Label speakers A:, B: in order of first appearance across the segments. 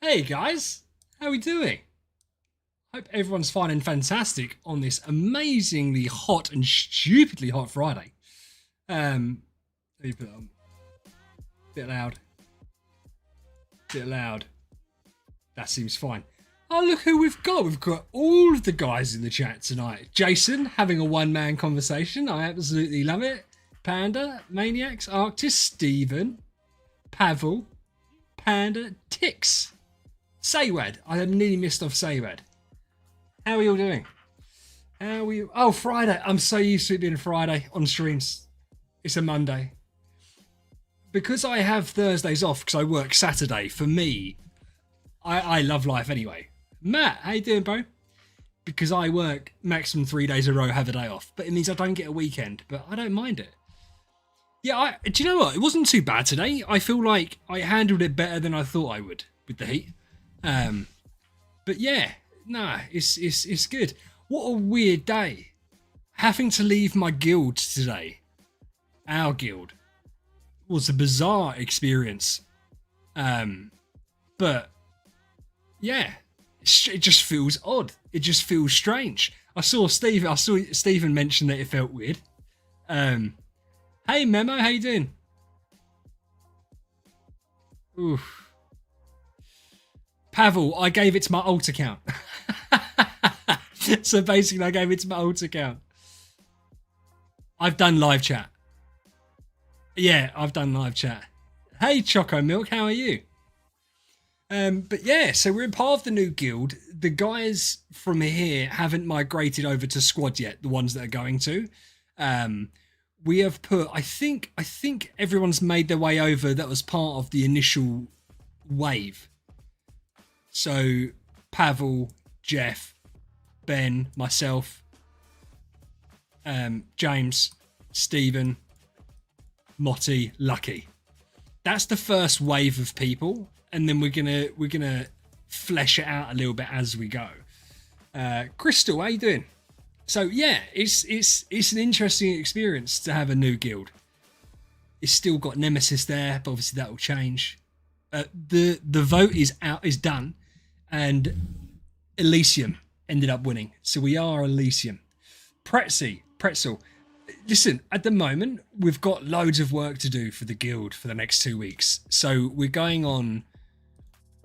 A: Hey guys, how are we doing? Hope everyone's fine and fantastic on this amazingly hot and stupidly hot Friday. Let me put it on. Bit loud. Bit loud. That seems fine. Oh, look who we've got. We've got all of the guys in the chat tonight. Jason having a one-man conversation. I absolutely love it. Panda, Maniacs, Arctis, Stephen, Pavel, Panda, Tix. Saywad. I have nearly missed off Saywad. How are you all doing? How are we? Oh, Friday. I'm so used to it being Friday on streams. It's a Monday. Because I have Thursdays off because I work Saturday, for me, I love life anyway. Matt, how you doing, bro? Because I work maximum 3 days in a row, have a day off. But it means I don't get a weekend, but I don't mind it. Yeah, do you know what? It wasn't too bad today. I feel like I handled it better than I thought I would with the heat. But yeah, nah, it's good. What a weird day. Having to leave my guild today, our guild, was a bizarre experience. But yeah, it just feels odd. It just feels strange. I saw Stephen mention that it felt weird. Hey Memo, how you doing? Oof. Pavel, I gave it to my alt account. So basically, I gave it to my alt account. I've done live chat. Yeah, I've done live chat. Hey, Choco Milk, how are you? But yeah, so we're in part of the new guild. The guys from here haven't migrated over to squad yet, the ones that are going to. We have put, I think everyone's made their way over that was part of the initial wave. So Pavel, Jeff, Ben, myself, James, Stephen, Motti, Lucky. That's the first wave of people, and then we're gonna flesh it out a little bit as we go. Crystal, how you doing? So yeah, it's an interesting experience to have a new guild. It's still got Nemesis there, but obviously that will change. The vote is done, and Elysium ended up winning. So we are Elysium. Pretzel. Listen, at the moment, we've got loads of work to do for the guild for the next 2 weeks. So we're going on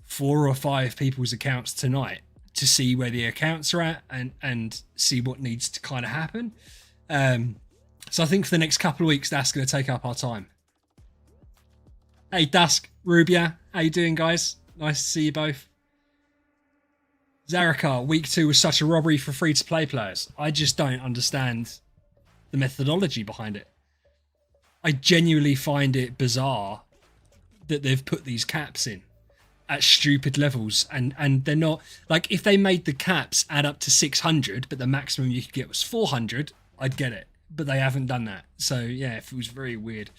A: 4 or 5 people's accounts tonight to see where the accounts are at and see what needs to kind of happen. So I think for the next couple of weeks, that's going to take up our time. Hey, Dusk, Rubia, how you doing, guys? Nice to see you both. Zarakar, week 2 was such a robbery for free-to-play players. I just don't understand the methodology behind it. I genuinely find it bizarre that they've put these caps in at stupid levels, and they're not, like, if they made the caps add up to 600 but the maximum you could get was 400, I'd get it, but they haven't done that. So yeah, it was very weird.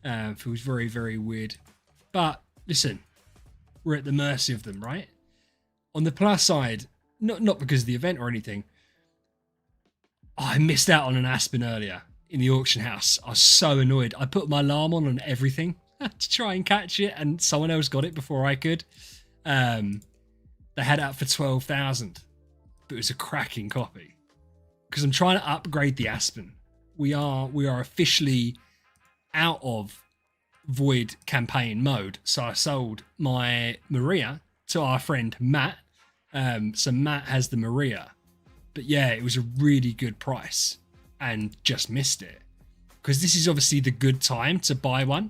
A: It was very, very weird. But listen, we're at the mercy of them, right? On the plus side, not because of the event or anything, I missed out on an Aspen earlier in the auction house. I was so annoyed. I put my alarm on everything to try and catch it, and someone else got it before I could. They had it up for 12,000, but it was a cracking copy. Because I'm trying to upgrade the Aspen. We are officially out of Void campaign mode, so I sold my Maria to our friend Matt. So Matt has the Maria. But yeah, it was a really good price and just missed it. Because this is obviously the good time to buy one.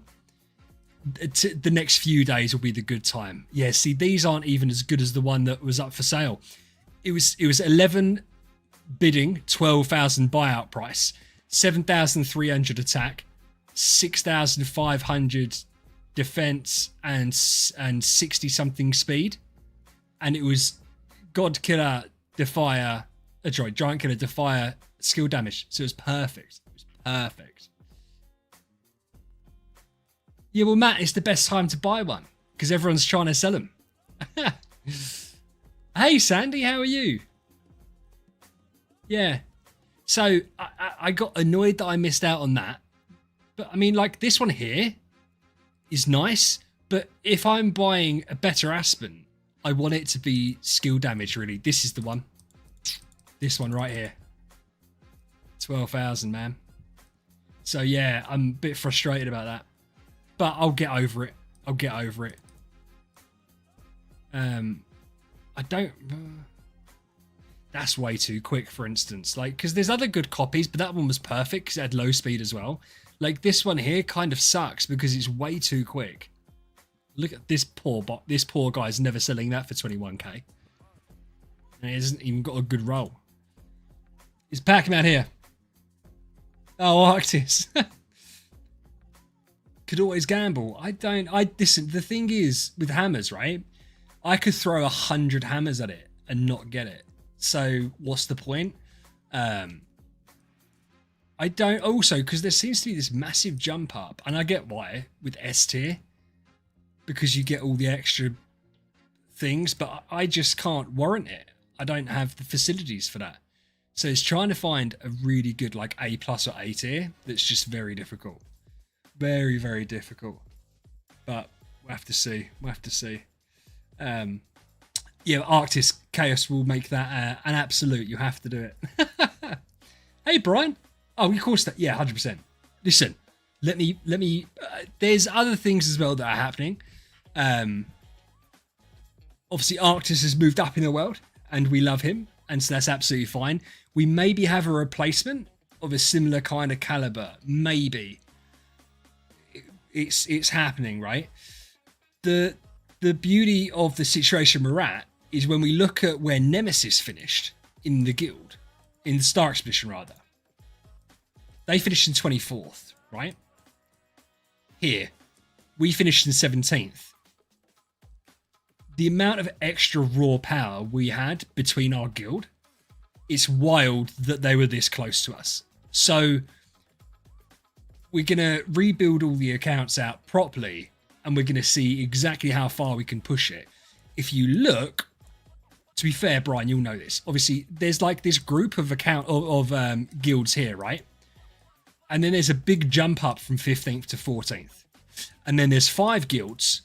A: The next few days will be the good time. Yeah, see, these aren't even as good as the one that was up for sale. It was 11 bidding, 12,000 buyout price, 7,300 attack, 6,500 defense, and 60 something speed. And it was God Killer Defier. Giant Killer Defier skill damage. So it was perfect. It was perfect. Yeah, well, Matt, it's the best time to buy one because everyone's trying to sell them. Hey, Sandy, how are you? Yeah. So I got annoyed that I missed out on that. But I mean, like, this one here is nice. But if I'm buying a better Aspen, I want it to be skill damage, really. This is the one. This one right here. 12,000, man. So yeah, I'm a bit frustrated about that. But I'll get over it. I'll get over it. I don't... That's way too quick, for instance. Like, because there's other good copies, but that one was perfect because it had low speed as well. Like, this one here kind of sucks because it's way too quick. Look at this poor bot. This poor guy's never selling that for 21k. And he hasn't even got a good roll. Is Pac-Man here? Oh, Arctis. Could always gamble. Listen, the thing is, with hammers, right? I could throw 100 hammers at it and not get it. So what's the point? I don't also, because there seems to be this massive jump up, and I get why with S tier, because you get all the extra things, but I just can't warrant it. I don't have the facilities for that. So it's trying to find a really good like A+ or A tier that's just very difficult. Very, very difficult. But we'll have to see. We'll have to see. Yeah, Arctis Chaos will make that an absolute. You have to do it. Hey, Brian. Oh, of course that. Yeah, 100%. Listen, let me. There's other things as well that are happening. Obviously, Arctis has moved up in the world, and we love him, and so that's absolutely fine. We maybe have a replacement of a similar kind of caliber. Maybe it's happening, right? The beauty of the situation we're at is when we look at where Nemesis finished in the guild, in the Star Expedition rather. They finished in 24th, right? Here, we finished in 17th. The amount of extra raw power we had between our guild, it's wild that they were this close to us. So we're going to rebuild all the accounts out properly, and we're going to see exactly how far we can push it. If you look, to be fair, Brian, you'll know this. Obviously, there's like this group of guilds here, right? And then there's a big jump up from 15th to 14th. And then there's 5 guilds.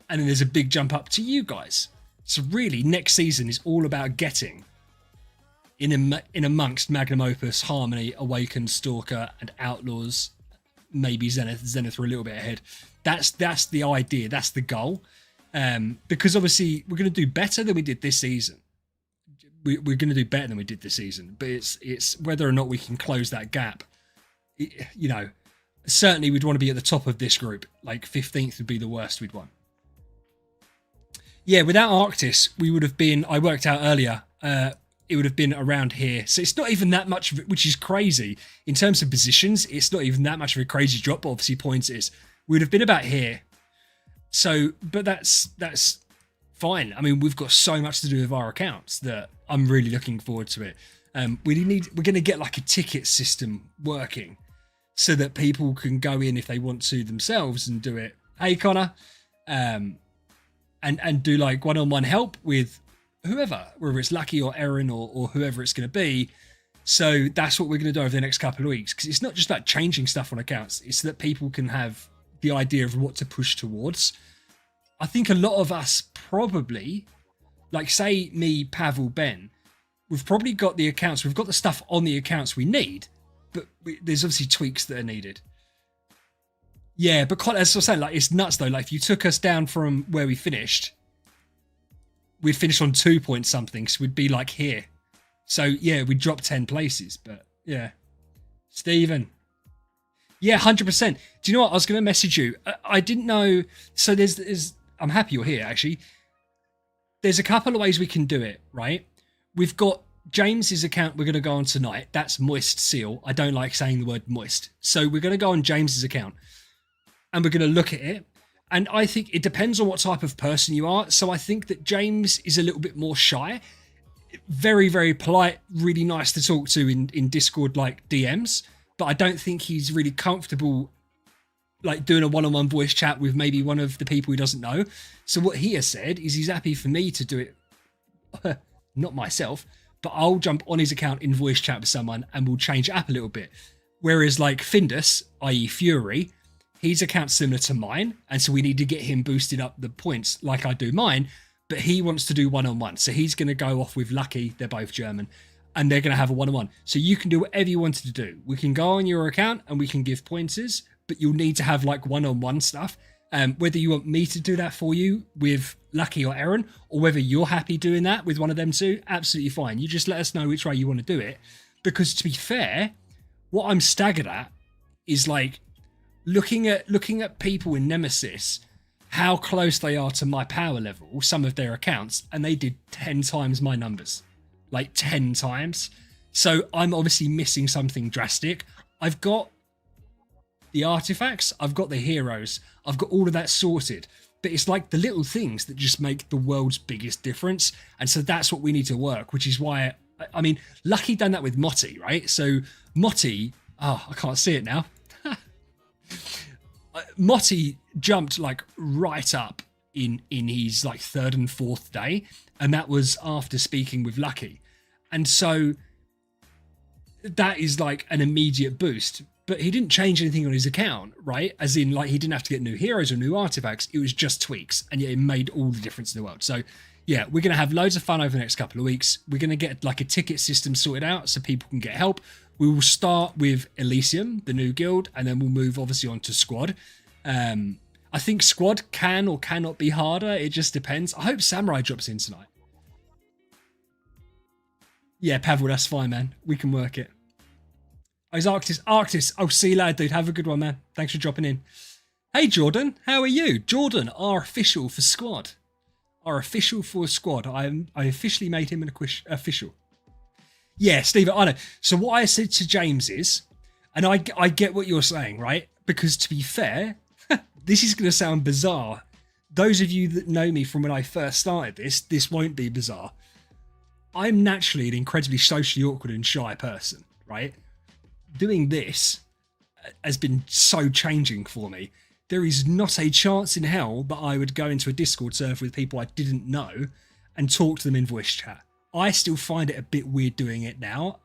A: And then there's a big jump up to you guys. So really, next season is all about getting in amongst Magnum Opus, Harmony, Awakened, Stalker, and Outlaws. Maybe Zenith. Zenith are a little bit ahead. That's the idea. That's the goal. Because obviously we're going to do better than we did this season. We're going to do better than we did this season. But it's whether or not we can close that gap. You know, certainly we'd want to be at the top of this group. Like 15th would be the worst we'd want. Yeah, without Arctis, we would have been, I worked out earlier, it would have been around here. So it's not even that much, which is crazy. In terms of positions, it's not even that much of a crazy drop, but obviously points is. We would have been about here. So, but that's fine. I mean, we've got so much to do with our accounts that I'm really looking forward to it. We're going to get like a ticket system working so that people can go in if they want to themselves and do it. Hey, Connor. And do like one-on-one help with whoever, whether it's Lucky or Erin or whoever it's going to be. So that's what we're going to do over the next couple of weeks, because it's not just about changing stuff on accounts. It's so that people can have the idea of what to push towards. I think a lot of us probably, like say me, Pavel, Ben, we've probably got the accounts. We've got the stuff on the accounts we need, but there's obviously tweaks that are needed. Yeah, but as I was saying, like it's nuts though. Like if you took us down from where we finished, we'd finish on 2 point something, so we'd be like here. So yeah, we'd drop 10 places. But yeah, Stephen. Yeah, 100%. Do you know what? I was going to message you. I didn't know. So there's. I'm happy you're here. Actually, there's a couple of ways we can do it. Right? We've got James's account. We're going to go on tonight. That's Moist Seal. I don't like saying the word moist, so we're going to go on James's account. And we're going to look at it. And I think it depends on what type of person you are. So I think that James is a little bit more shy. Very, very polite. Really nice to talk to in Discord, like DMs. But I don't think he's really comfortable like doing a one-on-one voice chat with maybe one of the people he doesn't know. So what he has said is he's happy for me to do it. Not myself. But I'll jump on his account in voice chat with someone and we'll change it up a little bit. Whereas like Findus, i.e. Fury, his account's similar to mine, and so we need to get him boosted up the points like I do mine, but he wants to do one-on-one. So he's going to go off with Lucky, they're both German, and they're going to have a one-on-one. So you can do whatever you wanted to do. We can go on your account and we can give pointers, but you'll need to have like one-on-one stuff. Whether you want me to do that for you with Lucky or Aaron, or whether you're happy doing that with one of them two, absolutely fine. You just let us know which way you want to do it. Because to be fair, what I'm staggered at is like looking at people in Nemesis, how close they are to my power level, some of their accounts, and they did 10 times my numbers. Like 10 times. So I'm obviously missing something drastic. I've got the artifacts, I've got the heroes, I've got all of that sorted, but it's like the little things that just make the world's biggest difference. And so that's what we need to work, which is why I mean, Lucky done that with Motti, right? So Motti, oh, I can't see it now. Motti jumped like right up in his like 3rd and 4th day, and that was after speaking with Lucky. And so that is like an immediate boost. But he didn't change anything on his account, right? As in, like, he didn't have to get new heroes or new artifacts. It was just tweaks, and yet it made all the difference in the world. So, yeah, we're going to have loads of fun over the next couple of weeks. We're going to get, like, a ticket system sorted out so people can get help. We will start with Elysium, the new guild, and then we'll move, obviously, on to Squad. I think Squad can or cannot be harder. It just depends. I hope Samurai drops in tonight. Yeah, Pavel, that's fine, man. We can work it. Oh, he's Arctis. Oh, see you later, dude. Have a good one, man. Thanks for dropping in. Hey, Jordan. How are you? Jordan, our official for Squad. Our official for Squad. I officially made him an official. Yeah, Steve, I know. So what I said to James is, and I get what you're saying, right? Because to be fair, this is going to sound bizarre. Those of you that know me from when I first started this won't be bizarre. I'm naturally an incredibly socially awkward and shy person, right? Doing this has been so changing for me. There is not a chance in hell that I would go into a Discord server with people I didn't know and talk to them in voice chat. I still find it a bit weird doing it now,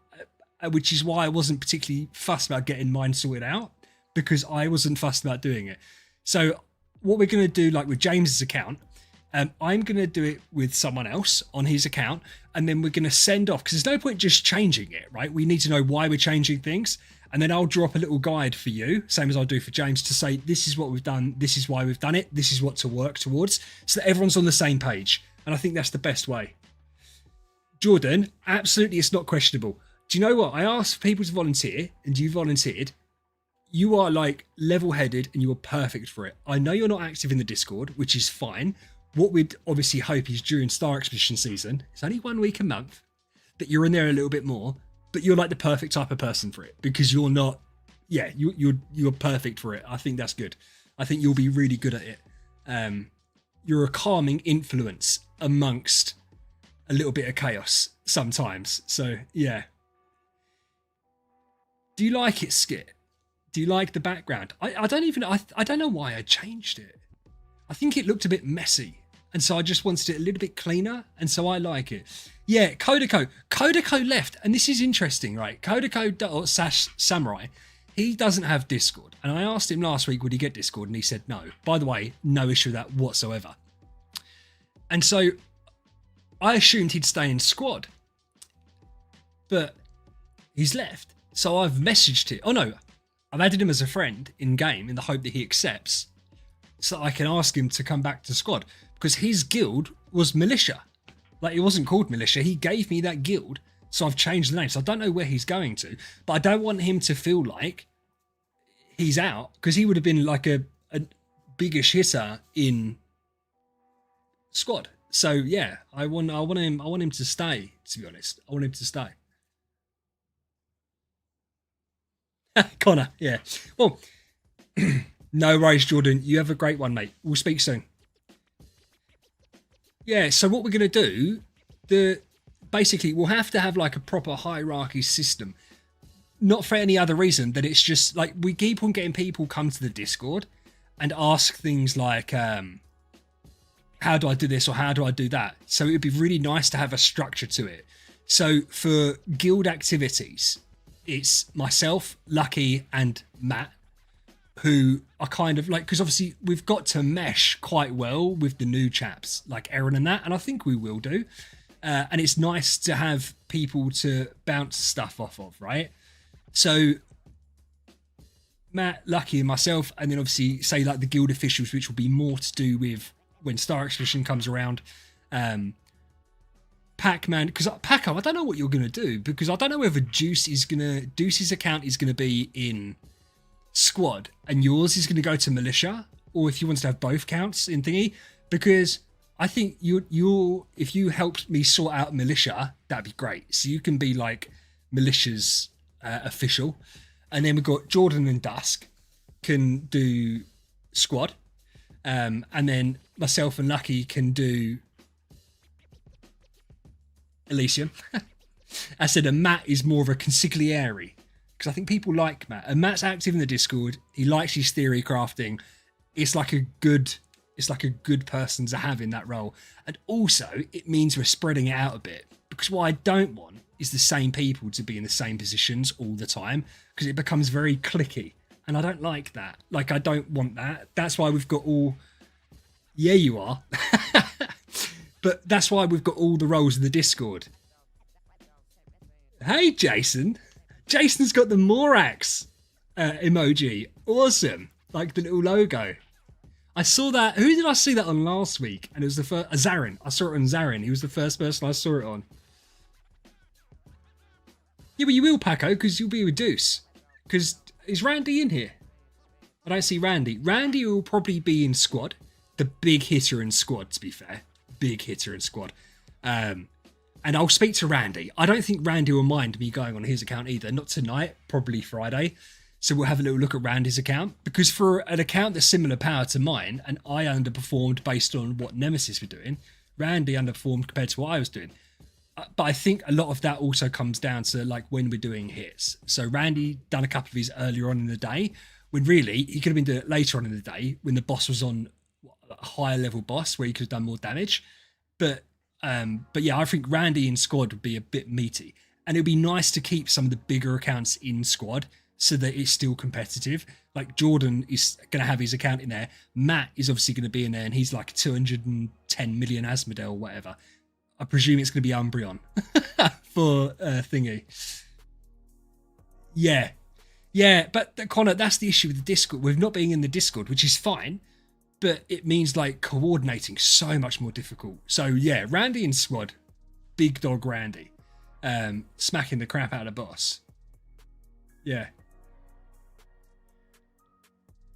A: which is why I wasn't particularly fussed about getting mine sorted out, because I wasn't fussed about doing it. So what we're going to do, like with James's account, I'm going to do it with someone else on his account, and then we're going to send off, because there's no point just changing it, right? We need to know why we're changing things, and then I'll drop a little guide for you, same as I'll do for James, to say this is what we've done, this is why we've done it, this is what to work towards, so that everyone's on the same page. And I think that's the best way. Jordan, absolutely, it's not questionable. Do you know what? I asked for people to volunteer, and you volunteered. You are like level-headed, and you are perfect for it. I know you're not active in the Discord, which is fine. What we'd obviously hope is during Star Expedition season, it's only 1 week a month, that you're in there a little bit more, but you're like the perfect type of person for it, because you're not, yeah, you're perfect for it. I think that's good. I think you'll be really good at it. You're a calming influence amongst a little bit of chaos sometimes. So yeah. Do you like it, Skit? Do you like the background? I don't know why I changed it. I think it looked a bit messy, and so I just wanted it a little bit cleaner, and so I like it. Yeah, Kodako left, and this is interesting, right? Kodako / Samurai, he doesn't have Discord, and I asked him last week would he get Discord, and he said no. By the way, no issue with that whatsoever. And so I assumed he'd stay in Squad, but he's left. So I've messaged him. Oh no, I've added him as a friend in game in the hope that he accepts, so I can ask him to come back to Squad, because his guild was Militia. Like, it wasn't called Militia. He gave me that guild, so I've changed the name. So I don't know where he's going to, but I don't want him to feel like he's out, because he would have been like a biggish hitter in Squad. So yeah, I want him to stay, to be honest. I want him to stay. Connor, yeah. Well, no worries, Jordan. You have a great one, mate. We'll speak soon. Yeah, so what we're going to do, basically, we'll have to have like a proper hierarchy system. Not for any other reason than it's just like we keep on getting people come to the Discord and ask things like, how do I do this or how do I do that? So it would be really nice to have a structure to it. So for guild activities, it's myself, Lucky, and Matt. who are kind of like, because obviously we've got to mesh quite well with the new chaps like Aaron and that, and I think we will do. And it's nice to have people to bounce stuff off of, right? So Matt, Lucky, and myself, and then obviously say like the guild officials, which will be more to do with when Star Expedition comes around. Pac-Man, because Paco, I don't know what you're gonna do, because I don't know whether Deuce's account is gonna be in squad and yours is gonna go to militia, or if you want to have both counts in thingy, because I think you if you helped me sort out militia, that'd be great. So you can be like militia's official, and then we've got Jordan and Dusk can do squad, and then myself and Lucky can do Elysium. I said, and Matt is more of a consigliere, because I think people like Matt, and Matt's active in the Discord. He likes his theory crafting. It's like a good person to have in that role. And also it means we're spreading it out a bit, because what I don't want is the same people to be in the same positions all the time, because it becomes very cliquey, and I don't like that. Like, I don't want that. That's why we've got all, yeah, you are. But that's why we've got all the roles in the Discord. Hey, Jason. Jason's got the Morax emoji. Awesome. Like the little logo. I saw that. Who did I see that on last week? And it was the first. Zarin. I saw it on Zarin. He was the first person I saw it on. Yeah, but you will, Paco, because you'll be with Deuce. Because is Randy in here? I don't see Randy. Randy will probably be in squad. The big hitter in squad, to be fair. Big hitter in squad. And I'll speak to Randy. I don't think Randy will mind me going on his account either. Not tonight, probably Friday. So we'll have a little look at Randy's account, because for an account that's similar power to mine, and I underperformed based on what Nemesis were doing, Randy underperformed compared to what I was doing. But I think a lot of that also comes down to like when we're doing hits. So Randy done a couple of these earlier on in the day, when really he could have been doing it later on in the day when the boss was on a higher level boss where he could have done more damage. But yeah, I think Randy in squad would be a bit meaty, and it'd be nice to keep some of the bigger accounts in squad so that it's still competitive. Like Jordan is going to have his account in there. Matt is obviously going to be in there, and he's like 210 million Asmodel or whatever. I presume it's going to be Umbreon for thingy. Yeah. Yeah, but Connor, that's the issue with the Discord. With not being in the Discord, which is fine, but it means like coordinating so much more difficult. So yeah, Randy in squad, big dog Randy, smacking the crap out of the boss. Yeah.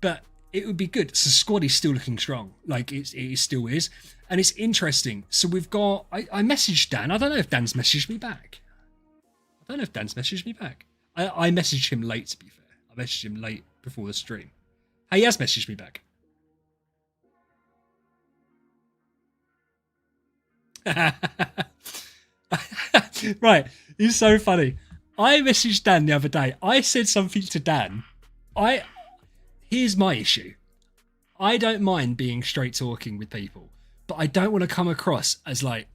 A: But it would be good. So squad is still looking strong. Like it still is. And it's interesting. So we've got, I messaged Dan. I don't know if Dan's messaged me back. I messaged him late, to be fair. I messaged him late before the stream. He has messaged me back. Right. It's so funny. I messaged Dan the other day. I said something to Dan. Here's my issue. I don't mind being straight talking with people, but I don't want to come across as like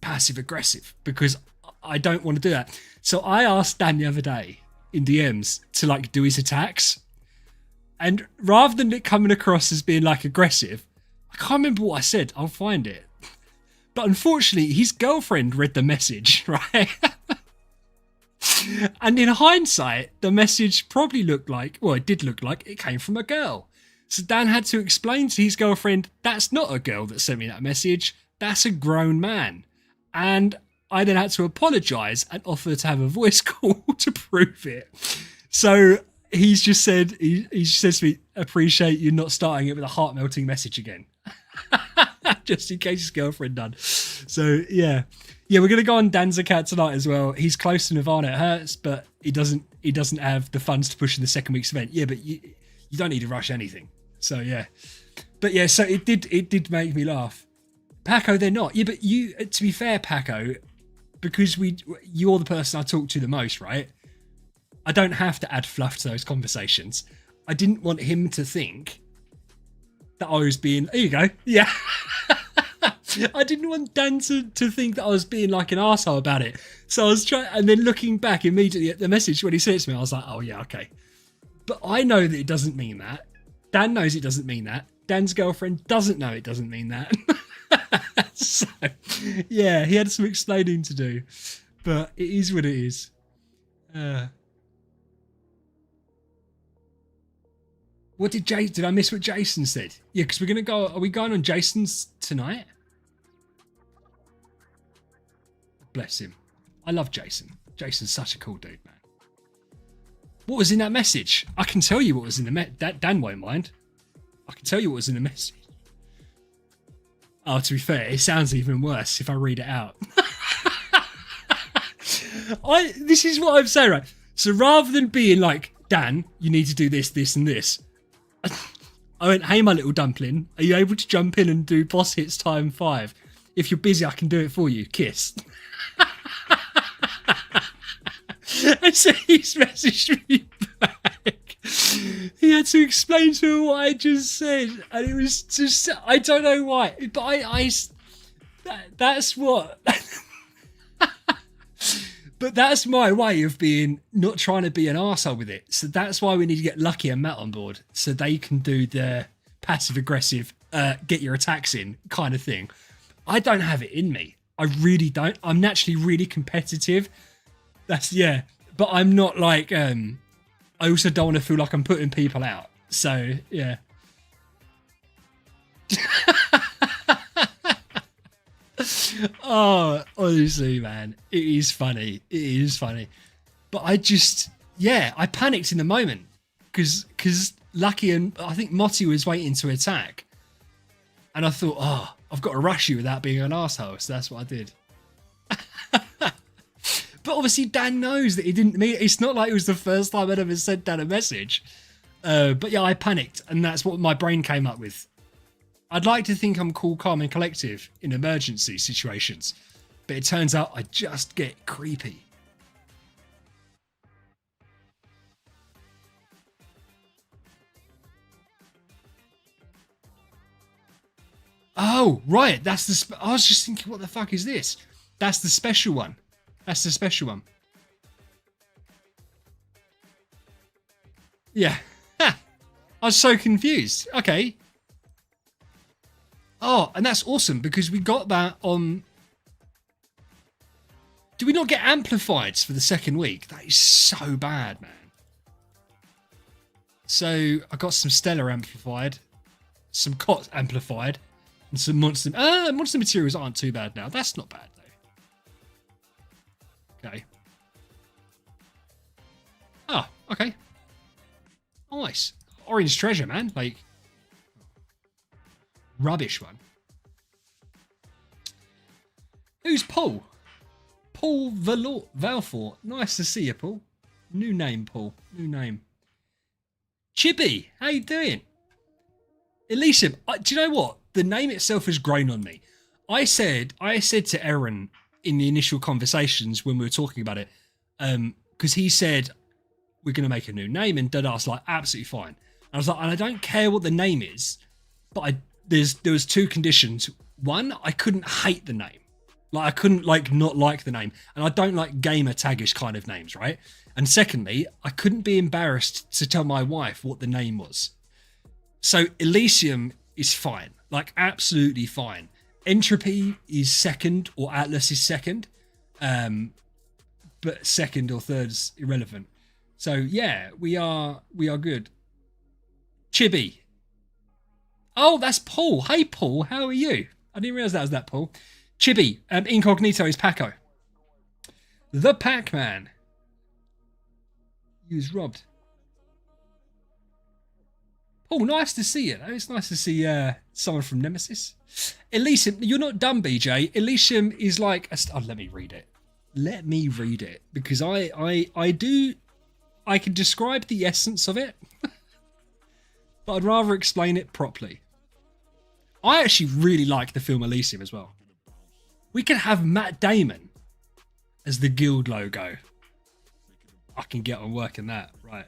A: passive aggressive, because I don't want to do that. So I asked Dan the other day in DMs to like do his attacks, and rather than it coming across as being like aggressive, I can't remember what I said. I'll find it. But unfortunately, his girlfriend read the message, right? And in hindsight, the message probably looked like, well, it did look like it came from a girl. So Dan had to explain to his girlfriend, that's not a girl that sent me that message. That's a grown man. And I then had to apologise and offer to have a voice call to prove it. So he's just said, he says to me, appreciate you not starting it with a heart-melting message again. Just in case his girlfriend done. So yeah, we're gonna go on Dan's account tonight as well. He's close to Nirvana. It hurts, but he doesn't have the funds to push in the second week's event. Yeah, but you don't need to rush anything. So yeah, but yeah, so it did make me laugh. Paco, they're not. Yeah, but you, to be fair, Paco, because you're the person I talk to the most, right? I don't have to add fluff to those conversations. I didn't want him to think that I was being, there you go, yeah. I didn't want Dan to think that I was being like an arsehole about it. So I was trying, and then looking back immediately at the message when he sent it to me, I was like, oh yeah, okay. But I know that it doesn't mean that. Dan knows it doesn't mean that. Dan's girlfriend doesn't know it doesn't mean that. So, yeah, he had some explaining to do. But it is what it is. What did I miss what Jason said? Yeah, because we're going to go... Are we going on Jason's tonight? Bless him. I love Jason. Jason's such a cool dude, man. What was in that message? I can tell you what was in the Dan won't mind. I can tell you what was in the message. Oh, to be fair, it sounds even worse if I read it out. This is what I'm saying, right? So rather than being like, Dan, you need to do this, this, and this, I went, hey, my little dumpling, are you able to jump in and do boss hits time 5? If you're busy, I can do it for you. Kiss. And so he's messaged me back. He had to explain to her what I just said, and it was just, I don't know why, but that's what. But that's my way of being, not trying to be an arsehole with it. So that's why we need to get Lucky and Matt on board, so they can do the passive aggressive, get your attacks in kind of thing. I don't have it in me. I really don't. I'm naturally really competitive. But I'm not like, I also don't want to feel like I'm putting people out. So, yeah. Oh, honestly, man, it is funny. It is funny. But I panicked in the moment because Lucky and I think Motti was waiting to attack. And I thought, I've got to rush you without being an arsehole. So that's what I did. But obviously Dan knows that he didn't mean it. It's not like it was the first time I'd ever sent Dan a message. But yeah, I panicked, and that's what my brain came up with. I'd like to think I'm cool, calm, and collective in emergency situations, but it turns out I just get creepy. Oh, right. I was just thinking, what the fuck is this? That's the special one. That's the special one. Yeah. I was so confused. Okay. Oh, and that's awesome because we got that on... Do we not get amplifieds for the second week? That is so bad, man. So I got some Stellar amplified, some COT amplified, and some monster... monster materials aren't too bad now. That's not bad, though. Okay. Oh, okay. Nice. Orange treasure, man. Like, rubbish one. Who's Paul? Paul Valfort. Nice to see you, Paul. New name, Paul. New name. Chibi, how you doing? Elysium. Do you know what? The name itself has grown on me. I said to Aaron in the initial conversations when we were talking about it, because he said we're going to make a new name, and I was like, absolutely fine. And I was like, and I don't care what the name is, but there was 2 conditions. One, I couldn't hate the name. Like I couldn't not like the name, and I don't like gamer taggish kind of names, right? And secondly, I couldn't be embarrassed to tell my wife what the name was. So Elysium is fine, like absolutely fine. Entropy is second, or Atlas is second, but second or third is irrelevant. So yeah, we are good. Chibi. Oh, that's Paul. Hey Paul, how are you? I didn't realise that was that Paul. Chibi, incognito is Paco. The Pac-Man. He was robbed. Paul, nice to see you. It's nice to see someone from Nemesis. Elysium, you're not dumb, BJ. Elysium is like... let me read it. Let me read it. Because I can describe the essence of it. But I'd rather explain it properly. I actually really like the film Elysium as well. We can have Matt Damon as the guild logo. I can get on working that. Right.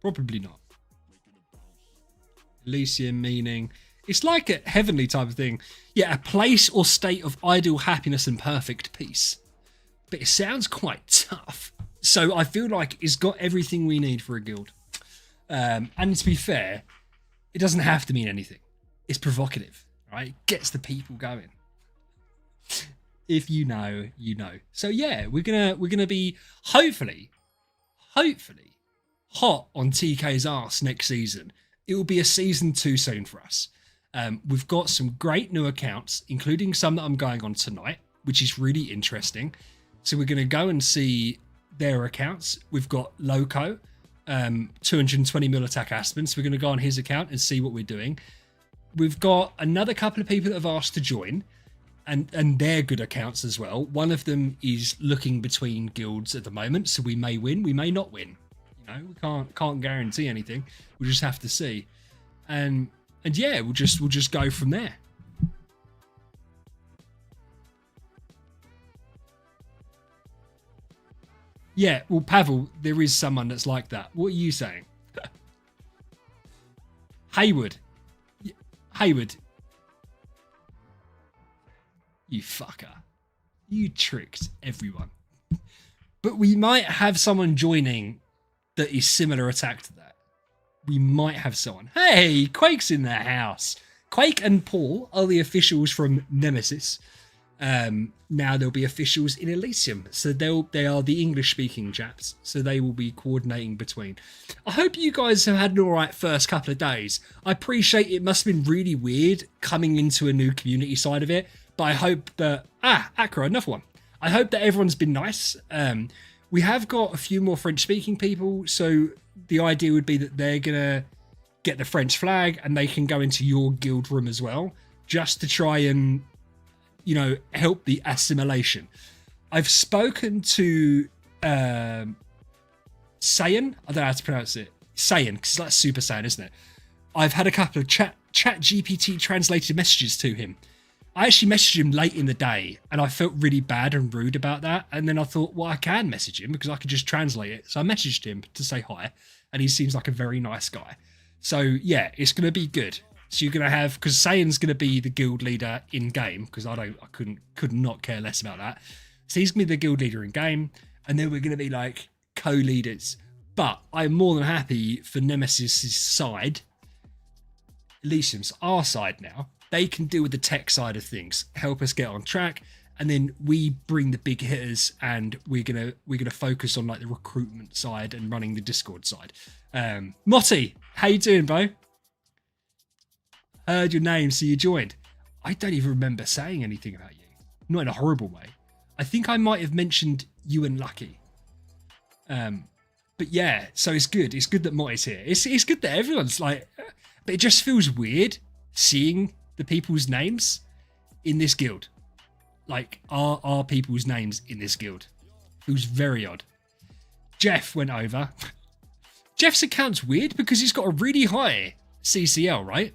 A: Probably not. Elysium meaning... It's like a heavenly type of thing. Yeah, a place or state of ideal happiness and perfect peace. but it sounds quite tough. So I feel like it's got everything we need for a guild. And to be fair, it doesn't have to mean anything. It's provocative, right? It gets the people going. If you know, you know. So yeah, we're gonna be hopefully hot on TK's arse next season. It will be a season 2 soon for us. We've got some great new accounts, including some that I'm going on tonight, which is really interesting. So we're going to go and see their accounts. We've got Loco, 220 mil attack Aspen. So we're going to go on his account and see what we're doing. We've got another couple of people that have asked to join, and they're good accounts as well. One of them is looking between guilds at the moment, so we may win, we may not win. You know, we can't guarantee anything. We'll just have to see. And yeah, we'll just go from there. Yeah, well, Pavel, there is someone that's like that. What are you saying? Hayward. You fucker. You tricked everyone. But we might have someone joining that is similar attack to that. We might have someone. Hey, Quake's in the house. Quake and Paul are the officials from Nemesis. Now there'll be officials in Elysium. So they are the English-speaking chaps. So they will be coordinating between. I hope you guys have had an alright first couple of days. I appreciate it must have been really weird coming into a new community side of it. But I hope that... Accra, another one. I hope that everyone's been nice. We have got a few more French-speaking people. So the idea would be that they're going to get the French flag and they can go into your guild room as well. Just to try and... you know, help the assimilation. I've spoken to Saiyan. I don't know how to pronounce it. Saiyan, because that's Super Saiyan, isn't it? I've had a couple of chat GPT translated messages to him. I actually messaged him late in the day and I felt really bad and rude about that. And then I thought, well, I can message him because I could just translate it. So I messaged him to say hi and he seems like a very nice guy. So yeah, it's going to be good. So you're going to have, because Saiyan's going to be the guild leader in game, because I could not care less about that. So he's going to be the guild leader in game, and then we're going to be like co-leaders. But I'm more than happy for Nemesis' side, Elysium's our side now. They can deal with the tech side of things, help us get on track, and then we bring the big hitters, and we're gonna focus on like the recruitment side and running the Discord side. Motti, how you doing, bro? Heard your name, so you joined. I don't even remember saying anything about you. Not in a horrible way. I think I might have mentioned you and Lucky. But yeah, so it's good. It's good that Motti's here. It's good that everyone's like... But it just feels weird seeing the people's names in this guild. Like, our people's names in this guild. It was very odd. Jeff went over. Jeff's account's weird because he's got a really high CCL, right?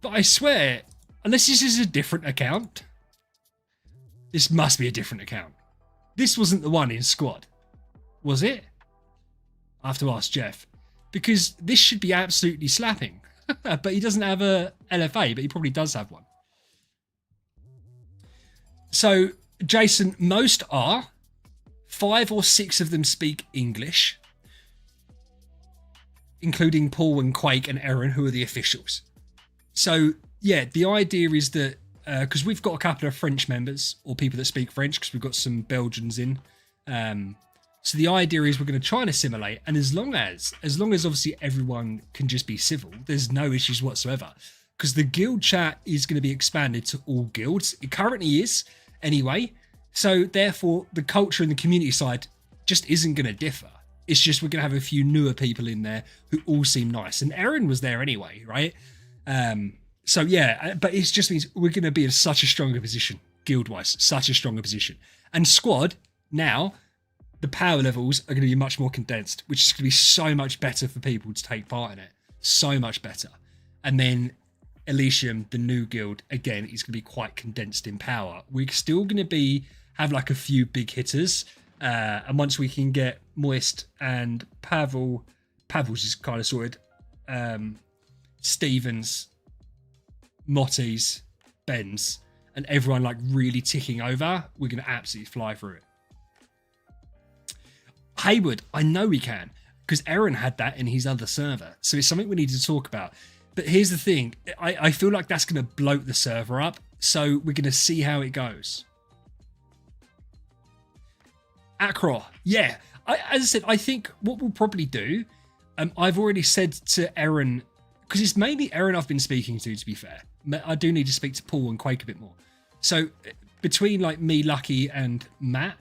A: But I swear, unless this is a different account, this must be a different account. This wasn't the one in squad, was it? I have to ask Jeff, because this should be absolutely slapping. But he doesn't have a LFA, but he probably does have one. So, Jason, most are. 5 or 6 of them speak English, including Paul and Quake and Aaron, who are the officials. So, yeah, the idea is that, because we've got a couple of French members, or people that speak French, because we've got some Belgians in. So the idea is we're going to try and assimilate, and as long as obviously everyone can just be civil, there's no issues whatsoever. Because the guild chat is going to be expanded to all guilds. It currently is, anyway. So therefore, the culture and the community side just isn't going to differ. It's just we're going to have a few newer people in there who all seem nice. And Aaron was there anyway, right? So yeah, but it just means we're going to be in such a stronger position, guild-wise, such a stronger position. And squad, now, the power levels are going to be much more condensed, which is going to be so much better for people to take part in it. So much better. And then Elysium, the new guild, again, is going to be quite condensed in power. We're still going to have like a few big hitters. And once we can get Moist and Pavel's is kind of sorted. Stevens, Motti's, Ben's, and everyone like really ticking over, we're going to absolutely fly through it. Hayward, I know we can, because Aaron had that in his other server. So it's something we need to talk about. But here's the thing. I feel like that's going to bloat the server up. So we're going to see how it goes. Acro, yeah. As I said, I think what we'll probably do, I've already said to Aaron, because it's mainly Aaron I've been speaking to be fair. I do need to speak to Paul and Quake a bit more. So between like me, Lucky, and Matt,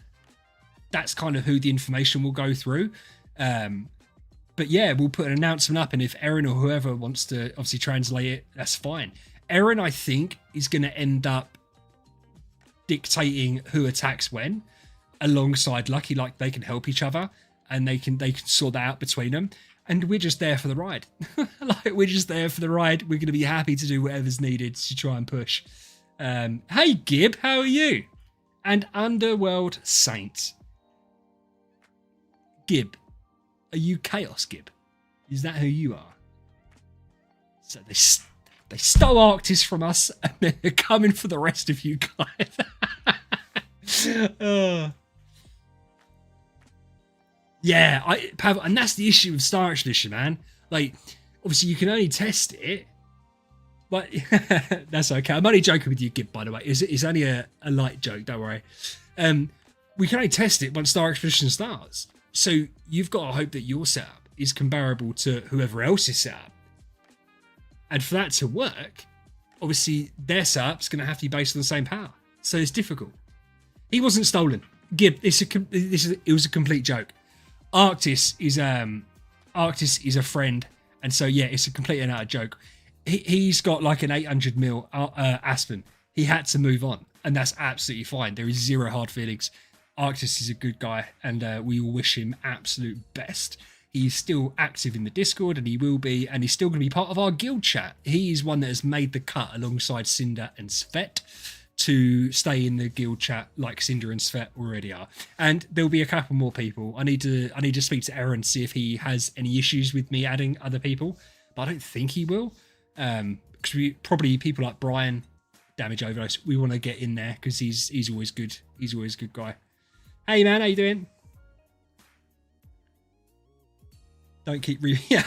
A: that's kind of who the information will go through. But yeah, we'll put an announcement up, and if Aaron or whoever wants to obviously translate it, that's fine. Aaron, I think, is going to end up dictating who attacks when, alongside Lucky. Like, they can help each other, and they can sort that out between them. And we're just there for the ride. Like, we're just there for the ride. We're going to be happy to do whatever's needed to try and push. Hey, Gib, how are you? And Underworld Saint. Gib, are you Chaos Gib? Is that who you are? So they stole Arctis from us, and they're coming for the rest of you guys. Yeah, Pavel, and that's the issue with Star Expedition, man. Like, obviously you can only test it, but that's okay. I'm only joking with you, Gib, by the way. It's only a light joke, don't worry. We can only test it once Star Expedition starts. So you've got to hope that your setup is comparable to whoever else's setup. And for that to work, obviously their setup's going to have to be based on the same power. So it's difficult. He wasn't stolen. Gib, it was a complete joke. Arctis is a friend, and so yeah, it's a complete and utter joke. He's got like an 800 mil Aspen. He had to move on, and that's absolutely fine. There is zero hard feelings. Arctis is a good guy, and we will wish him absolute best. He's still active in the Discord, and he will be, and he's still going to be part of our guild chat. He's one that has made the cut alongside Cinder and Svet to stay in the guild chat like Cinder and Svet already are. And there'll be a couple more people. I need to speak to Aaron to see if he has any issues with me adding other people, but I don't think he will. Because we probably people like Brian, Damage Overdose, we want to get in there because he's always good. He's always a good guy. Hey man, how you doing? Don't keep yeah.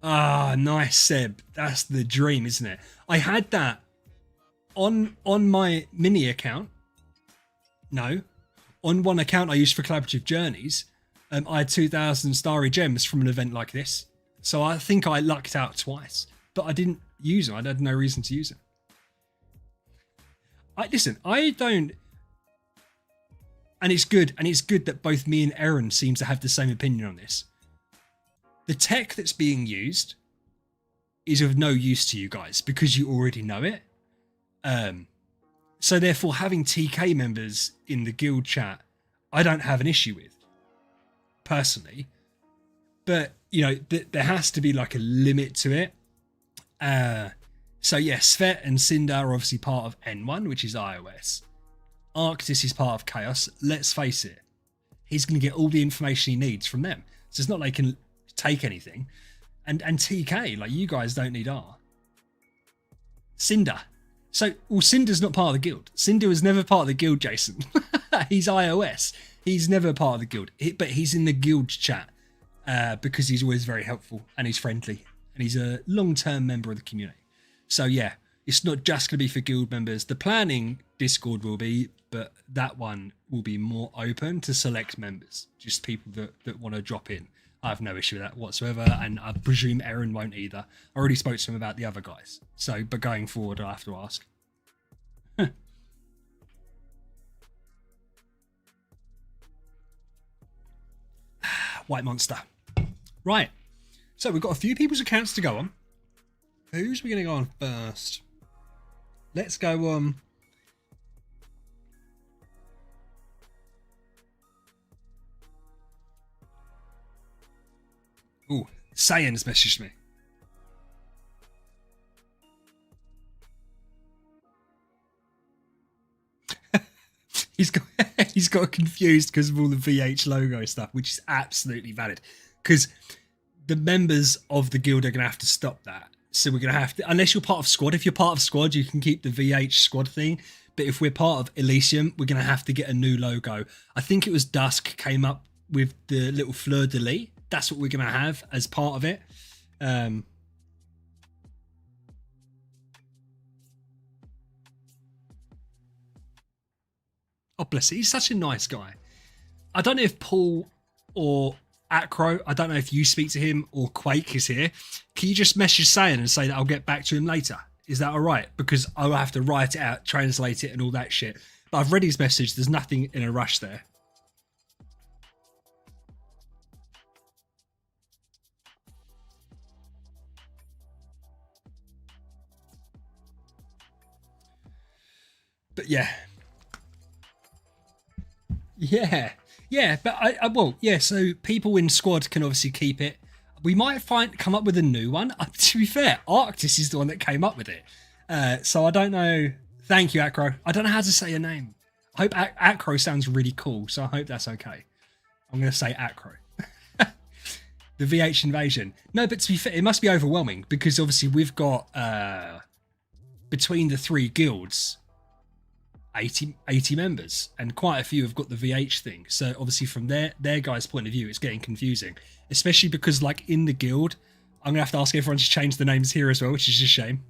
A: Ah, nice, Seb. That's the dream, isn't it? I had that on my mini account. No, on one account I used for collaborative journeys. I had 2,000 starry gems from an event like this. So I think I lucked out twice, but I didn't use them. I had no reason to use them. Listen, I don't, and it's good that both me and Aaron seem to have the same opinion on this. The tech that's being used is of no use to you guys because you already know it. So therefore, having TK members in the guild chat, I don't have an issue with, personally. But, you know, there has to be like a limit to it. So yeah, Svet and Cinder are obviously part of N1, which is iOS. Arctis is part of Chaos. Let's face it, he's going to get all the information he needs from them. So it's not like he can take anything. And TK, like, you guys don't need R. Cinder. So, well, Cinder's not part of the guild. Cinder was never part of the guild, Jason. He's iOS. He's never part of the guild. But he's in the guild chat because he's always very helpful and he's friendly. And he's a long-term member of the community. So, yeah, it's not just going to be for guild members. The planning Discord will be, but that one will be more open to select members. Just people that want to drop in. I have no issue with that whatsoever, and I presume Aaron won't either. I already spoke to him about the other guys. So, but going forward, I'll have to ask. White Monster. Right. So, we've got a few people's accounts to go on. Who's we going to go on first? Let's go on. Ooh, Sayan's messaged me. he's got confused because of all the VH logo stuff, which is absolutely valid. Because the members of the guild are going to have to stop that. So we're going to have to, unless you're part of squad. If you're part of squad, you can keep the VH squad thing. But if we're part of Elysium, we're going to have to get a new logo. I think it was Dusk came up with the little fleur-de-lis. That's what we're going to have as part of it. Oh, bless him. He's such a nice guy. I don't know if Paul or Acro, I don't know if you speak to him or Quake is here. Can you just message Sayan and say that I'll get back to him later? Is that all right? Because I'll have to write it out, translate it and all that shit. But I've read his message. There's nothing in a rush there. But yeah. Yeah, but well, yeah, so people in squad can obviously keep it. We might come up with a new one. To be fair, Arctis is the one that came up with it. So I don't know. Thank you, Acro. I don't know how to say your name. I hope Acro sounds really cool, so I hope that's okay. I'm going to say Acro. The VH invasion. No, but to be fair, it must be overwhelming because obviously we've got, between the 3 guilds, 80 members, and quite a few have got the VH thing. So obviously from their guys' point of view, it's getting confusing, especially because like in the guild, I'm gonna have to ask everyone to change the names here as well, which is a shame.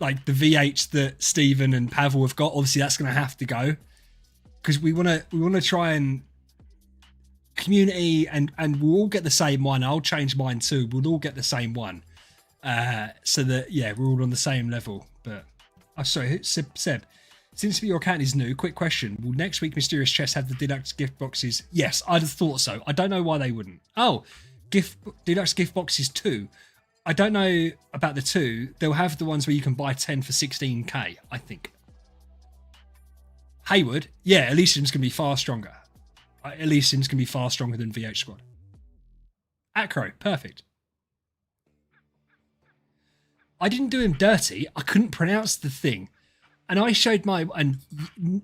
A: Like the VH that Stephen and Pavel have got, obviously that's gonna have to go because we want to try and community and we'll all get the same one. I'll change mine too. We'll all get the same one, so that yeah, we're all on the same level. But oh, sorry, Seb. Since your account is new, quick question. Will next week Mysterious Chest have the deluxe gift boxes? Yes, I'd have thought so. I don't know why they wouldn't. Oh, deluxe gift boxes 2. I don't know about the 2. They'll have the ones where you can buy 10 for 16k, I think. Hayward, yeah, Elysium's going to be far stronger. Elysium's going to be far stronger than VH Squad. Acro, perfect. I didn't do him dirty. I couldn't pronounce the thing. And I showed and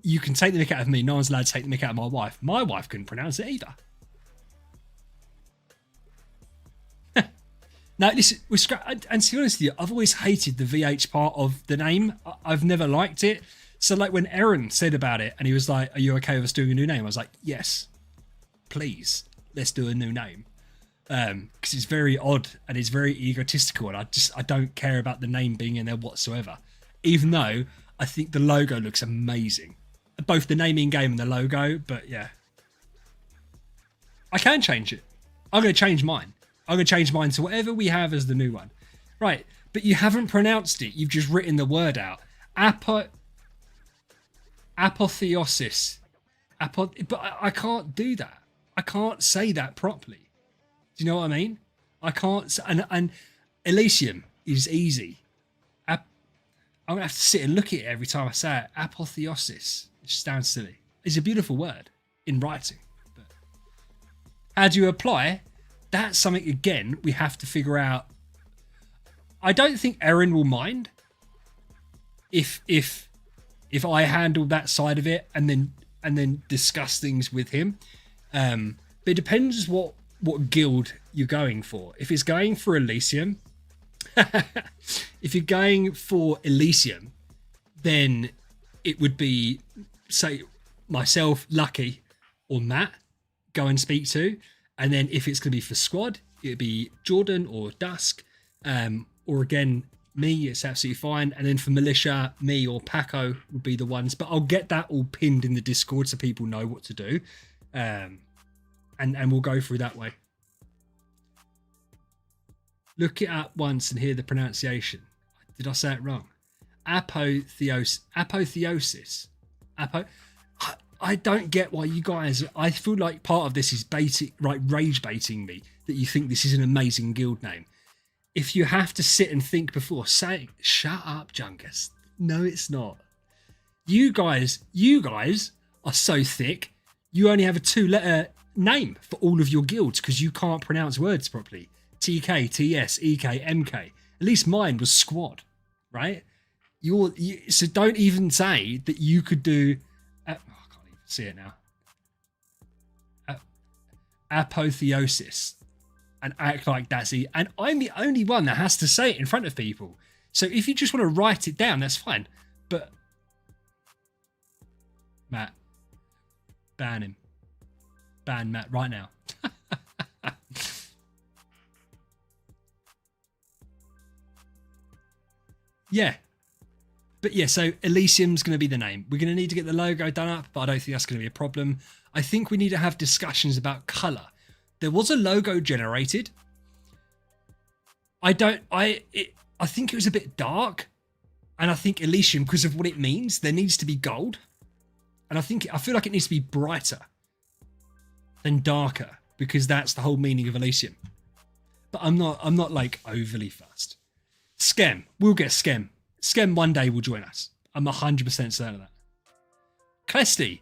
A: you can take the mick out of me. No one's allowed to take the mick out of my wife. My wife couldn't pronounce it either. Now, listen, and to be honest with you, I've always hated the VH part of the name. I've never liked it. So like when Aaron said about it and he was like, are you okay with us doing a new name? I was like, yes, please, let's do a new name. Because it's very odd and it's very egotistical, and I don't care about the name being in there whatsoever, even though I think the logo looks amazing, both the naming game and the logo. But yeah, I can change it. I'm going to change mine. I'm going to change mine to whatever we have as the new one, right? But you haven't pronounced it. You've just written the word out. Apotheosis. But I can't do that. I can't say that properly. Do you know what I mean? I can't. And Elysium is easy. I'm going to have to sit and look at it every time I say it. Apotheosis. It just sounds silly. It's a beautiful word in writing. But how do you apply? That's something, again, we have to figure out. I don't think Erin will mind if I handle that side of it and then discuss things with him. But it depends what guild you're going for. If it's going for Elysium, if you're going for Elysium, then it would be, say, myself, Lucky, or Matt, go and speak to. And then if it's going to be for squad, it would be Jordan or Dusk, or again, me, it's absolutely fine. And then for militia, me or Paco would be the ones. But I'll get that all pinned in the Discord so people know what to do. And we'll go through that way. Look it up once and hear the pronunciation. Did I say it wrong? Apotheosis. I don't get why you guys. I feel like part of this is rage baiting me that you think this is an amazing guild name. If you have to sit and think before saying, shut up, Jungus. No, it's not. You guys are so thick. You only have a 2-letter name for all of your guilds because you can't pronounce words properly. TK, TS, EK, MK. At least mine was squad, right? So don't even say that you could do. I can't even see it now. Apotheosis, and act like that's it. And I'm the only one that has to say it in front of people. So if you just want to write it down, that's fine. But Matt, ban him. Ban Matt right now. Yeah. But yeah, so Elysium's going to be the name. We're going to need to get the logo done up, but I don't think that's going to be a problem. I think we need to have discussions about colour. There was a logo generated. I think it was a bit dark. And I think Elysium, because of what it means, there needs to be gold. And I feel like it needs to be brighter than darker, because that's the whole meaning of Elysium. But I'm not like overly fussed. Skem. We'll get Skem. Skem one day will join us. I'm 100% certain of that. Clesty.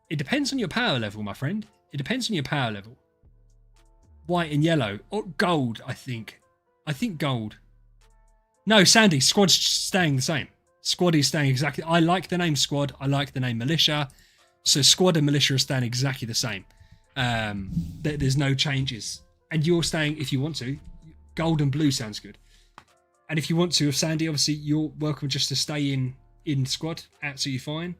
A: It depends on your power level, my friend. It depends on your power level. White and yellow. Or gold, I think. I think gold. No, Sandy. Squad's staying the same. Squad is staying exactly... I like the name Squad. I like the name Militia. So Squad and Militia are staying exactly the same. There's no changes. And you're staying, if you want to, gold and blue sounds good. And if you want to, if Sandy, obviously, you're welcome just to stay in Squad. Absolutely fine.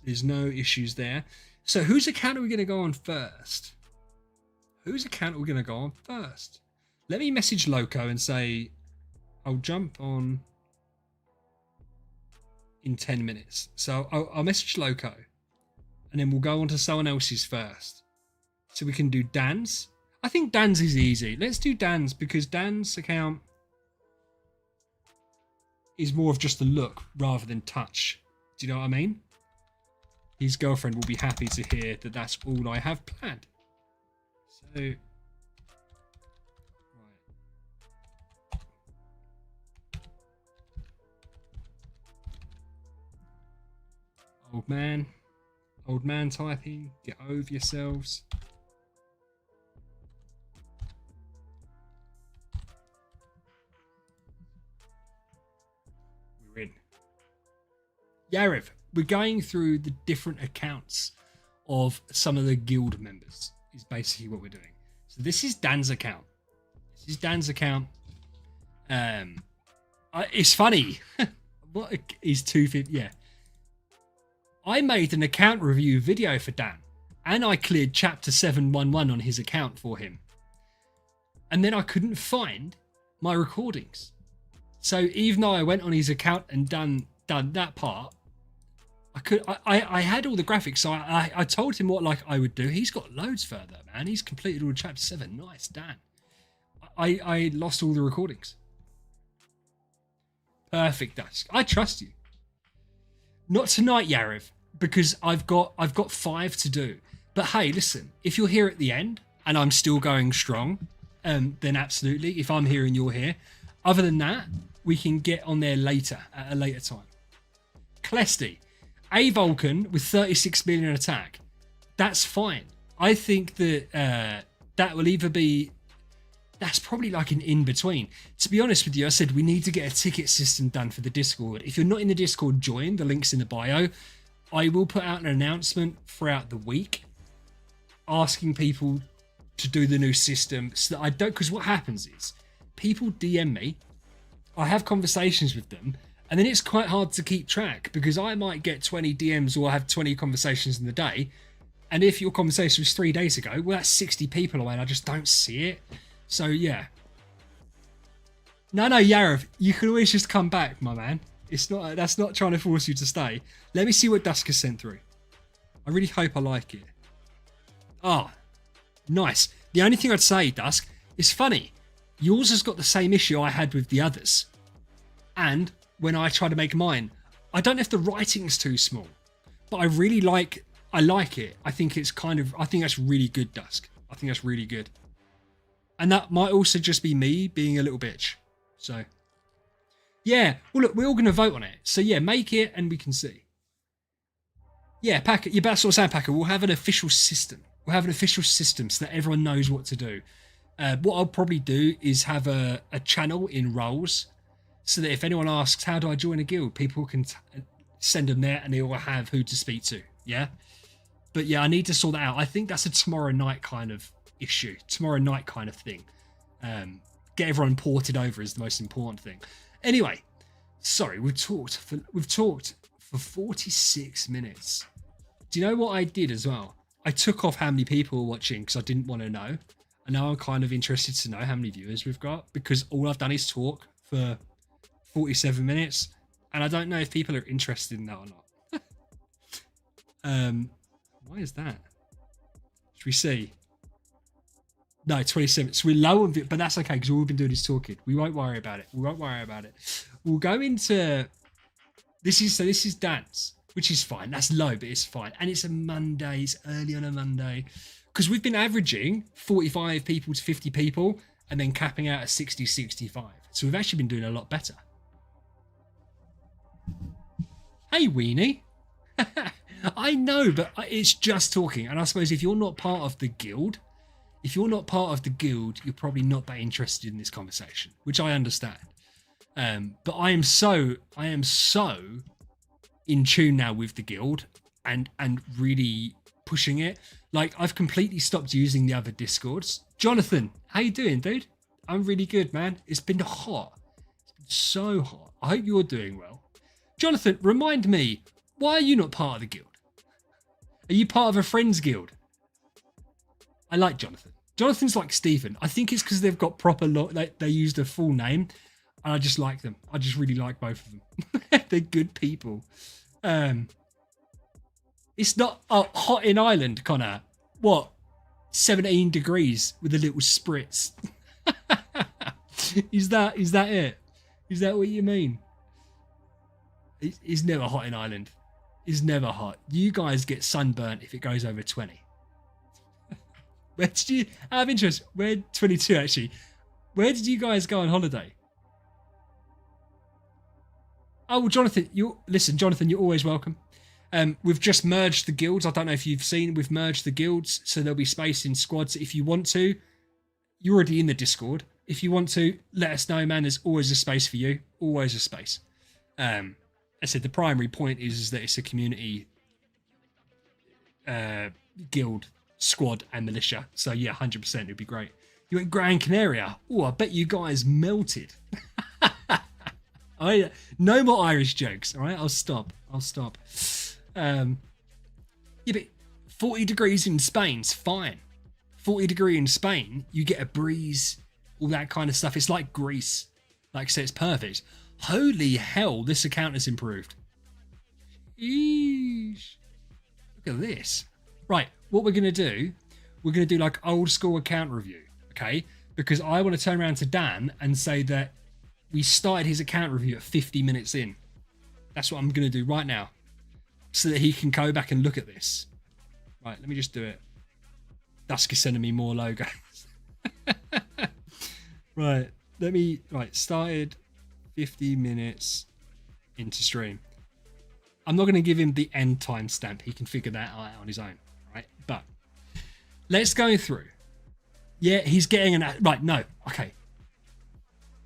A: There's no issues there. So whose account are we going to go on first? Whose account are we going to go on first? Let me message Loco and say, I'll jump on in 10 minutes. So I'll message Loco. And then we'll go on to someone else's first. So we can do Dan's. I think Dan's is easy. Let's do Dan's, because Dan's account is more of just a look rather than touch. Do you know what I mean? His girlfriend will be happy to hear that that's all I have planned. So, right. Old man typing, get over yourselves. We're in. Yariv, we're going through the different accounts of some of the guild members, is basically what we're doing. So this is Dan's account. It's funny. What is 250? Yeah. I made an account review video for Dan, and I cleared chapter 711 on his account for him. And then I couldn't find my recordings. So even though I went on his account and done that part, I had all the graphics, so I told him what I would do. He's got loads further, man. He's completed all chapter 7. Nice, Dan. I lost all the recordings. Perfect, Dusk. I trust you. Not tonight, Yariv, because I've got 5 to do. But hey, listen, if you're here at the end and I'm still going strong, then absolutely. If I'm here and you're here, other than that, we can get on there later at a later time. Clesty. A Vulcan with 36 million attack. That's fine. I think that that will either be... That's probably like an in-between. To be honest with you, I said we need to get a ticket system done for the Discord. If you're not in the Discord, join. The link's in the bio. I will put out an announcement throughout the week asking people to do the new system so that I don't... Because what happens is people DM me. I have conversations with them. And then it's quite hard to keep track because I might get 20 DMs or have 20 conversations in the day. And if your conversation was 3 days ago, well, that's 60 people away and I just don't see it. So, yeah. No, Yariv, you can always just come back, my man. That's not trying to force you to stay. Let me see what Dusk has sent through. I really hope I like it. Ah, nice. The only thing I'd say, Dusk, is funny. Yours has got the same issue I had with the others. And... when I try to make mine, I don't know if the writing's too small, but I like it. I think that's really good, Dusk. I think that's really good. And that might also just be me being a little bitch. So, yeah. Well, look, we're all going to vote on it. So, yeah, make it and we can see. Yeah, Packer, you're about to say, Packer, we'll have an official system. We'll have an official system so that everyone knows what to do. What I'll probably do is have a channel in roles so that if anyone asks, how do I join a guild? People can send them there and they will have who to speak to. Yeah. But yeah, I need to sort that out. I think that's a tomorrow night kind of issue. Tomorrow night kind of thing. get everyone ported over is the most important thing. Anyway, sorry, we've talked for 46 minutes. Do you know what I did as well? I took off how many people were watching because I didn't want to know. And now I'm kind of interested to know how many viewers we've got, because all I've done is talk for 47 minutes. And I don't know if people are interested in that or not. Why is that? Should we see? No, 27. So we're low on it, but that's okay because all we've been doing is talking. We won't worry about it. We'll go into this is dance, which is fine. That's low, but it's fine. And it's a Monday. It's early on a Monday. Because we've been averaging 45 people to 50 people and then capping out at 60, 65. So we've actually been doing a lot better. Hey, Weenie. I know, but it's just talking. And I suppose if you're not part of the guild, you're probably not that interested in this conversation, which I understand. But I am so in tune now with the guild and really pushing it. Like, I've completely stopped using the other Discords. Jonathan, how you doing, dude? I'm really good, man. It's been hot. It's been so hot. I hope you're doing well. Jonathan, remind me, why are you not part of the guild? Are you part of a friends guild? I like Jonathan. Jonathan's like Stephen. I think it's because they've got proper they used a full name, and I just like them. I just really like both of them. They're good people. It's not hot in Ireland, Connor. What? 17 degrees with a little spritz. Is that it? Is that what you mean? It's never hot in Ireland. It's never hot. You guys get sunburnt if it goes over 20. Where did you have interest? Where 22 actually? Where did you guys go on holiday? Oh, well, Jonathan, Jonathan, you're always welcome. We've just merged the guilds. I don't know if you've seen, we've merged the guilds, so there'll be space in squads. If you want to, you're already in the Discord. If you want to, let us know, man. There's always a space for you. Always a space. I said the primary point is that it's a community guild, squad, and militia. So yeah, 100%, it'd be great. You went Gran Canaria. Oh, I bet you guys melted. No more Irish jokes. All right, I'll stop. Yeah, but 40 degrees in Spain's fine. 40 degree in Spain, you get a breeze, all that kind of stuff. It's like Greece. Like I said, it's perfect. Holy hell, this account has improved. Eesh. Look at this. Right, what we're going to do, we're going to do like old school account review, okay? Because I want to turn around to Dan and say that we started his account review at 50 minutes in. That's what I'm going to do right now, so that he can go back and look at this. Right, let me just do it. Dusk is sending me more logos. Right, started 50 minutes into stream. I'm not going to give him the end timestamp. He can figure that out on his own, right? But let's go through. Yeah, he's getting an... Right, no, okay.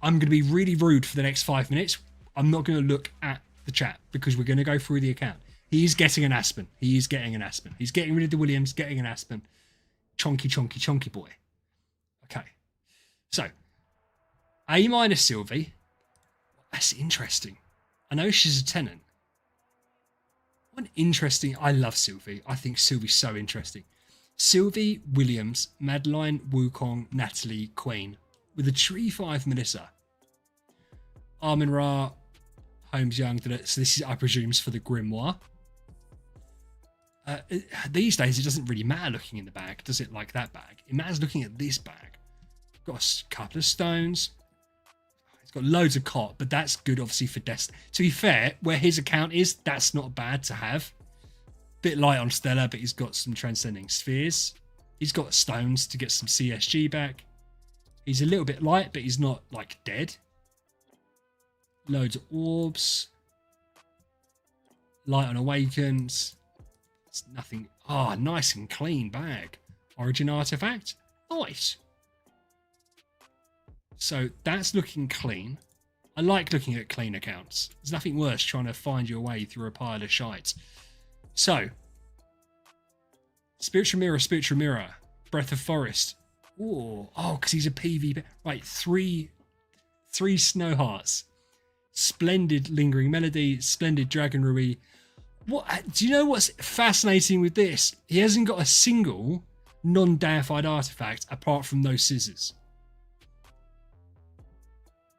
A: I'm going to be really rude for the next 5 minutes. I'm not going to look at the chat because we're going to go through the account. He's getting an Aspen. He's getting rid of the Williams, getting an Aspen. Chonky boy. Okay. So, A- Sylvie. That's interesting. I know she's a tenant. I love Sylvie. I think Sylvie's so interesting. Sylvie, Williams, Madeline, Wukong, Natalie, Queen. With a Tree 5 Melissa. Armin Ra, Holmes Young. So this is, I presume, for the Grimoire. These days, it doesn't really matter looking in the bag, does it? Like that bag. It matters looking at this bag. Got a couple of stones. It's got loads of cot, but that's good, obviously, for Destiny. To be fair, where his account is, that's not bad to have. Bit light on Stella, but he's got some transcending spheres. He's got stones to get some CSG back. He's a little bit light, but he's not, like, dead. Loads of orbs. Light on Awakens. It's nothing. Oh, nice and clean bag. Origin artifact. Nice. So that's looking clean. I like looking at clean accounts. There's nothing worse trying to find your way through a pile of shite. So, Spiritual Mirror, Breath of Forest. Oh, because he's a PvP. Right, three Snow Hearts. Splendid Lingering Melody, splendid Dragon Ruby. What do you know what's fascinating with this? He hasn't got a single non-deified artifact apart from those scissors.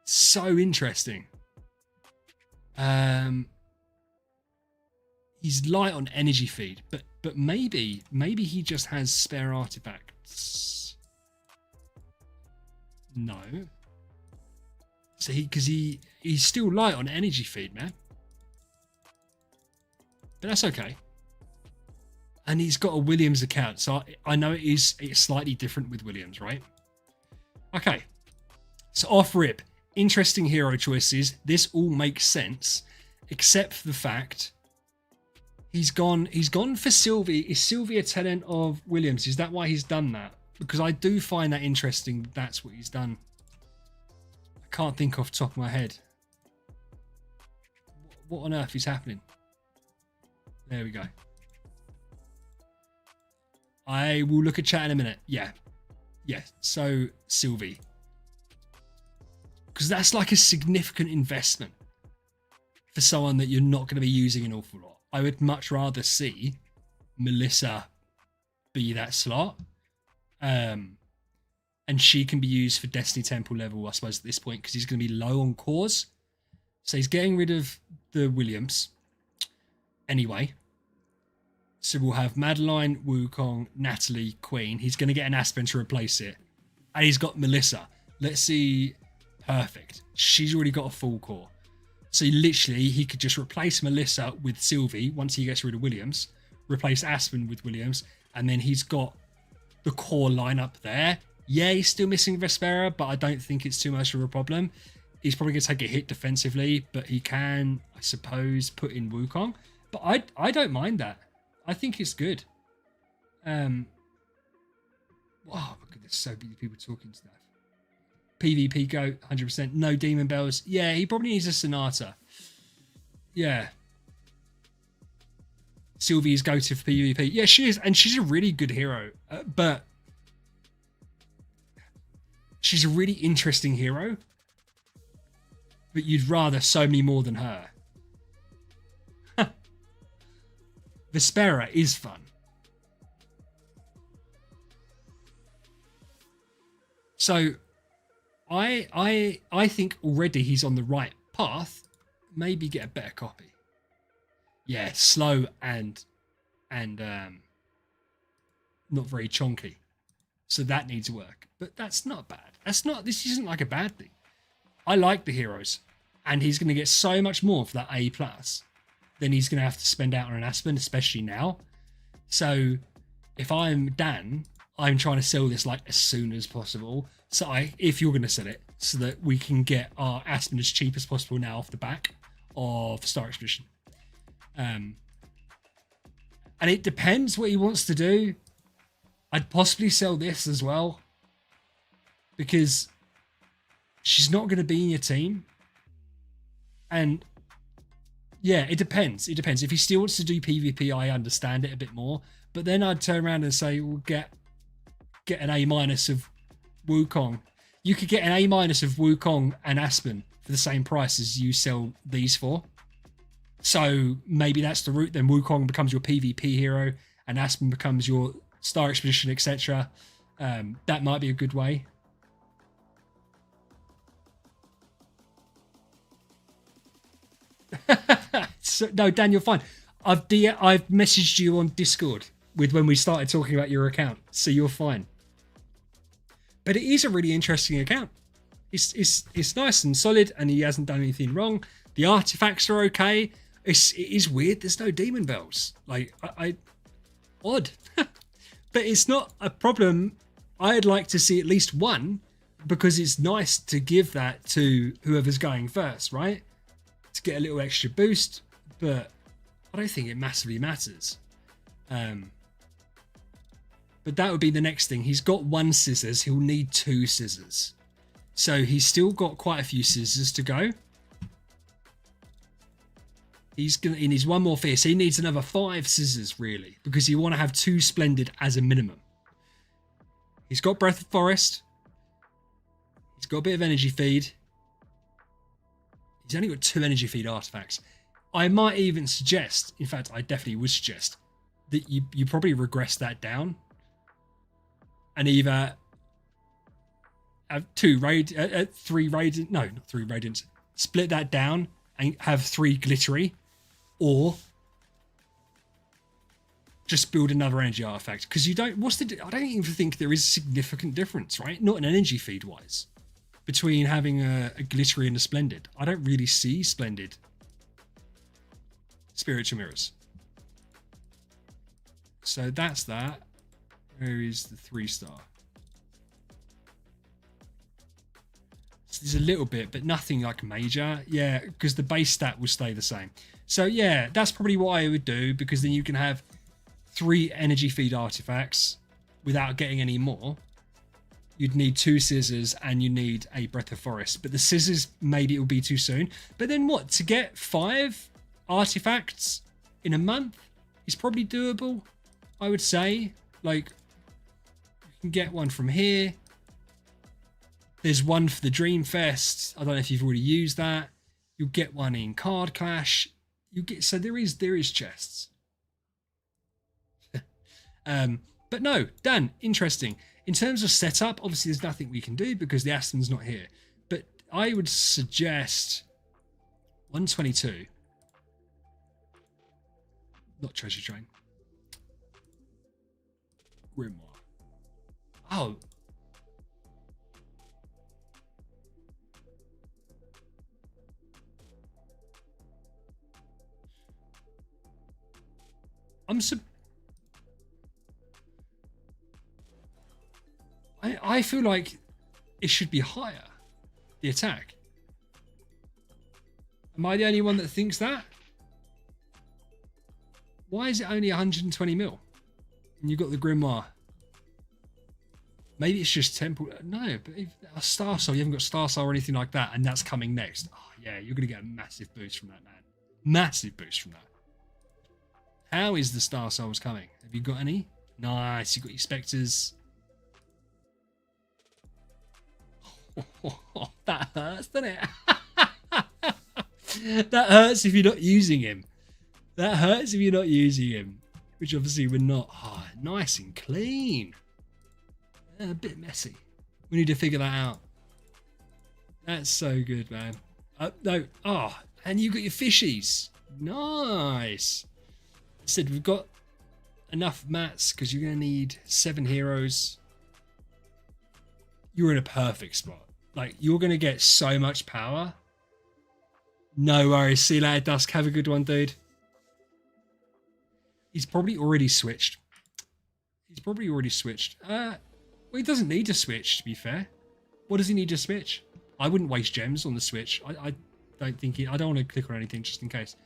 A: So interesting. He's light on energy feed, but maybe he just has spare artifacts. No. So he's still light on energy feed, man. But that's okay. And he's got a Williams account, so I know it's slightly different with Williams, right? Okay. So off rip, interesting hero choices. This all makes sense, except for the fact he's gone for Sylvie. Is Sylvie a tenant of Williams? Is that why he's done that? Because I do find that interesting. That's what he's done. I can't think off the top of my head. What on earth is happening? There we go. I will look at chat in a minute. Yeah. So Sylvie. Because that's like a significant investment for someone that you're not going to be using an awful lot. I would much rather see Melissa be that slot. And she can be used for Destiny Temple level, I suppose, at this point, because he's going to be low on cores. So he's getting rid of the Williams. Anyway. So we'll have Madeline, Wukong, Natalie, Queen. He's going to get an Aspen to replace it. And he's got Melissa. Let's see. Perfect. She's already got a full core. So literally, he could just replace Melissa with Sylvie once he gets rid of Williams. Replace Aspen with Williams. And then he's got the core lineup there. Yeah, he's still missing Vespera, but I don't think it's too much of a problem. He's probably going to take a hit defensively, but he can, I suppose, put in Wukong. But I don't mind that. I think it's good. Oh my goodness, so many people talking stuff. PvP go 100%. No demon bells. Yeah, he probably needs a Sonata. Yeah. Sylvie's go-to for PvP. Yeah, she is, and she's a really good hero. But she's a really interesting hero. But you'd rather so many more than her. Vespera is fun. So I think already he's on the right path. Maybe get a better copy. Yeah, slow and not very chonky. So that needs work. But that's not bad. This isn't like a bad thing. I like the heroes. And he's going to get so much more for that A+. Then he's going to have to spend out on an Aspen, especially now. So if I'm Dan, I'm trying to sell this like as soon as possible. So if you're going to sell it, so that we can get our Aspen as cheap as possible now off the back of Star Expedition. And it depends what he wants to do. I'd possibly sell this as well. Because she's not going to be in your team. And yeah, it depends. It depends. If he still wants to do PvP, I understand it a bit more. But then I'd turn around and say, we'll get an A- of Wukong. You could get an A- of Wukong and Aspen for the same price as you sell these for. So maybe that's the route. Then Wukong becomes your PvP hero and Aspen becomes your Star Expedition, etc. That might be a good way. So, no, Dan, you're fine. I've messaged you on Discord with when we started talking about your account, so you're fine. But it is a really interesting account. It's nice and solid, and he hasn't done anything wrong. The artifacts are okay. It is weird. There's no demon bells. Like odd, but it's not a problem. I'd like to see at least one, because it's nice to give that to whoever's going first, right? To get a little extra boost, but I don't think it massively matters. But that would be the next thing. He's got 1 scissors. He'll need 2 scissors. So he's still got quite a few scissors to go. He needs 1 more fierce. He needs another 5 scissors, really, because you want to have 2 splendid as a minimum. He's got Breath of Forest. He's got a bit of energy feed. He's only got 2 energy feed artifacts. I might even suggest, in fact, I definitely would suggest that you probably regress that down and either have 3 radiant, no, not 3 radiants, split that down and have 3 glittery, or just build another energy artifact, because you don't. I don't even think there is a significant difference, right? Not an energy feed wise, between having a glittery and a splendid. I don't really see splendid spiritual mirrors. So that's that. Where is the 3-star? So there's a little bit, but nothing like major. Yeah, because the base stat will stay the same. So yeah, that's probably what I would do, because then you can have 3 energy feed artifacts without getting any more. You'd need 2 scissors and you need a Breath of Forest. But the scissors, maybe it will be too soon. But then what? To get 5 artifacts in a month is probably doable, I would say. Like, you can get one from here. There's one for the Dream Fest. I don't know if you've already used that. You'll get one in Card Clash. So there is chests. But no, Dan, interesting. In terms of setup, obviously there's nothing we can do because the Aston's not here. But I would suggest 122. Not Treasure Train. Grimoire. Oh. I feel like it should be higher, the attack. Am I the only one that thinks that? Why is it only 120 mil? And you've got the Grimoire. Maybe it's just Temple. No, but if a Star Soul, you haven't got Star Soul or anything like that, and that's coming next. Oh, yeah, you're going to get a massive boost from that, man. Massive boost from that. How is the Star Souls coming? Have you got any? Nice, you've got your Spectres. Oh, that hurts, doesn't it? That hurts if you're not using him. That hurts if you're not using him. Which obviously we're not. Oh, nice and clean. Yeah, a bit messy. We need to figure that out. That's so good, man. No. Oh, and you got your fishies. Nice. I said we've got enough mats because you're going to need 7 heroes. You're in a perfect spot. Like, you're going to get so much power. No worries. See you later, Dusk. Have a good one, dude. He's probably already switched. Well, he doesn't need to switch, to be fair. What does he need to switch? I wouldn't waste gems on the switch. I don't think I don't want to click on anything just in case.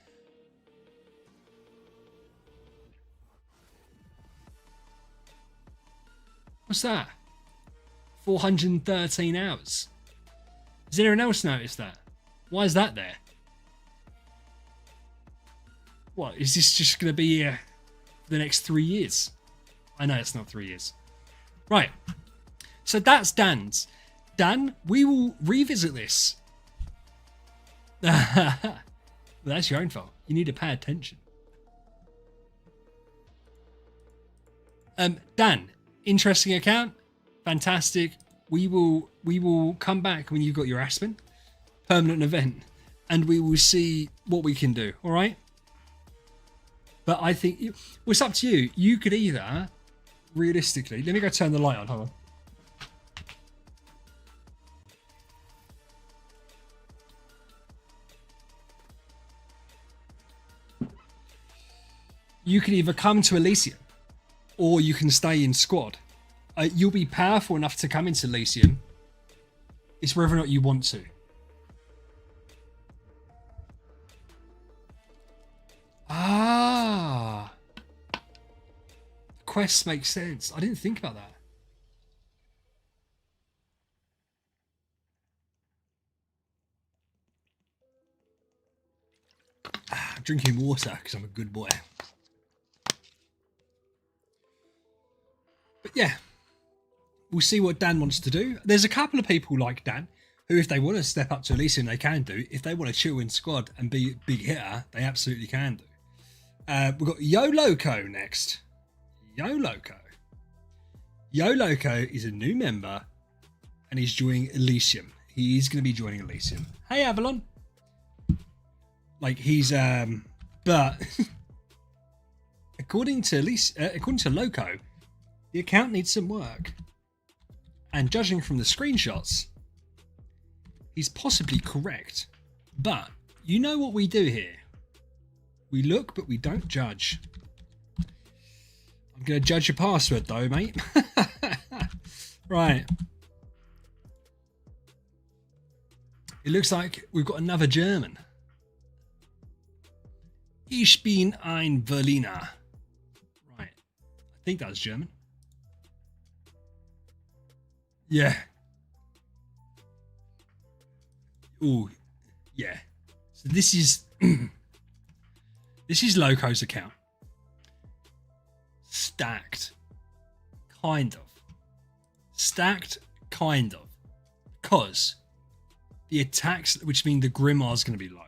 A: What's that? 413 hours. Has anyone else noticed that? Why is that there? What, is this just going to be here for the next 3 years? I know it's not 3 years. Right. So that's Dan's. Dan, we will revisit this. That's your own fault. You need to pay attention. Dan, interesting account. Fantastic. We will come back when you've got your Aspen permanent event, and we will see what we can do. All right. But I think well, it's up to you. You could either, realistically, let me go turn the light on. Hold on. You can either come to Elysium, or you can stay in squad. You'll be powerful enough to come into Elysium. It's whether or not you want to. Ah. Quests make sense. I didn't think about that. I'm drinking water because I'm a good boy. But yeah, we'll see what Dan wants to do. There's a couple of people like Dan who, if they want to step up to Elysium, they can do. If they want to chill in squad and be a big hitter, they absolutely can do. We've got Yo Loco next. Yo Loco. Yo Loco is a new member and he's joining Elysium. He's going to be joining Elysium. Hey, Avalon. Like, he's, but according to Loco, the account needs some work. And judging from the screenshots, he's possibly correct. But you know what we do here? We look, but we don't judge. I'm going to judge your password though, mate. Right. It looks like we've got another German. Ich bin ein Berliner. Right. I think that's German. Yeah. Oh, yeah. So this is this is Loco's account. Stacked. Kind of. Stacked, kind of. Because the attacks, which mean the Grimoire is going to be low.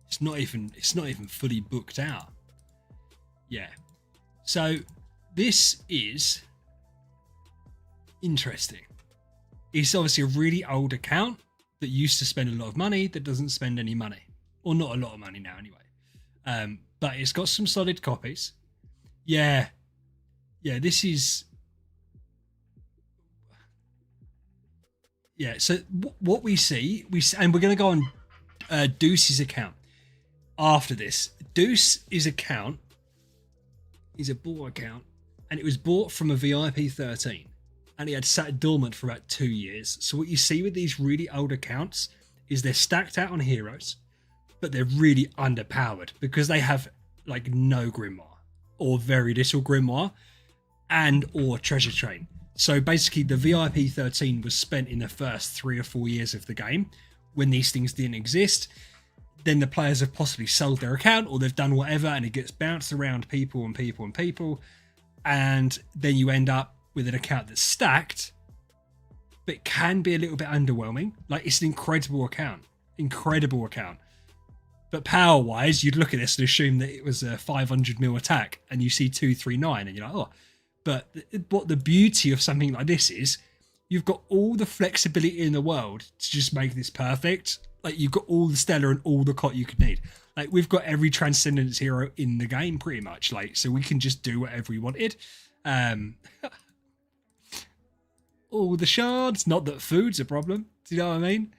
A: It's not even fully booked out. Yeah. So this is interesting. It's obviously a really old account that used to spend a lot of money that doesn't spend any money. Or not a lot of money now anyway. But it's got some solid copies. Yeah. Yeah, this is... Yeah, so what we see, and we're going to go on Deuce's account after this. Deuce's account is a bought account, and it was bought from a VIP 13, and it had sat dormant for about 2 years. So what you see with these really old accounts is they're stacked out on heroes, but they're really underpowered because they have like no Grimoire or very little Grimoire and or Treasure Train. So basically the VIP 13 was spent in the first 3 or 4 years of the game when these things didn't exist. Then the players have possibly sold their account or they've done whatever and it gets bounced around people and people and people. And then you end up with an account that's stacked, but can be a little bit underwhelming. Like, it's an incredible account. Incredible account. But power-wise, you'd look at this and assume that it was a 500 mil attack and you see 239 and you're like, oh. But what the beauty of something like this is, you've got all the flexibility in the world to just make this perfect. Like, you've got all the Stellar and all the Cot you could need. Like, we've got every Transcendence hero in the game, pretty much. Like, so we can just do whatever we wanted. All the shards. Not that food's a problem. Do you know what I mean?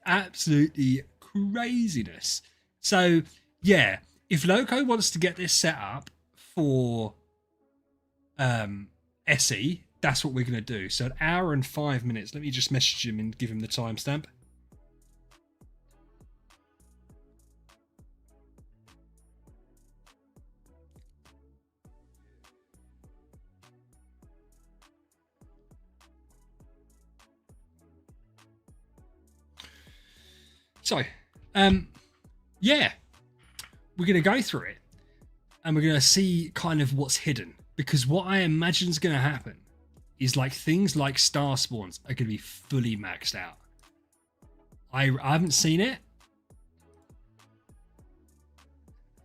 A: Absolutely craziness. So, yeah. If Loco wants to get this set up for... SE, that's what we're going to do. So 1 hour and 5 minutes. Let me just message him and give him the timestamp. So, yeah, we're going to go through it and we're going to see kind of what's hidden. Because what I imagine is going to happen is like things like Star Spawns are going to be fully maxed out. I haven't seen it.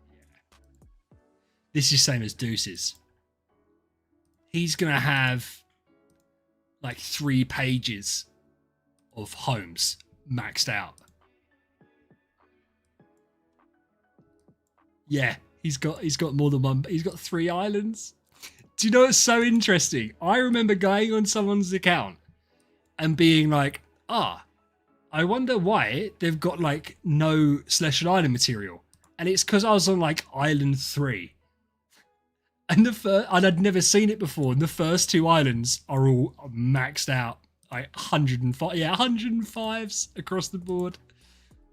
A: Yeah. This is same as Deuce's. He's going to have like 3 pages of homes maxed out. Yeah, he's got more than one. He's got 3 islands. Do you know what's so interesting? I remember going on someone's account and being like, I wonder why they've got like no Celestial Island material. And it's because I was on like Island 3. And I'd never seen it before. And the first 2 islands are all maxed out. Like 105. Yeah, 105s across the board.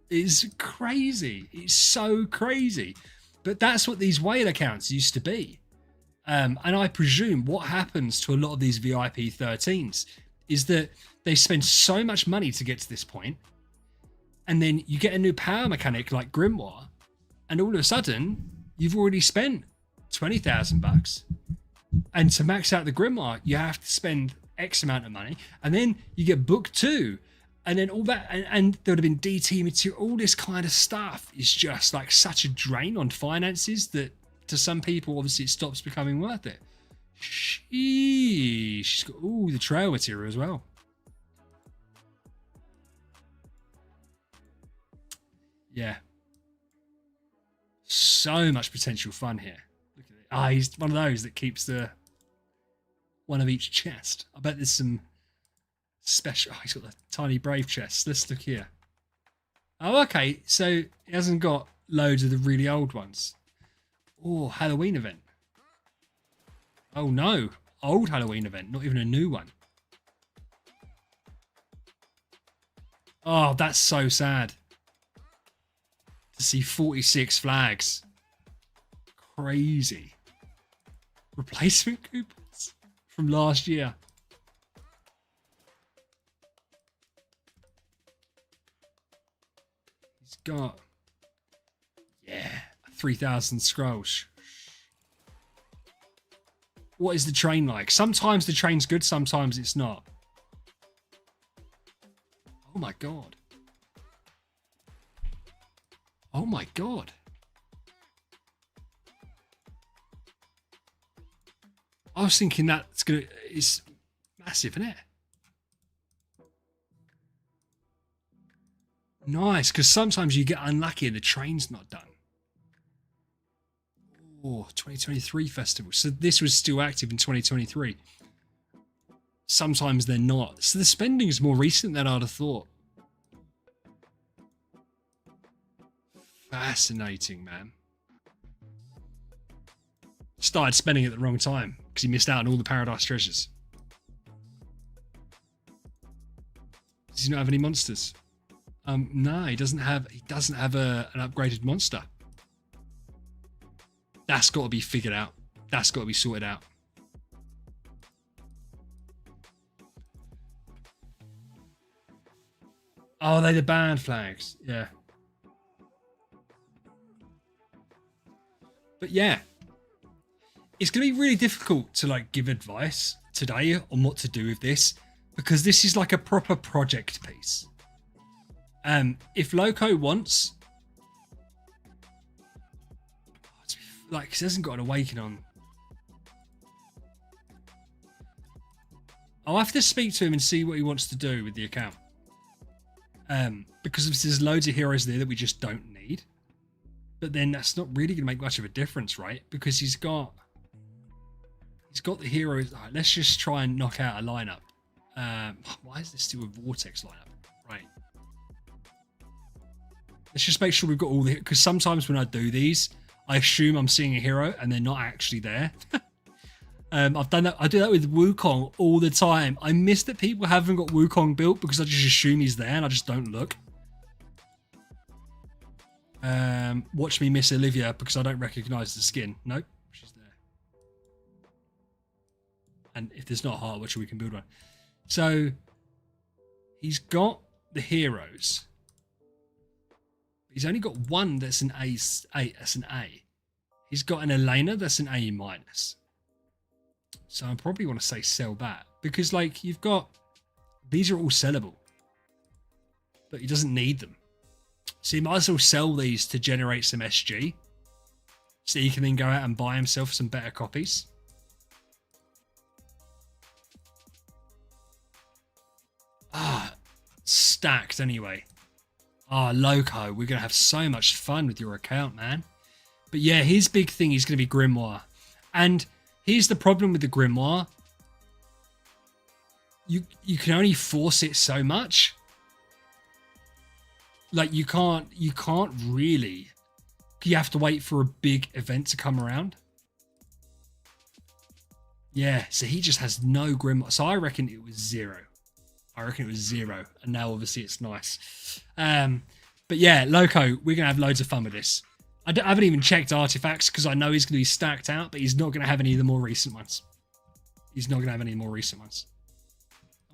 A: It's crazy. It's so crazy. But that's what these whale accounts used to be. And I presume what happens to a lot of these VIP 13s is that they spend so much money to get to this point, and then you get a new power mechanic like Grimoire, and all of a sudden you've already spent $20,000, And to max out the Grimoire, you have to spend X amount of money, and then you get book 2, and then all that, and there would have been DT material. All this kind of stuff is just like such a drain on finances that to some people, obviously, it stops becoming worth it. She's got the trail material as well. Yeah, so much potential fun here. Look at it. He's one of those that keeps the one of each chest. I bet there's some special. He's got the tiny brave chest. Let's look here. Oh, okay. So he hasn't got loads of the really old ones. Oh, Halloween event. Oh no, old Halloween event, not even a new one. Oh, that's so sad. To see 46 flags. Crazy. Replacement coupons from last year. He's got, 3,000 scrolls. What is the train like? Sometimes the train's good, sometimes it's not. Oh my god. Oh my god. I was thinking it's massive, isn't it? Nice, because sometimes you get unlucky and the train's not done. Oh, 2023 festival. So this was still active in 2023. Sometimes they're not. So the spending is more recent than I'd have thought. Fascinating, man. Started spending at the wrong time because he missed out on all the Paradise treasures. Does he not have any monsters? No, he doesn't have an upgraded monster. That's got to be figured out. That's got to be sorted out. Oh, they're the band flags. Yeah. But yeah, it's going to be really difficult to like give advice today on what to do with this because this is like a proper project piece. If Loco wants, like, he hasn't got an awaken on. I'll have to speak to him and see what he wants to do with the account. Because there's loads of heroes there that we just don't need. But then that's not really going to make much of a difference, right? Because he's got the heroes. Right, let's just try and knock out a lineup. Why is this still a Vortex lineup? Right. Let's just make sure we've got all the... Because sometimes when I do these, I assume I'm seeing a hero and they're not actually there. I've done that. I do that with Wukong all the time. I miss that people haven't got Wukong built because I just assume he's there and I just don't look. Watch me miss Olivia because I don't recognize the skin. Nope, she's there. And if there's not a heart, watch we can build one. So he's got the heroes. He's only got one that's an A. That's an A. He's got an Elena that's an A minus. So I probably want to say sell that because like you've got, these are all sellable, but he doesn't need them. So you might as well sell these to generate some SG so he can then go out and buy himself some better copies. Stacked anyway. Loco, we're going to have so much fun with your account, man. But yeah, his big thing is going to be Grimoire. And here's the problem with the Grimoire. You can only force it so much. Like you can't really. You have to wait for a big event to come around. Yeah, so he just has no Grimoire. So I reckon it was 0. And now obviously it's nice. But yeah, Loco, we're going to have loads of fun with this. I haven't even checked artifacts because I know he's going to be stacked out, but he's not going to have any of the more recent ones.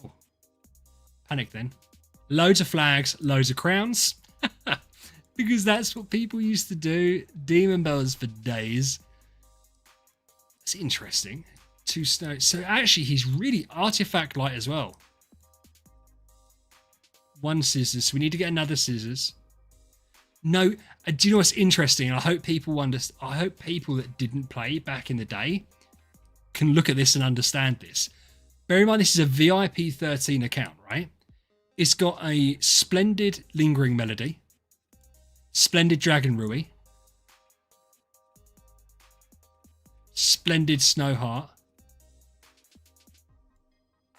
A: Oh. Panic then. Loads of flags, loads of crowns. Because that's what people used to do. Demon bells for days. It's interesting. 2 snow. So actually, he's really artifact light as well. 1 scissors. So we need to get another scissors. No, do you know what's interesting? I hope people I hope people that didn't play back in the day can look at this and understand this. Bear in mind, this is a VIP 13 account, right? It's got a splendid Lingering Melody, splendid Dragon Rui, splendid Snowheart,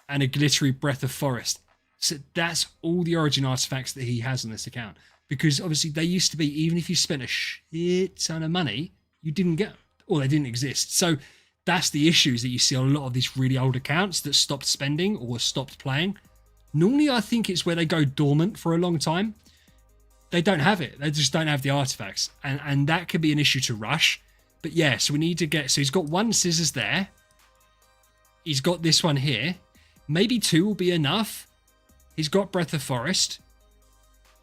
A: and a glittery Breath of Forest. So that's all the origin artifacts that he has on this account. Because obviously they used to be, even if you spent a shit ton of money, you didn't get them, or they didn't exist. So that's the issues that you see on a lot of these really old accounts that stopped spending or stopped playing. Normally, I think it's where they go dormant for a long time. They don't have it. They just don't have the artifacts. And that could be an issue to rush. But yeah, so we need to get... So he's got 1 scissors there. He's got this one here. Maybe 2 will be enough. He's got Breath of Forest.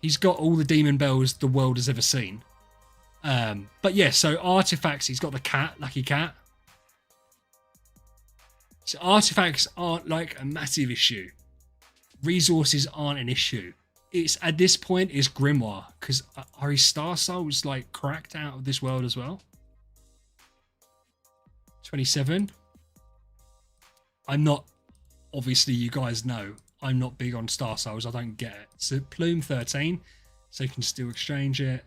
A: He's got all the demon bells the world has ever seen. But yeah, so artifacts, he's got the cat, Lucky Cat. So artifacts aren't like a massive issue. Resources aren't an issue. It's at this point is Grimoire, because are his Star Souls like cracked out of this world as well? 27. I'm not, obviously you guys know, I'm not big on Star Souls. I don't get it. So Plume 13, so you can still exchange it.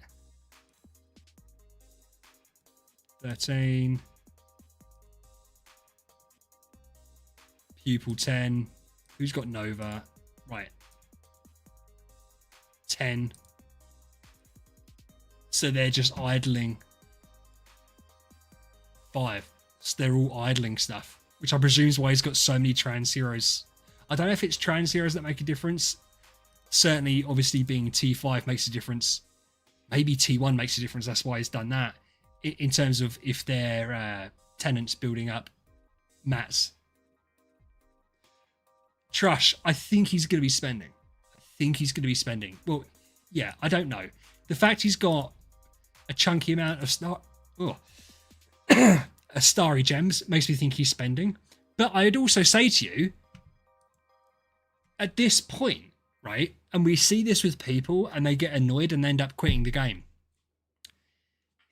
A: 13. Pupil 10. Who's got Nova? Right. 10. So they're just idling. 5. So they're all idling stuff, which I presume is why he's got so many trans heroes. I don't know if it's trans heroes that make a difference. Certainly, obviously, being T5 makes a difference. Maybe T1 makes a difference. That's why he's done that. In terms of if they're tenants building up mats. Trush, I think he's going to be spending. Well, yeah, I don't know. The fact he's got a chunky amount of starry gems makes me think he's spending. But I'd also say to you, at this point, right, and we see this with people and they get annoyed and they end up quitting the game.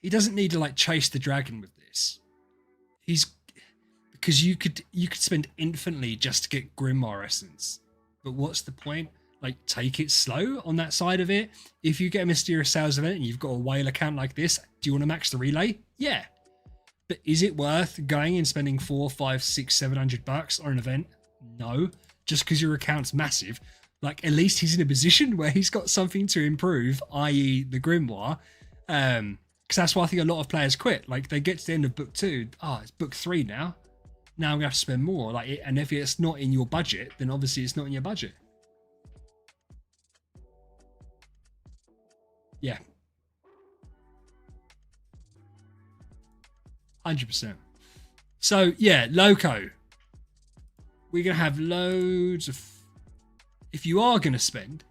A: He doesn't need to like chase the dragon with this. Because you could spend infinitely just to get Grimoire Essence. But what's the point? Like, take it slow on that side of it. If you get a Mysterious Sales event and you've got a whale account like this, do you want to max the relay? Yeah. But is it worth going and spending $400, $500, $600, $700 on an event? No. Just because your account's massive. Like, at least he's in a position where he's got something to improve, i.e. the Grimoire. Because that's why I think a lot of players quit. Like, they get to the end of book 2. It's book 3 now. Now I'm going to have to spend more. And if it's not in your budget, then obviously it's not in your budget. Yeah. 100%. So, yeah, Loco. We're going to have loads of... If you are going to spend,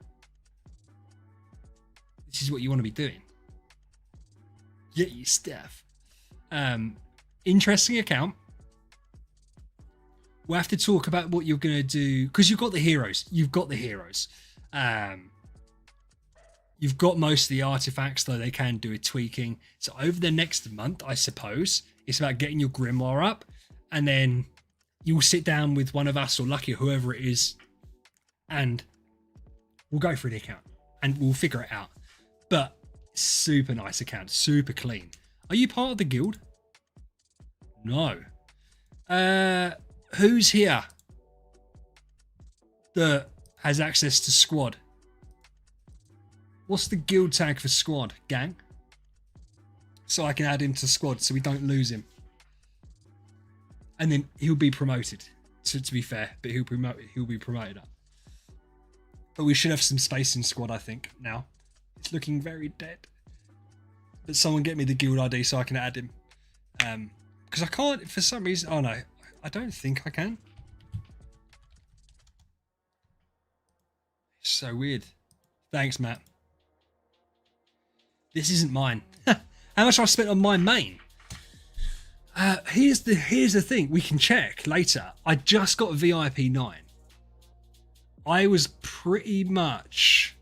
A: this is what you want to be doing. Get your stuff. Interesting account. We'll have to talk about what you're going to do, because you've got the heroes. You've got most of the artifacts, though they can do a tweaking. So over the next month, I suppose, it's about getting your Grimoire up, and then you'll sit down with one of us or Lucky, or whoever it is, and we'll go through the account and we'll figure it out. But super nice account, super clean. Are you part of the guild? No. Who's here that has access to squad? What's the guild tag for squad, gang? So I can add him to squad so we don't lose him. And then he'll be promoted, to be fair, but he'll be promoted up. But we should have some space in squad, I think, now. It's looking very dead. But someone get me the guild ID so I can add him. Because I can't, for some reason... Oh, no. I don't think I can. It's so weird. Thanks, Matt. This isn't mine. How much have I spent on my main? Here's the thing. We can check later. I just got VIP 9. I was pretty much.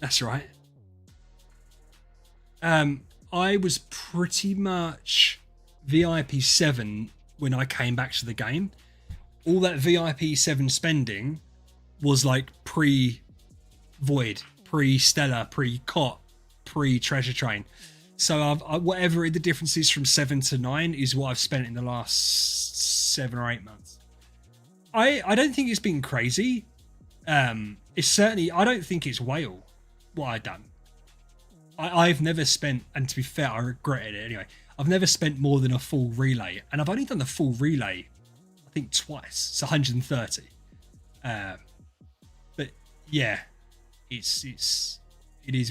A: That's right. I was pretty much VIP 7 when I came back to the game. All that VIP 7 spending was like pre-Void, pre-Stellar, pre-Cot, pre-Treasure Train. So whatever the difference is from 7 to 9 is what I've spent in the last 7 or 8 months. I don't think it's been crazy. It's certainly, I don't think it's whale what I've done. I've never spent, and to be fair, I regretted it anyway. I've never spent more than a full relay, and I've only done the full relay, I think twice. It's 130. But yeah, it is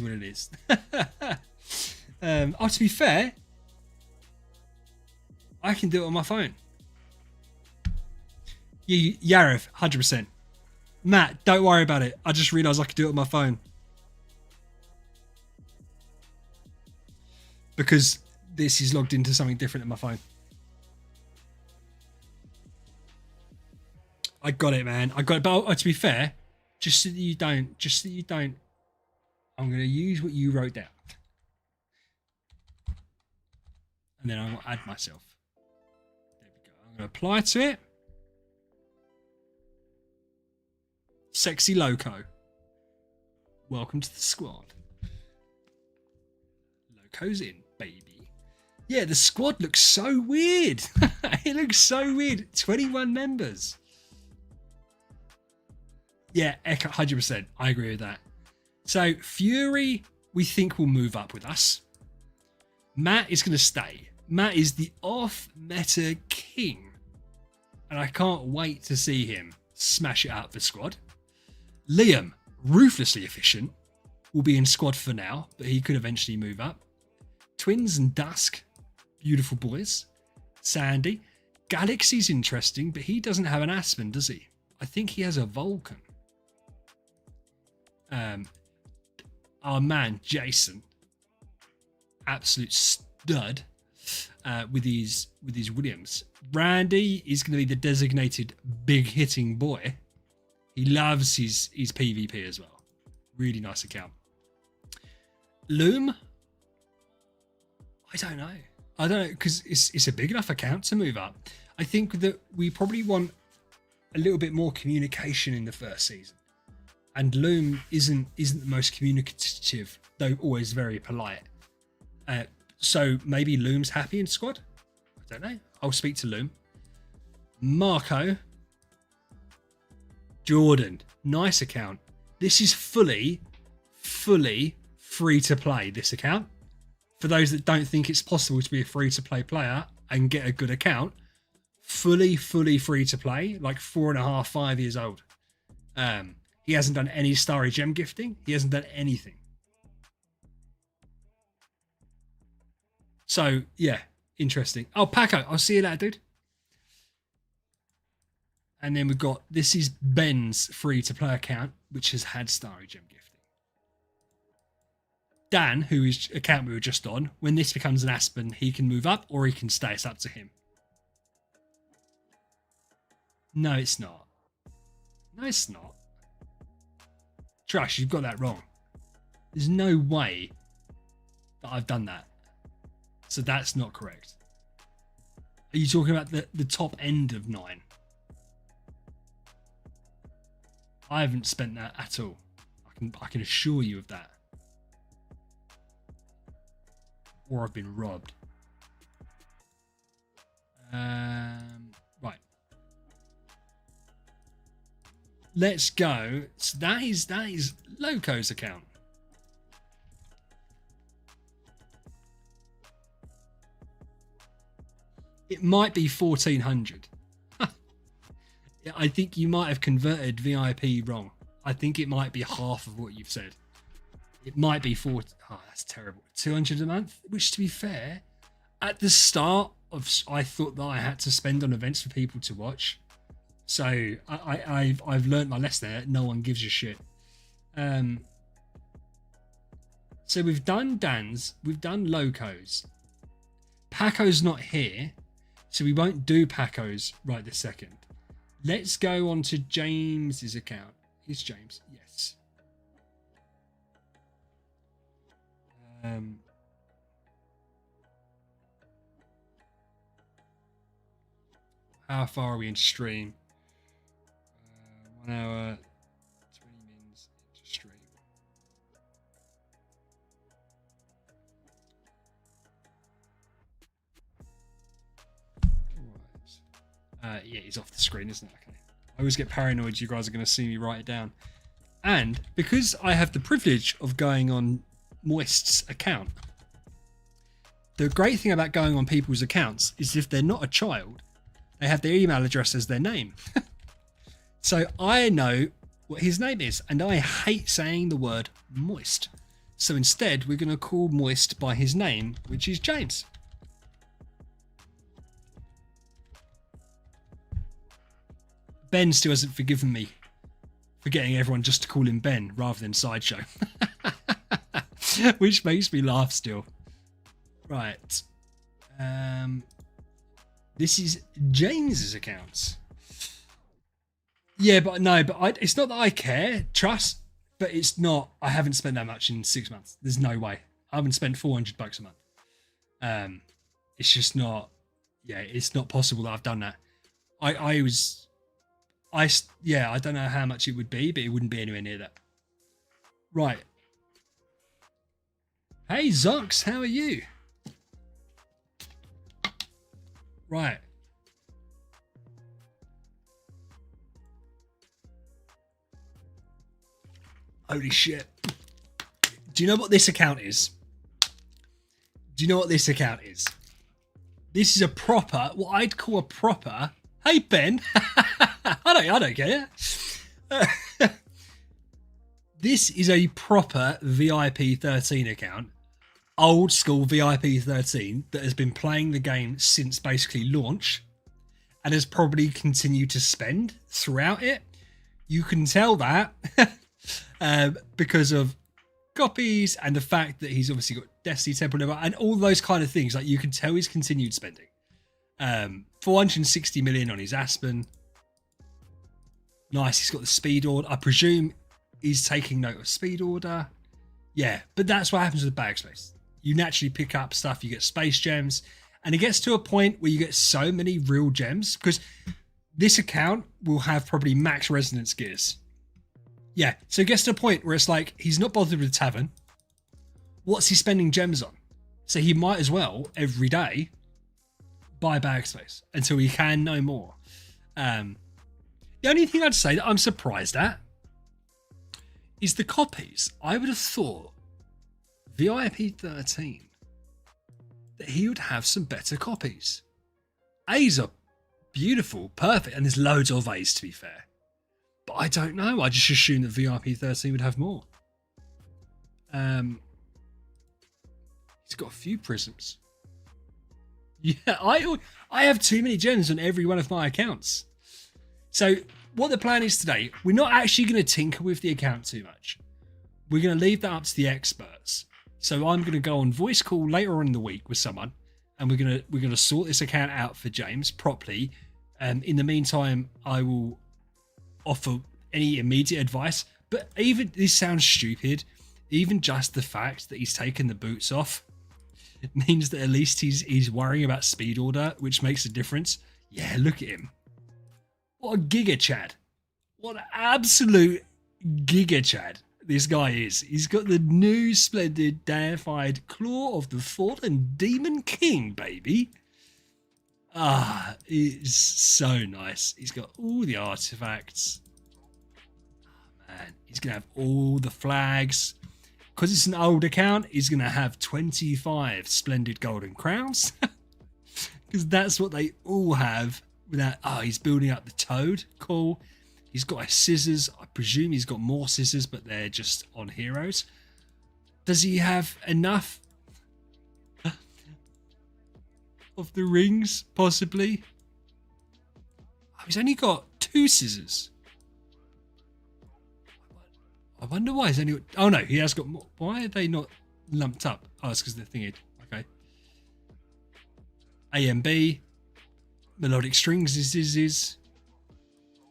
A: what it is. To be fair, I can do it on my phone. Yarif, 100%. Matt, don't worry about it. I just realised I could do it on my phone. Because this is logged into something different in my phone. I got it, man. I got it. But to be fair, just so that you don't, I'm going to use what you wrote down. And then I'm going to add myself. There we go. I'm going to apply to it. Sexy Loco. Welcome to the squad. Loco's in, baby. Yeah, the squad looks so weird. It looks so weird. 21 members. Yeah, 100%. I agree with that. So, Fury, we think will move up with us. Matt is going to stay. Matt is the off-meta king. And I can't wait to see him smash it out the squad. Liam, ruthlessly efficient, will be in squad for now, but he could eventually move up. Twins and Dusk, beautiful boys. Sandy, Galaxy's interesting, but he doesn't have an Aspen, does he? I think he has a Vulcan. Our man Jason, absolute stud with his Williams. Randy is going to be the designated big hitting boy. He loves his PvP as well. Really nice account. Loom, I don't know because it's a big enough account to move up. I think that we probably want a little bit more communication in the first season. And Loom isn't the most communicative, though always very polite. So maybe Loom's happy in squad? I don't know. I'll speak to Loom. Marco. Jordan. Nice account. This is fully free to play, this account. For those that don't think it's possible to be a free to play player and get a good account, fully free to play, like 4.5, 5 years old. He hasn't done any Starry Gem gifting. He hasn't done anything. So, yeah, interesting. Oh, Paco, I'll see you later, dude. And then we've got, this is Ben's free-to-play account, which has had Starry Gem gifting. Dan, who is account we were just on, when this becomes an Aspen, he can move up or he can stay. It's up to him. No, it's not. No, it's not. Trash, you've got that wrong. There's no way that I've done that. So that's not correct. Are you talking about the top end of 9? I haven't spent that at all. I can assure you of that. Or I've been robbed. Right. Let's go. So that is Loco's account. It might be 1400. I think you might have converted VIP wrong. I think it might be half of what you've said. It might be 40. Oh, that's terrible. 200 a month, which to be fair, at the start of, I thought that I had to spend on events for people to watch. So I've learned my lesson there. No one gives a shit. So we've done Dan's, we've done Loco's. Paco's not here, so we won't do Paco's right this second. Let's go on to James's account. Is James? Yes. How far are we in stream? 1 hour, 20 minutes into stream. Right. Yeah, he's off the screen, isn't it? Okay. I always get paranoid you guys are going to see me write it down. And because I have the privilege of going on Moist's account, the great thing about going on people's accounts is if they're not a child, they have their email address as their name. So I know what his name is, and I hate saying the word Moist. So instead, we're going to call Moist by his name, which is James. Ben still hasn't forgiven me for getting everyone just to call him Ben rather than Sideshow. Which makes me laugh still. Right. This is James's accounts. Yeah, but no, but it's not that I care, trust, but it's not, I haven't spent that much in 6 months. There's no way. I haven't spent $400 a month. It's just not, yeah, it's not possible that I've done that. I don't know how much it would be, but it wouldn't be anywhere near that. Right. Hey, Zox, how are you? Right. Holy shit. Do you know what this account is? Do you know what this account is? This is a proper, what I'd call a proper, hey Ben, I don't care. This is a proper VIP 13 account, old school VIP 13 that has been playing the game since basically launch and has probably continued to spend throughout it. You can tell that because of copies and the fact that he's obviously got Destiny Temple and all those kind of things. Like, you can tell he's continued spending. 460 million on his Aspen. Nice. He's got the speed order. I presume he's taking note of speed order. Yeah, but that's what happens with bag space. You naturally pick up stuff. You get space gems, and it gets to a point where you get so many real gems because this account will have probably max resonance gears. Yeah, so it gets to a point where it's like he's not bothered with tavern. What's he spending gems on? So he might as well every day buy bag space until he can no more. The only thing I'd say that I'm surprised at is the copies. I would have thought VIP 13 that he would have some better copies. A's are beautiful, perfect, and there's loads of A's to be fair. But I don't know. I just assumed that VIP 13 would have more. He's got a few prisms. Yeah, I have too many gems on every one of my accounts. So what the plan is today, we're not actually going to tinker with the account too much. We're going to leave that up to the experts. So I'm going to go on voice call later on in the week with someone, and we're going to sort this account out for James properly. In the meantime, I will offer any immediate advice. But even this sounds stupid. Even just the fact that he's taken the boots off, it means that at least he's worrying about speed order, which makes a difference. Yeah, look at him. What a giga Chad. What an absolute giga Chad this guy is. He's got the new splendid deified Claw of the Fallen Demon King, baby. Ah, it's so nice. He's got all the artifacts. Oh, man, he's going to have all the flags. Because it's an old account, he's going to have 25 splendid golden crowns. Because that's what they all have. Without, he's building up the toad. Cool. He's got his scissors. I presume he's got more scissors, but they're just on heroes. Does he have enough of the rings? Possibly. Oh, he's only got 2 scissors. I wonder why he's only got... Oh, no, he has got more. Why are they not lumped up? Oh, it's because they're thingy. Okay. AMB, melodic strings is.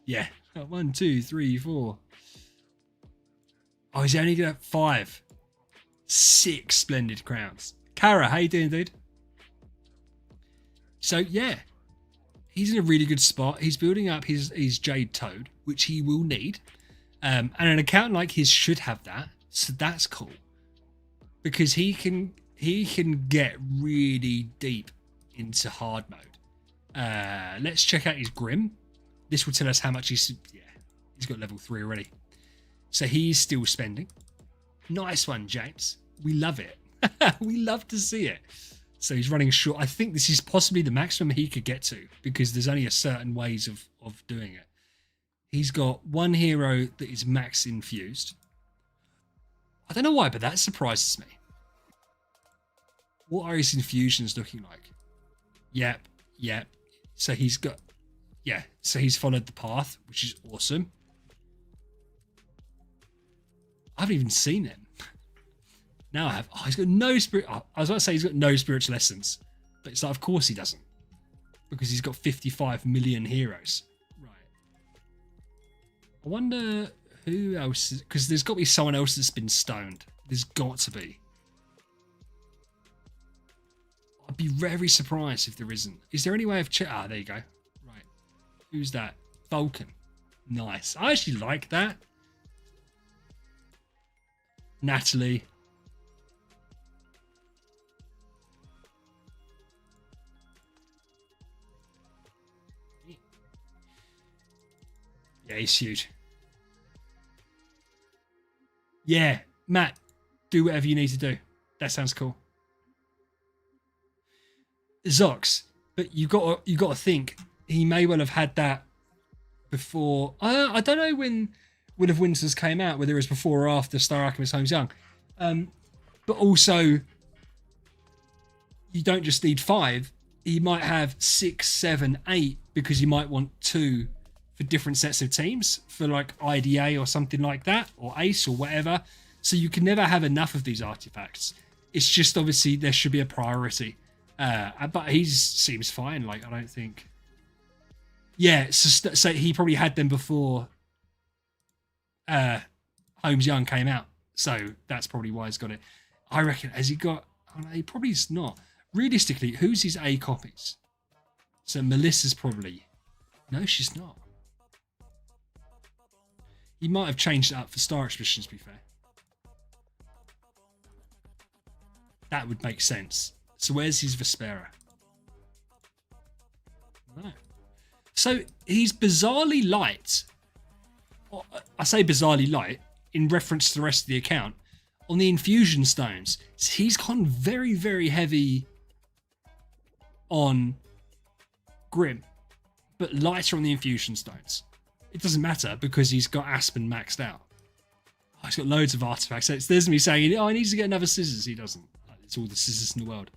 A: Yeah, 1, 2, 3, 4. Oh, he's only got 5. 6 splendid crowns. Kara, how you doing, dude? So yeah, he's in a really good spot. He's building up his Jade Toad, which he will need. And an account like his should have that. So that's cool. Because he can get really deep into hard mode. Let's check out his Grim. This will tell us how much he's got level 3 already. So he's still spending. Nice one, James. We love it. We love to see it. So he's running short. I think this is possibly the maximum he could get to because there's only a certain ways of doing it. He's got one hero that is max infused. I don't know why, but that surprises me. What are his infusions looking like? Yep. So he's got... Yeah, so he's followed the path, which is awesome. I haven't even seen him. Now I have. Oh, he's got no spirit. Oh, I was about to say he's got no spiritual essence, but it's like, of course he doesn't, because he's got 55 million heroes. Right. I wonder who else, because there's got to be someone else that's been stoned. There's got to be. I'd be very surprised if there isn't. Is there any way of Ah, there you go. Right. Who's that? Vulcan. Nice. I actually like that. Natalie. Yeah, he's huge. Yeah, Matt, do whatever you need to do. That sounds cool. Zox, but you got to think he may well have had that before. I don't know when Will of Winters came out, whether it was before or after Star Alchemist Holmes Young. But also, you don't just need 5. You might have 6, 7, 8 because you might want 2 for different sets of teams for like IDA or something like that, or Ace or whatever. So you can never have enough of these artifacts. It's just obviously there should be a priority. But he seems fine. Like, I don't think. Yeah, so he probably had them before Holmes Young came out. So that's probably why he's got it. I reckon, has he got... Oh, no, he probably is not. Realistically, who's his A copies? So Melissa's probably... No, she's not. He might have changed it up for Star Expeditions, to be fair. That would make sense. So where's his Vespera? No. So he's bizarrely light. I say bizarrely light in reference to the rest of the account on the infusion stones. So he's gone very, very heavy on Grim, but lighter on the infusion stones. It doesn't matter because he's got Aspen maxed out. Oh, he's got loads of artifacts. So there's me saying, oh, he needs to get another scissors. He doesn't. It's all the scissors in the world.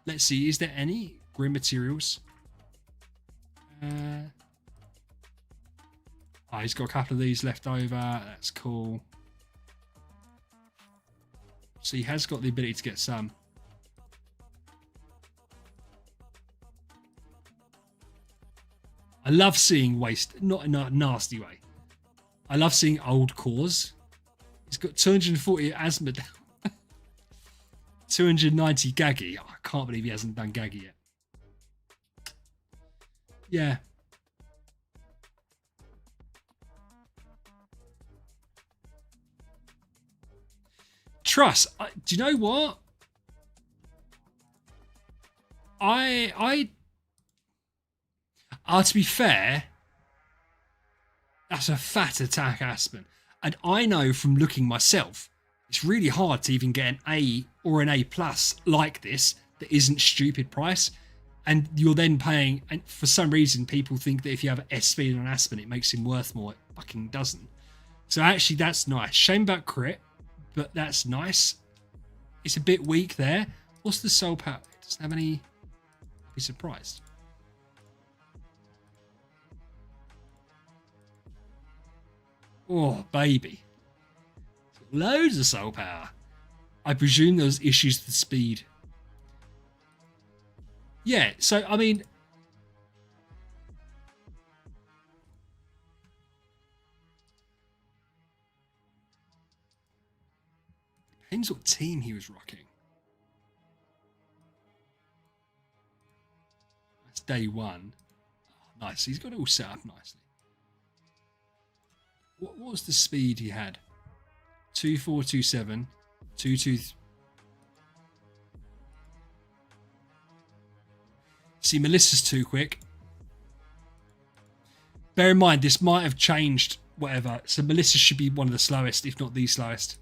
A: Let's see. Is there any Grim materials? Oh, he's got a couple of these left over. That's cool. So he has got the ability to get some. I love seeing waste, not in a nasty way. I love seeing old cores. He's got 240 Asmodel. 290 Gaggy. Oh, I can't believe he hasn't done Gaggy yet. Yeah. Trust. Do you know what? To be fair, that's a fat attack, Aspen. And I know from looking myself, it's really hard to even get an A or an A plus like this that isn't stupid price. And you're then paying, and for some reason, people think that if you have an S speed on Aspen, it makes him worth more. It fucking doesn't. So actually, that's nice. Shame about crit, but that's nice. It's a bit weak there. What's the soul power? It doesn't have any. I'll be surprised. Oh, baby. Loads of soul power. I presume there was issues with speed. Yeah, so I mean, depends what team he was rocking. That's day one. Oh, nice, he's got it all set up nicely. What was the speed he had? 2427, 22. See, Melissa's too quick. Bear in mind, this might have changed, whatever. So Melissa should be one of the slowest, if not the slowest.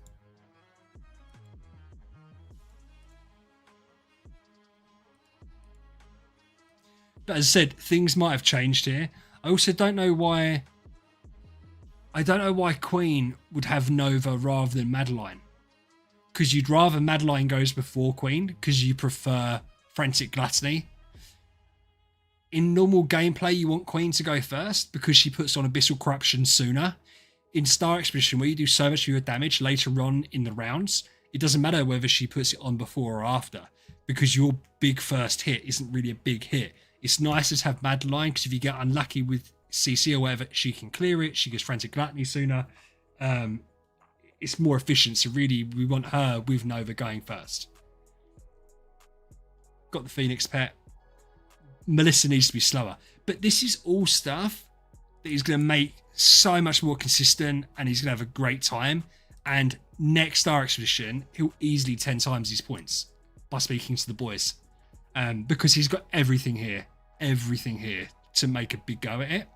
A: But as I said, things might have changed here. I also don't know why. I don't know why Queen would have Nova rather than Madeline. Because you'd rather Madeline goes before Queen, because you prefer Frantic Gluttony. In normal gameplay, you want Queen to go first because she puts on Abyssal Corruption sooner. In Star Expedition, where you do so much of your damage later on in the rounds, it doesn't matter whether she puts it on before or after, because your big first hit isn't really a big hit. It's nicer to have Madeline, because if you get unlucky with CC or whatever, she can clear it. She gets Frantic Gluttony sooner. It's more efficient, so really we want her with Nova going first. Got the Phoenix pet. Melissa needs to be slower. But this is all stuff that he's going to make so much more consistent, and he's going to have a great time. And next Star Expedition, he'll easily 10 times his points by speaking to the boys. Because he's got everything here to make a big go at it.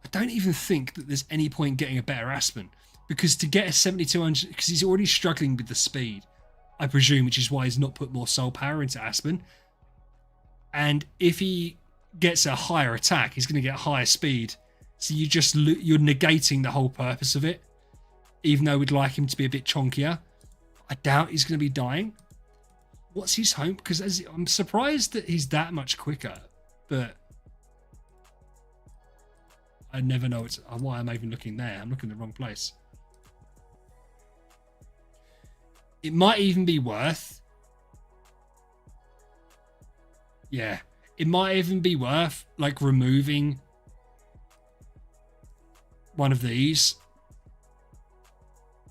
A: I don't even think that there's any point getting a better Aspen, because to get a 7200, because he's already struggling with the speed, I presume, which is why he's not put more soul power into Aspen. And if he gets a higher attack, he's going to get higher speed. So you're negating the whole purpose of it. Even though we'd like him to be a bit chonkier, I doubt he's going to be dying. What's his home? Because I'm surprised that he's that much quicker, but I never know why I'm even looking there. I'm looking in the wrong place. It might even be worth. Yeah, it might even be worth like removing one of these.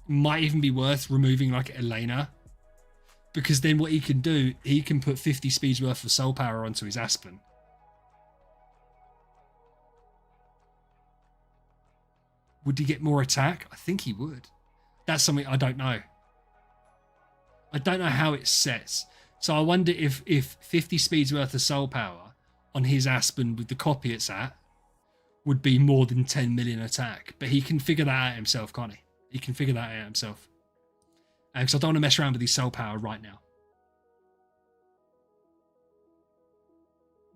A: Might even be worth removing like Elena, because then what he can do, he can put 50 speeds worth of soul power onto his Aspen. Would he get more attack? I think he would. That's something I don't know. I don't know how it sets. So I wonder if 50 speeds worth of soul power on his Aspen with the copy it's at would be more than 10 million attack. But he can figure that out himself, can't he? He can figure that out himself. Because I don't want to mess around with his soul power right now.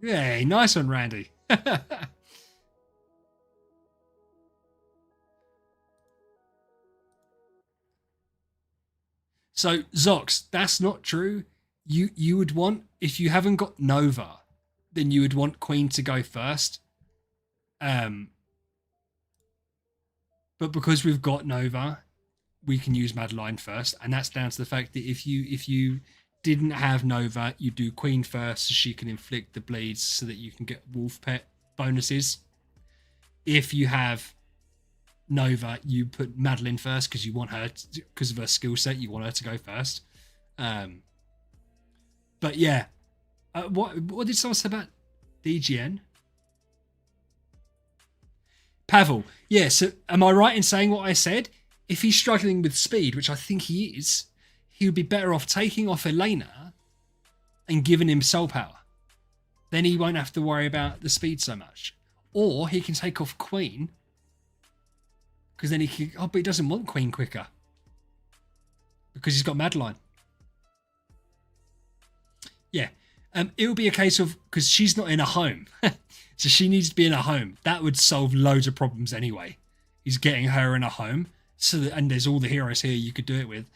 A: Yay, nice one, Randy. So, Zox, that's not true. You would want, if you haven't got Nova, then you would want Queen to go first. But because we've got Nova, we can use Madeline first, and that's down to the fact that if you didn't have Nova, you do Queen first so she can inflict the bleeds so that you can get Wolf Pet bonuses. If you have Nova, you put Madeline first because you want her, because of her skill set, you want her to go first. But yeah, what did someone say about DGN? Pavel, yeah, so am I right in saying what I said? If he's struggling with speed, which I think he is, he would be better off taking off Elena and giving him soul power. Then he won't have to worry about the speed so much. Or he can take off Queen, because then he can... Oh, but he doesn't want Queen quicker, because he's got Madeline. Yeah. It will be a case of... Because she's not in a home. So she needs to be in a home. That would solve loads of problems anyway. He's getting her in a home. So that, and there's all the heroes here you could do it with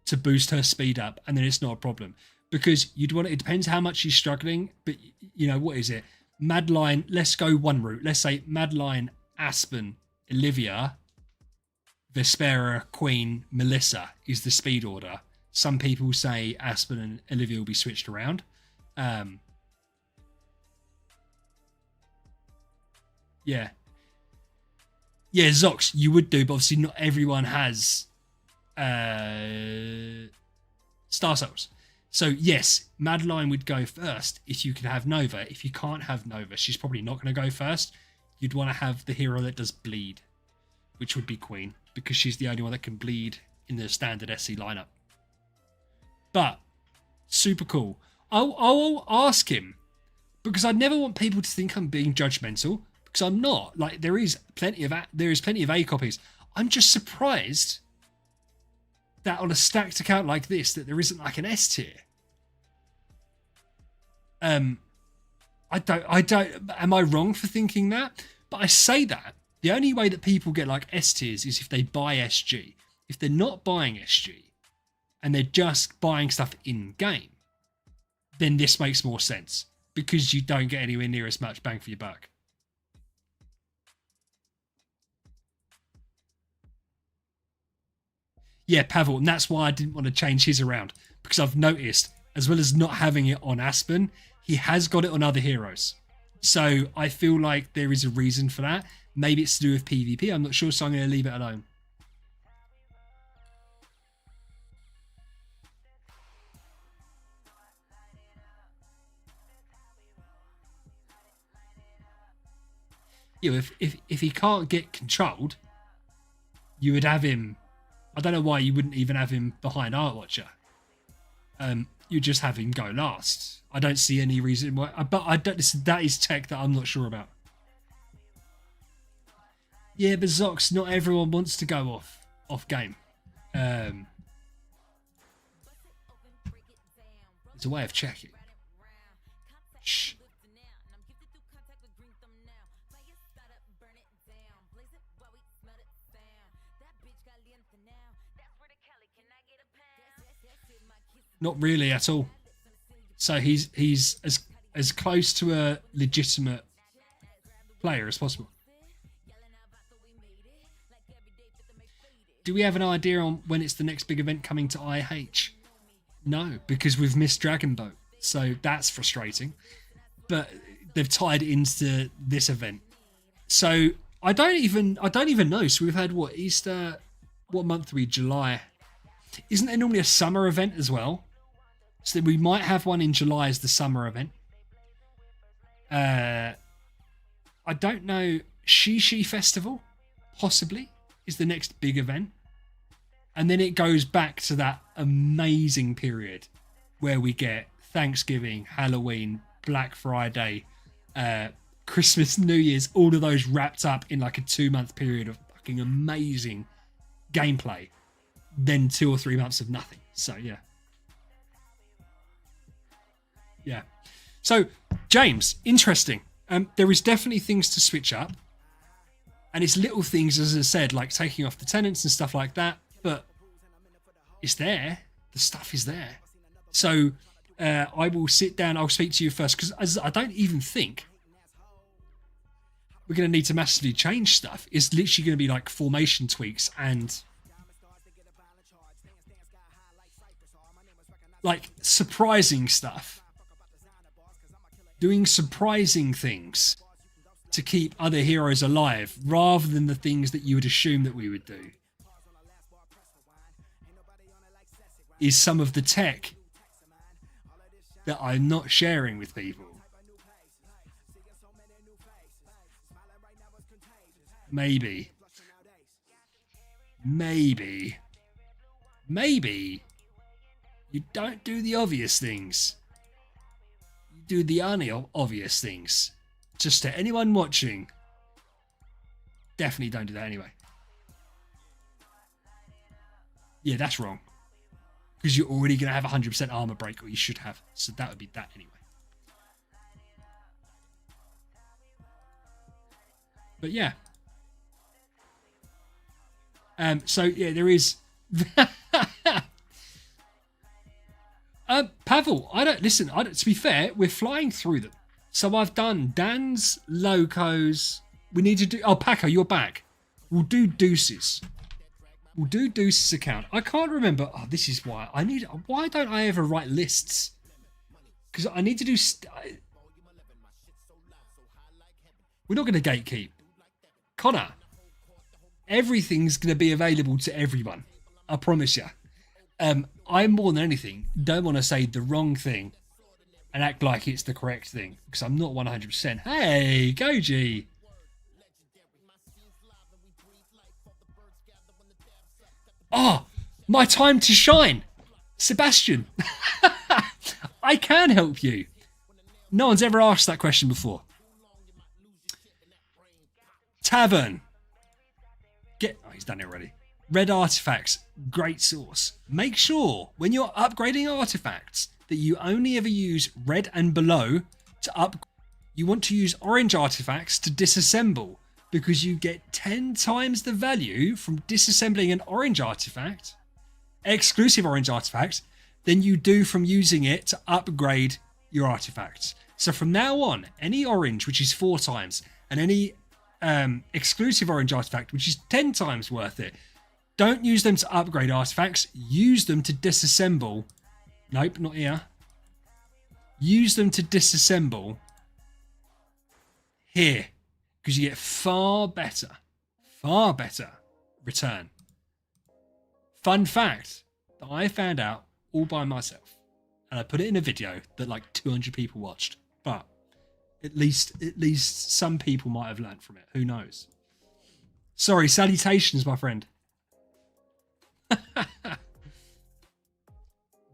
A: to boost her speed up. And then it's not a problem. Because you'd want... It depends how much she's struggling. But, you know, what is it? Madeline... Let's go one route. Let's say Madeline, Aspen, Olivia, Vespera, Queen, Melissa is the speed order. Some people say Aspen and Olivia will be switched around. Um, yeah. Yeah, Zox, you would do, but obviously not everyone has Star Souls. So yes, Madeline would go first if you can have Nova. If you can't have Nova, she's probably not going to go first. You'd want to have the hero that does bleed, which would be Queen, because she's the only one that can bleed in the standard SC lineup. But super cool. I'll ask him, because I never want people to think I'm being judgmental, because I'm not. Like, there is plenty of A copies. I'm just surprised that on a stacked account like this, that there isn't like an S tier. I don't. Am I wrong for thinking that? But I say that the only way that people get like S tiers is if they buy SG. If they're not buying SG and they're just buying stuff in game, then this makes more sense, because you don't get anywhere near as much bang for your buck. Yeah, Pavel, and that's why I didn't want to change his around, because I've noticed, as well as not having it on Aspen, he has got it on other heroes. So I feel like there is a reason for that. Maybe it's to do with PvP, I'm not sure, so I'm going to leave it alone. You know, if he can't get controlled, you would have him. I don't know why you wouldn't even have him behind Art Watcher. You just have him go last. I don't see any reason why. But I don't. That is tech that I'm not sure about. Yeah, but Zox, not everyone wants to go off game. It's a way of checking. Shh. Not really at all. So he's as close to a legitimate player as possible. Do we have an idea on when it's the next big event coming to IH? No, because we've missed Dragon Boat, so that's frustrating. But they've tied it into this event, so I don't even know. So we've had what, Easter? What month are we? July. Isn't there normally a summer event as well? So we might have one in July as the summer event. I don't know. Shishi Festival, possibly, is the next big event. And then it goes back to that amazing period where we get Thanksgiving, Halloween, Black Friday, Christmas, New Year's, all of those wrapped up in like a 2-month period of fucking amazing gameplay. Then 2 or 3 months of nothing. So, yeah. Yeah. So, James, interesting. There is definitely things to switch up. And it's little things, as I said, like taking off the tenants and stuff like that. But it's there. The stuff is there. So, I will sit down. I'll speak to you first, because I don't even think we're going to need to massively change stuff. It's literally going to be like formation tweaks and like surprising stuff. Doing surprising things to keep other heroes alive, rather than the things that you would assume that we would do, is some of the tech that I'm not sharing with people. Maybe you don't do the obvious things. Do the obvious things. Just to anyone watching, definitely don't do that anyway. Yeah, that's wrong, because you're already going to have 100% armor break, or you should have, so that would be that anyway. But yeah, so yeah, there is Pavel, to be fair, we're flying through them. So I've done Dan's, Locos. We need to do... Oh, Paco, you're back. We'll do Deuce's. We'll do Deuce's account. I can't remember... Oh, this is why. Why don't I ever write lists? because I need to do. We're not going to gatekeep, Connor. Everything's going to be available to everyone. I promise you. I more than anything don't want to say the wrong thing and act like it's the correct thing because I'm not 100%. Hey, Goji. Oh, my time to shine. Sebastian. I can help you. No one's ever asked that question before. Tavern. Oh, he's done it already. Red artifacts, great source. Make sure when you're upgrading artifacts that you only ever use red and below to up. You want to use orange artifacts to disassemble because you get 10 times the value from disassembling an orange artifact, exclusive orange artifact, than you do from using it to upgrade your artifacts. So from now on, any orange, which is 4 times, and any exclusive orange artifact, which is 10 times worth it, don't use them to upgrade artifacts. Use them to disassemble. Nope, not here. Use them to disassemble here because you get far better return. Fun fact that I found out all by myself, and I put it in a video that like 200 people watched, but at least some people might have learned from it. Who knows? Sorry, salutations, my friend.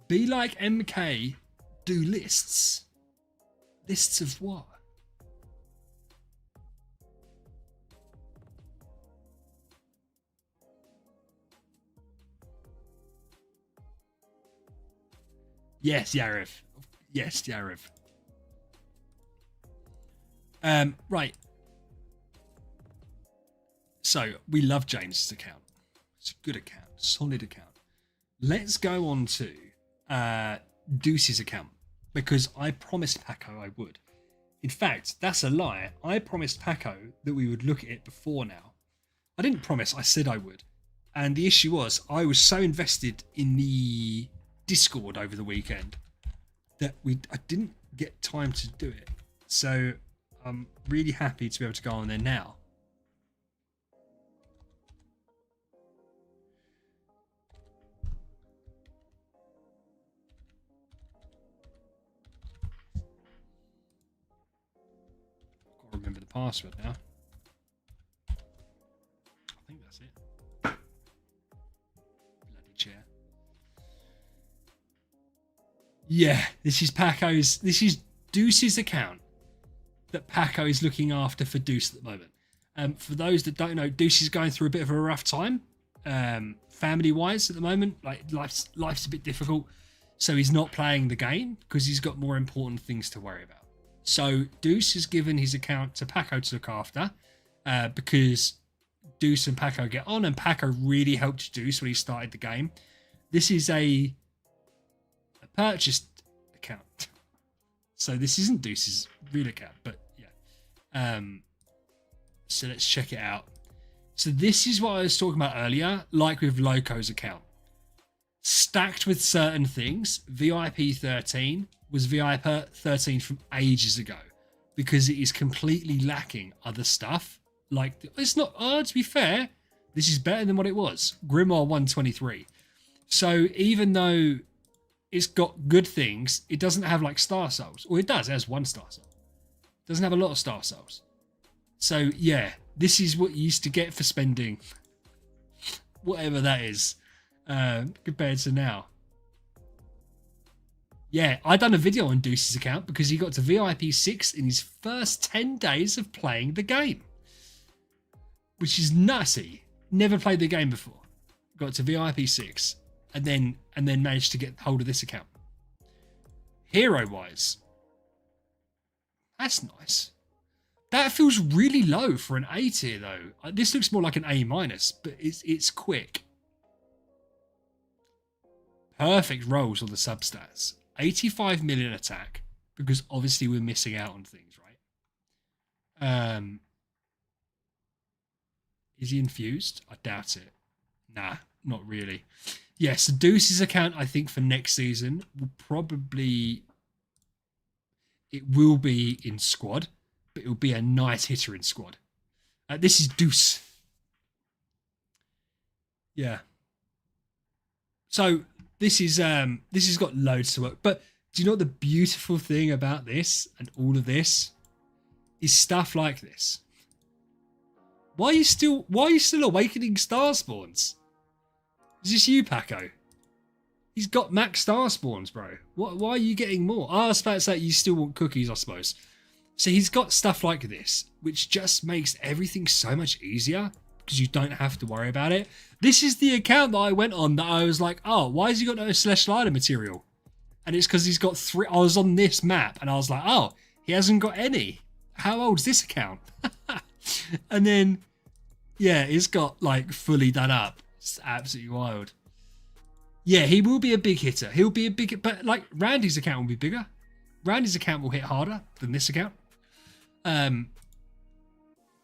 A: Be like MK, do lists. Lists of what? Yes, Yarif. Yes, Yarif. Right. So we love James's account. It's a good account, solid account. Let's go on to Deuce's account because I promised Paco I would. In fact, that's a lie. I promised Paco that we would look at it before now. I didn't promise, I said I would. And the issue was I was so invested in the Discord over the weekend that I didn't get time to do it. So I'm really happy to be able to go on there now. Can't remember the password now. I think that's it. Bloody chair. Yeah, this is Deuce's account that Paco is looking after for Deuce at the moment. For those that don't know, Deuce is going through a bit of a rough time, family-wise at the moment. Like life's a bit difficult, so he's not playing the game because he's got more important things to worry about. So Deuce has given his account to Paco to look after because Deuce and Paco get on, and Paco really helped Deuce when he started the game. This is a purchased account. So this isn't Deuce's real account, but yeah. So let's check it out. So this is what I was talking about earlier, like with Loco's account. Stacked with certain things, VIP 13 was VIP 13 from ages ago because it is completely lacking other stuff. Like, it's not, to be fair, this is better than what it was. Grimoire 123. So even though it's got good things, it doesn't have like star souls. Or it does, it has 1 star soul. It doesn't have a lot of star souls. So yeah, this is what you used to get for spending whatever that is compared to now. Yeah, I done a video on Deuce's account because he got to VIP 6 in his first 10 days of playing the game. Which is nutty. Never played the game before. Got to VIP 6 and then managed to get hold of this account. Hero-wise, that's nice. That feels really low for an A tier though. This looks more like an A minus, but it's quick. Perfect rolls on the substats. 85 million attack, because obviously we're missing out on things, right? Is he infused? I doubt it. Nah, not really. Yes, Deuce's account, I think, for next season will probably It will be in squad, but it will be a nice hitter in squad. This is Deuce. Yeah. So this has got loads to work. But do you know what the beautiful thing about this and all of this is? Stuff like this. Why are you still awakening star spawns? Is this you, Paco? He's got max star spawns, bro. Why are you getting more? Oh, I was about to say you still want cookies, I suppose. So he's got stuff like this, which just makes everything so much easier because you don't have to worry about it. This is the account that I went on that I was like, oh, why has he got no Slash Slider material? And it's because he's got 3. I was on this map and I was like, oh, he hasn't got any. How old's this account? And then, yeah, it's got like fully done up. It's absolutely wild. Yeah, he will be a big hitter. He'll be a big, but like Randy's account will be bigger. Randy's account will hit harder than this account.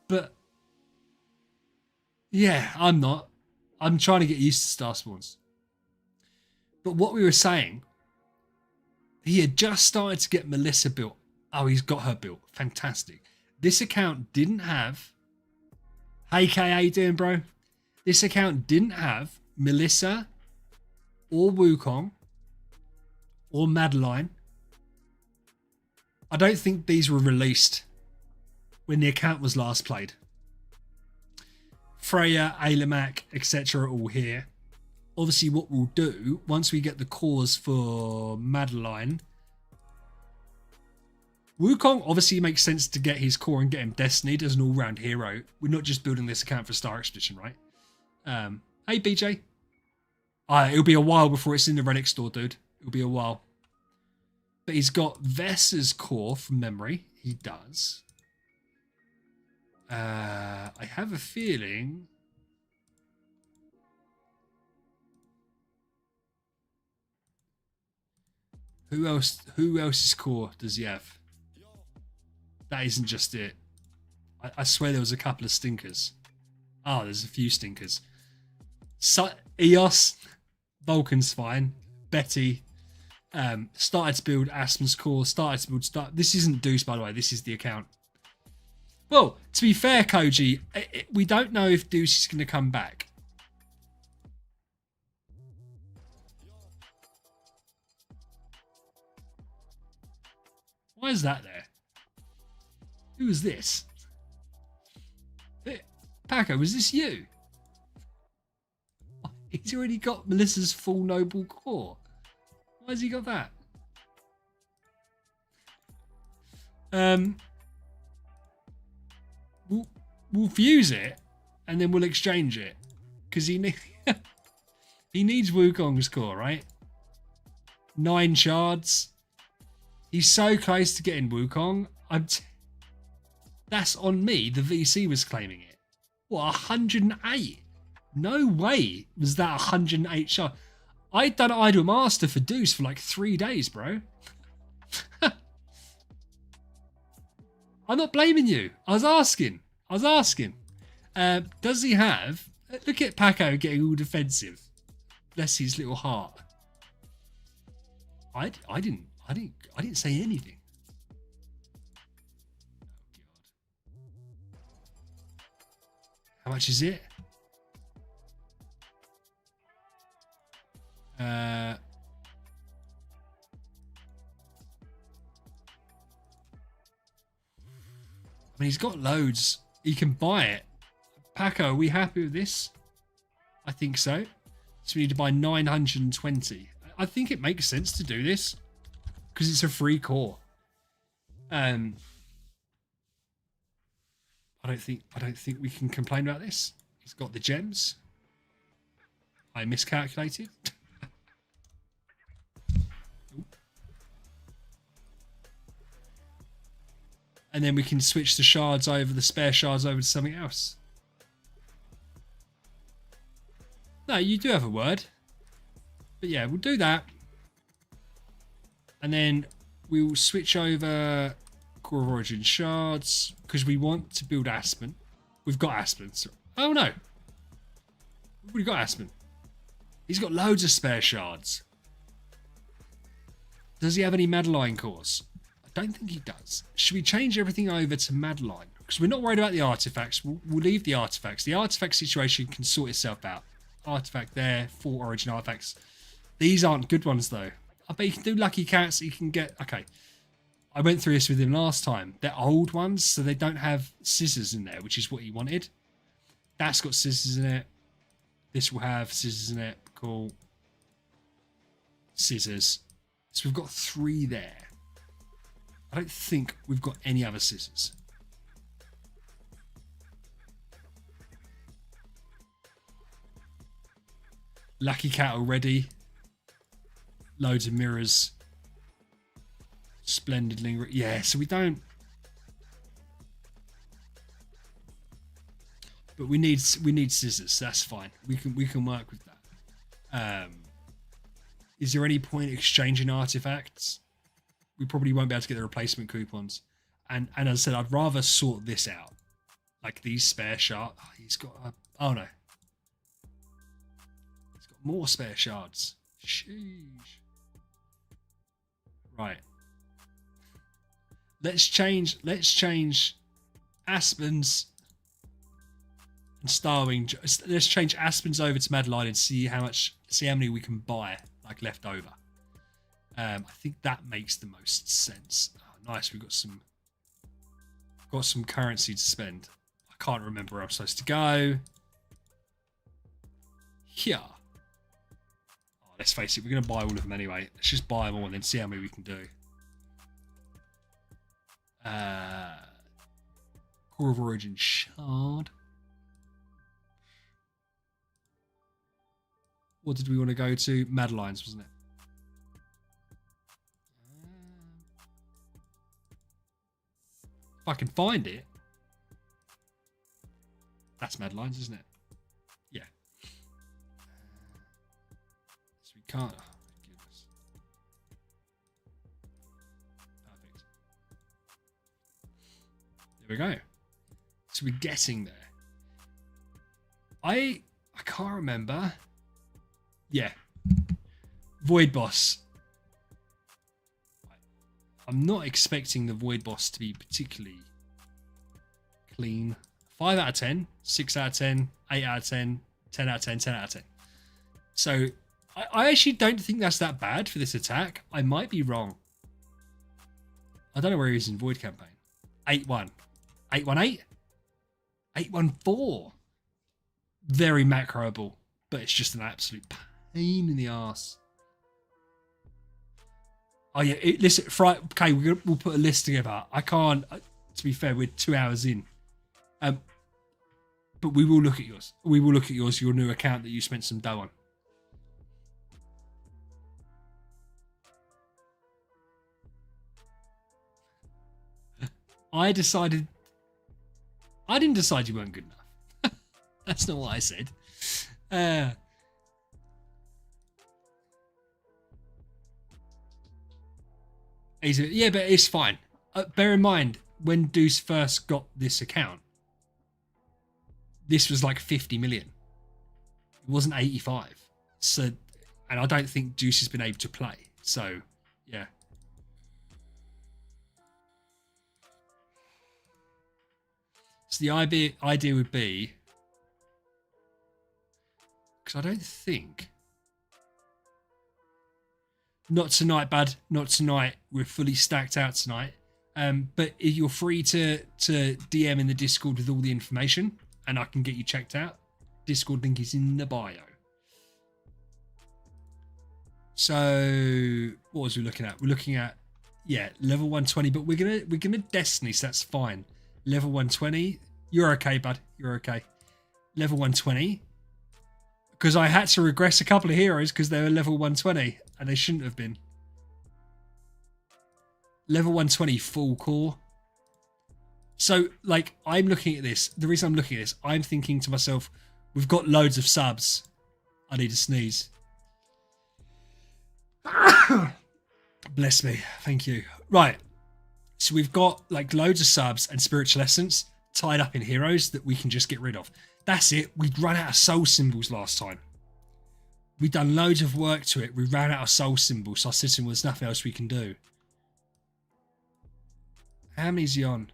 A: But yeah, I'm not. I'm trying to get used to star spawns. But what we were saying, he had just started to get Melissa built. Oh, he's got her built. Fantastic. This account didn't have. Hey, K, how you doing, bro? This account didn't have Melissa or Wukong or Madeline. I don't think these were released when the account was last played. Freya, Ailamak, etc. are all here. Obviously, what we'll do, once we get the cores for Madeline, Wukong obviously makes sense to get his core and get him Destinied as an all-round hero. We're not just building this account for Star Expedition, right? Hey, BJ. It'll be a while before it's in the Renix store, dude. It'll be a while. But he's got Vessa's core from memory. He does. I have a feeling. Who else's core does he have? That isn't just it. I swear there was a couple of stinkers. Oh, there's a few stinkers. Eos, Vulcan's fine. Betty, started to build Aspen's core. This isn't Deuce, by the way. This is the account. Well, to be fair, Koji, we don't know if Deuce is going to come back. Why is that there? Who is this? Paco, was this you? He's already got Melissa's full noble core. Why has he got that? We'll fuse it and then we'll exchange it because he needs Wukong's core, right? 9 shards. He's so close to getting Wukong. That's on me. The VC was claiming it. What, 108? No way was that 108 shard. I'd done Idol Master for Deuce for like 3 days, bro. I'm not blaming you. I was asking. Does he have... Look at Paco getting all defensive. Bless his little heart. I didn't say anything. How much is it? I mean, he's got loads. He can buy it. Paco, are we happy with this? I think so. So we need to buy 920. I think it makes sense to do this because it's a free core. I don't think we can complain about this. He's got the gems. I miscalculated. And then we can switch the shards over, the spare shards over to something else. No, you do have a word. But yeah, we'll do that. And then we'll switch over Core of Origin shards because we want to build Aspen. We've got Aspen. So, oh no. We've got Aspen. He's got loads of spare shards. Does he have any Madeline cores? I don't think he does. Should we change everything over to Madeline? Because we're not worried about the artifacts. We'll leave the artifacts. The artifact situation can sort itself out. Artifact there, 4 origin artifacts. These aren't good ones, though. I bet you can do lucky cats. You can get... Okay. I went through this with him last time. They're old ones, so they don't have scissors in there, which is what he wanted. That's got scissors in it. This will have scissors in it. Cool. Scissors. So we've got 3 there. I don't think we've got any other scissors. Lucky cat already. Loads of mirrors. Splendid linger. Yeah, so we don't. But we need scissors. That's fine. We can work with that. Is there any point exchanging artifacts? We probably won't be able to get the replacement coupons. And as I said, I'd rather sort this out. Like these spare shards. Oh, he's got a... Oh no. He's got more spare shards. Sheesh. Right. Let's change Aspen's and Starwing. Let's change Aspen's over to Madeline and see how many we can buy like left over. I think that makes the most sense. Oh, nice, we've got some currency to spend. I can't remember where I'm supposed to go. Here. Oh, let's face it, we're going to buy all of them anyway. Let's just buy them all and then see how many we can do. Core of Origin Shard. What did we want to go to? Madeline's, wasn't it? If I can find it. That's Madeline's, isn't it? Yeah. So we can't. Oh, goodness. Perfect. There we go. So we're getting there. I can't remember. Yeah. Void Boss. I'm not expecting the Void Boss to be particularly clean. 5 out of 10, 6 out of 10, 8 out of 10, 10 out of 10, 10 out of 10. So I actually don't think that's that bad for this attack. I might be wrong. I don't know where he is in Void Campaign. 8-1. 818? 814. Very macroable, but it's just an absolute pain in the arse. Oh yeah, listen, okay, we'll put a list together. I can't, to be fair, we're 2 hours in. But we will look at yours. We will look at yours, your new account that you spent some dough on. I didn't decide you weren't good enough. That's not what I said. Yeah, but it's fine. Bear in mind, when Deuce first got this account, this was like 50 million. It wasn't 85. So, and I don't think Deuce has been able to play. So, yeah. So the idea would be, because I don't think, not tonight, bud, not tonight. We're fully stacked out tonight. But you're free to DM in the Discord with all the information, and I can get you checked out. Discord link is in the bio. So what was we looking at? We're looking at, yeah, level 120, but we're gonna Destiny, so that's fine. Level 120. You're okay, bud. You're okay. Level 120. Because I had to regress a couple of heroes because they were level 120 and they shouldn't have been. Level 120 full core. So, like, I'm looking at this. The reason I'm looking at this, I'm thinking to myself, we've got loads of subs. I need to sneeze. Bless me. Thank you. Right. So we've got, like, loads of subs and spiritual essence tied up in heroes that we can just get rid of. That's it. We'd run out of soul symbols last time. We'd done loads of work to it. We ran out of soul symbols. So I said to him, well, there's nothing else we can do. How many is he on?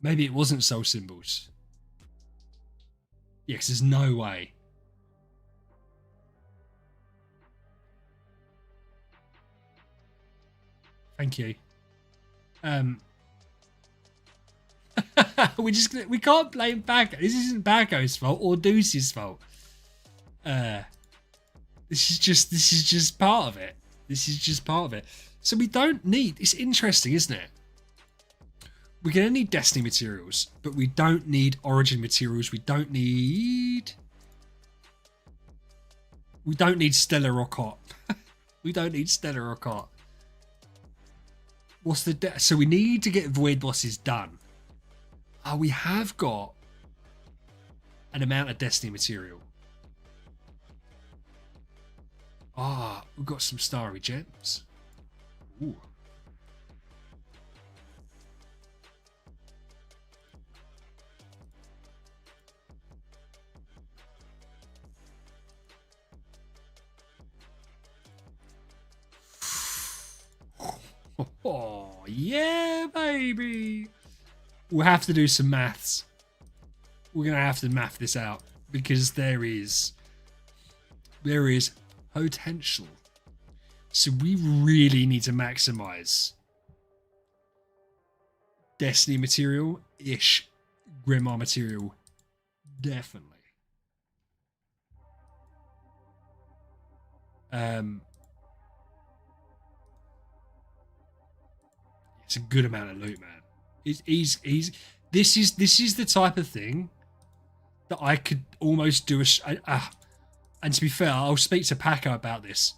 A: Maybe it wasn't soul symbols. Yeah, 'cause there's no way. Thank you. We can't blame Bago. This isn't Bago's fault or Deuce's fault. This is just part of it. This is just part of it. So we don't need. It's interesting, isn't it? We're gonna need Destiny materials, but we don't need Origin materials. We don't need Stellar or Cot. We don't need Stellar or Cot. What's the so we need to get Void Bosses done. Oh, we have got an amount of Destiny material. Ah, we've got some Starry Gems. Ooh. Oh, yeah, baby. We'll have to do some maths. We're going to have to math this out because there is potential. So we really need to maximize Destiny material-ish, Grimoire material, definitely. It's a good amount of loot, man. This is the type of thing that I could almost do and to be fair, I'll speak to Paco about this.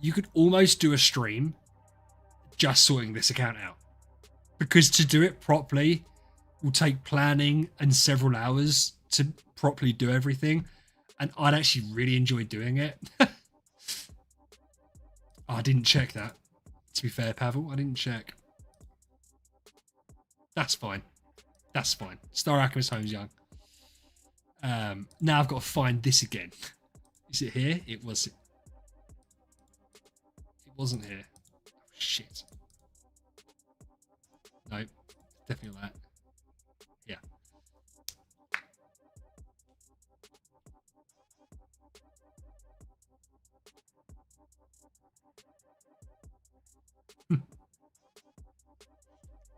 A: You could almost do a stream just sorting this account out, because to do it properly will take planning and several hours to properly do everything, and I'd actually really enjoy doing it. Oh, I didn't check that. To be fair, Pavel, I didn't check. That's fine. That's fine. Star Alchemist Home's young. Now I've got to find this again. Is it here? It was. It wasn't here. Oh, shit. No, definitely that. Yeah.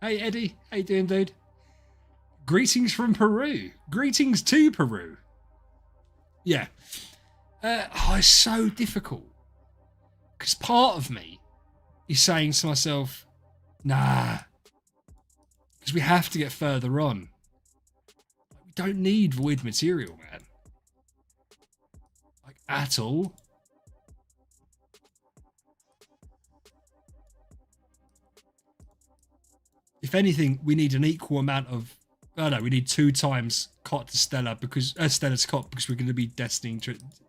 A: Hey Eddie, how you doing, dude? Greetings from Peru. Greetings to Peru. Yeah. It's so difficult. Because part of me is saying to myself, nah. Because we have to get further on. We don't need void material, man. Like, at all. If anything, we need an equal amount of. Oh no, we need 2 times Cot to Stella because Stella to Cot because we're going to be destining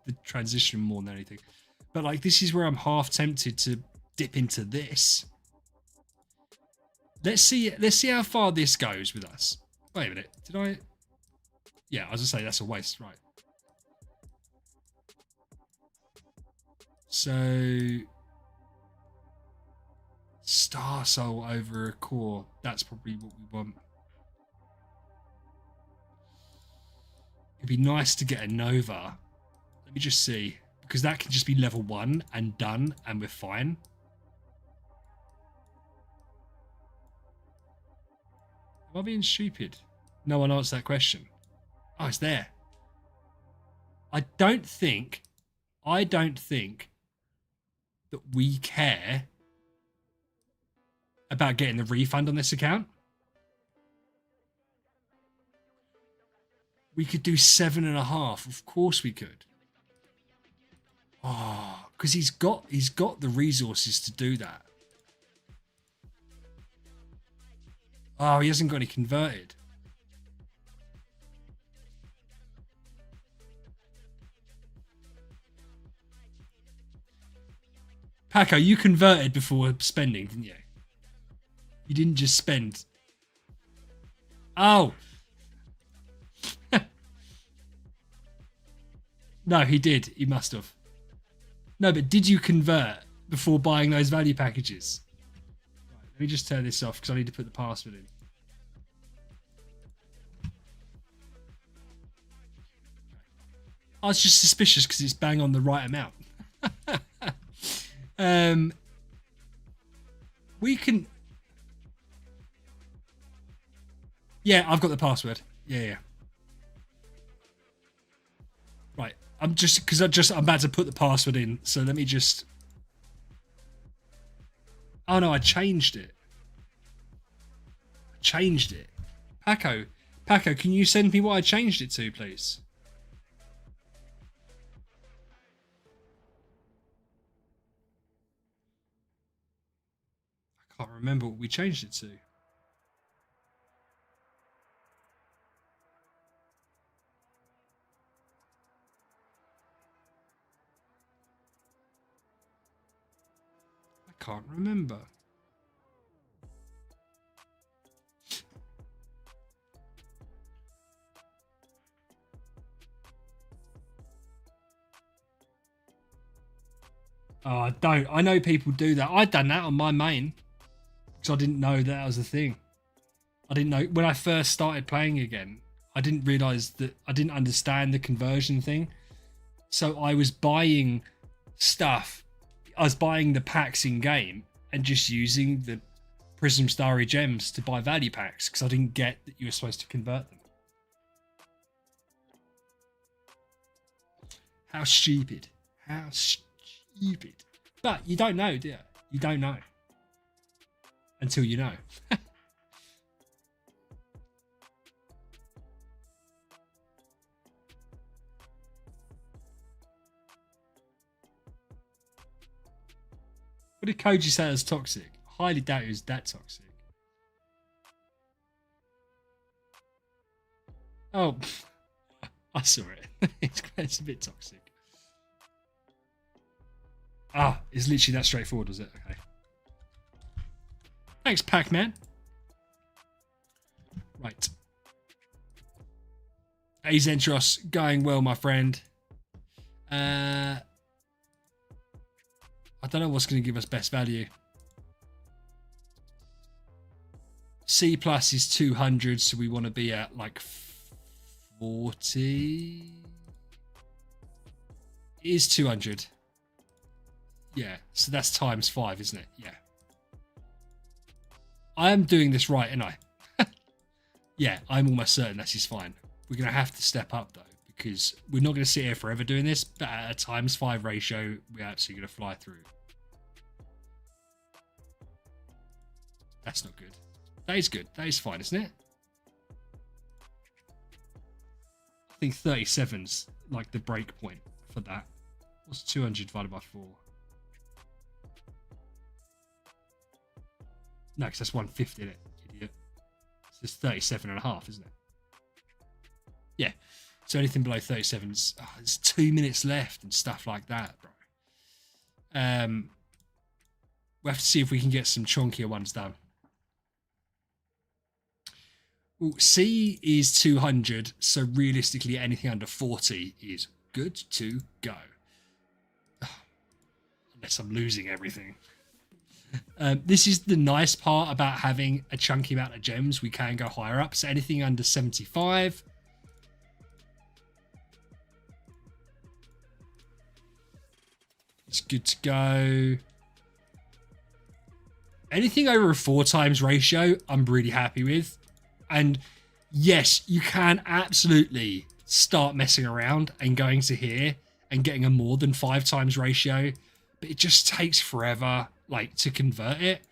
A: the transition more than anything. But like, this is where I'm half tempted to dip into this. Let's see how far this goes with us. Wait a minute, did I? Yeah, I was gonna say that's a waste, right? So. Star Soul over a core. That's probably what we want. It'd be nice to get a Nova. Let me just see. Because that can just be level 1 and done and we're fine. Am I being stupid? No one answered that question. Oh, it's there. I don't think that we care about getting the refund on this account. We could do 7.5. Of course we could. Oh, because he's got the resources to do that. Oh, he hasn't got any converted. Paco, you converted before spending, didn't you? You didn't just spend. Oh. No, he did. He must have. No, but did you convert before buying those value packages. Right, let me just turn this off because I need to put the password in. I was just suspicious because it's bang on the right amount. We can... Yeah, I've got the password. Yeah. Right, I'm just... Because I'm about to put the password in, so let me just... Oh no, I changed it. Paco, can you send me what I changed it to, please? I can't remember what we changed it to. I can't remember. Oh, I don't. I know people do that. I'd done that on my main because I didn't know that was a thing. I didn't know when I first started playing again. I didn't realize that I didn't understand the conversion thing. So I was buying stuff. I was buying the packs in game and just using the Prism Starry Gems to buy value packs because I didn't get that you were supposed to convert them. How stupid. How stupid. But you don't know, do you? You don't know. Until you know. What did Koji say was toxic? Highly doubt it was that toxic. Oh, I saw it. It's a bit toxic. Ah, it's literally that straightforward, was it? Okay. Thanks, Pac-Man. Right. Azentros, going well, my friend. I don't know what's going to give us best value. C plus is 200, so we want to be at like 40. It is 200. Yeah, so that's times 5, isn't it? Yeah. I am doing this right, ain't I? Yeah, I'm almost certain this is fine. We're going to have to step up, though, because we're not going to sit here forever doing this, but at a times 5 ratio, we're actually going to fly through. That's not good. That is good. That is fine, isn't it? I think 37's like the break point for that. What's 200 divided by 4? No, because that's 150, isn't it, idiot? So it's 37.5, isn't it? Yeah. So anything below 37's... Oh, there's 2 minutes left and stuff like that, bro. We'll have to see if we can get some chunkier ones done. Well, C is 200, so realistically anything under 40 is good to go. Unless I'm losing everything. This is the nice part about having a chunky amount of gems. We can go higher up, so anything under 75. It's good to go. Anything over a 4 times ratio, I'm really happy with. And yes, you can absolutely start messing around and going to here and getting a more than 5 times ratio, but it just takes forever, like, to convert it.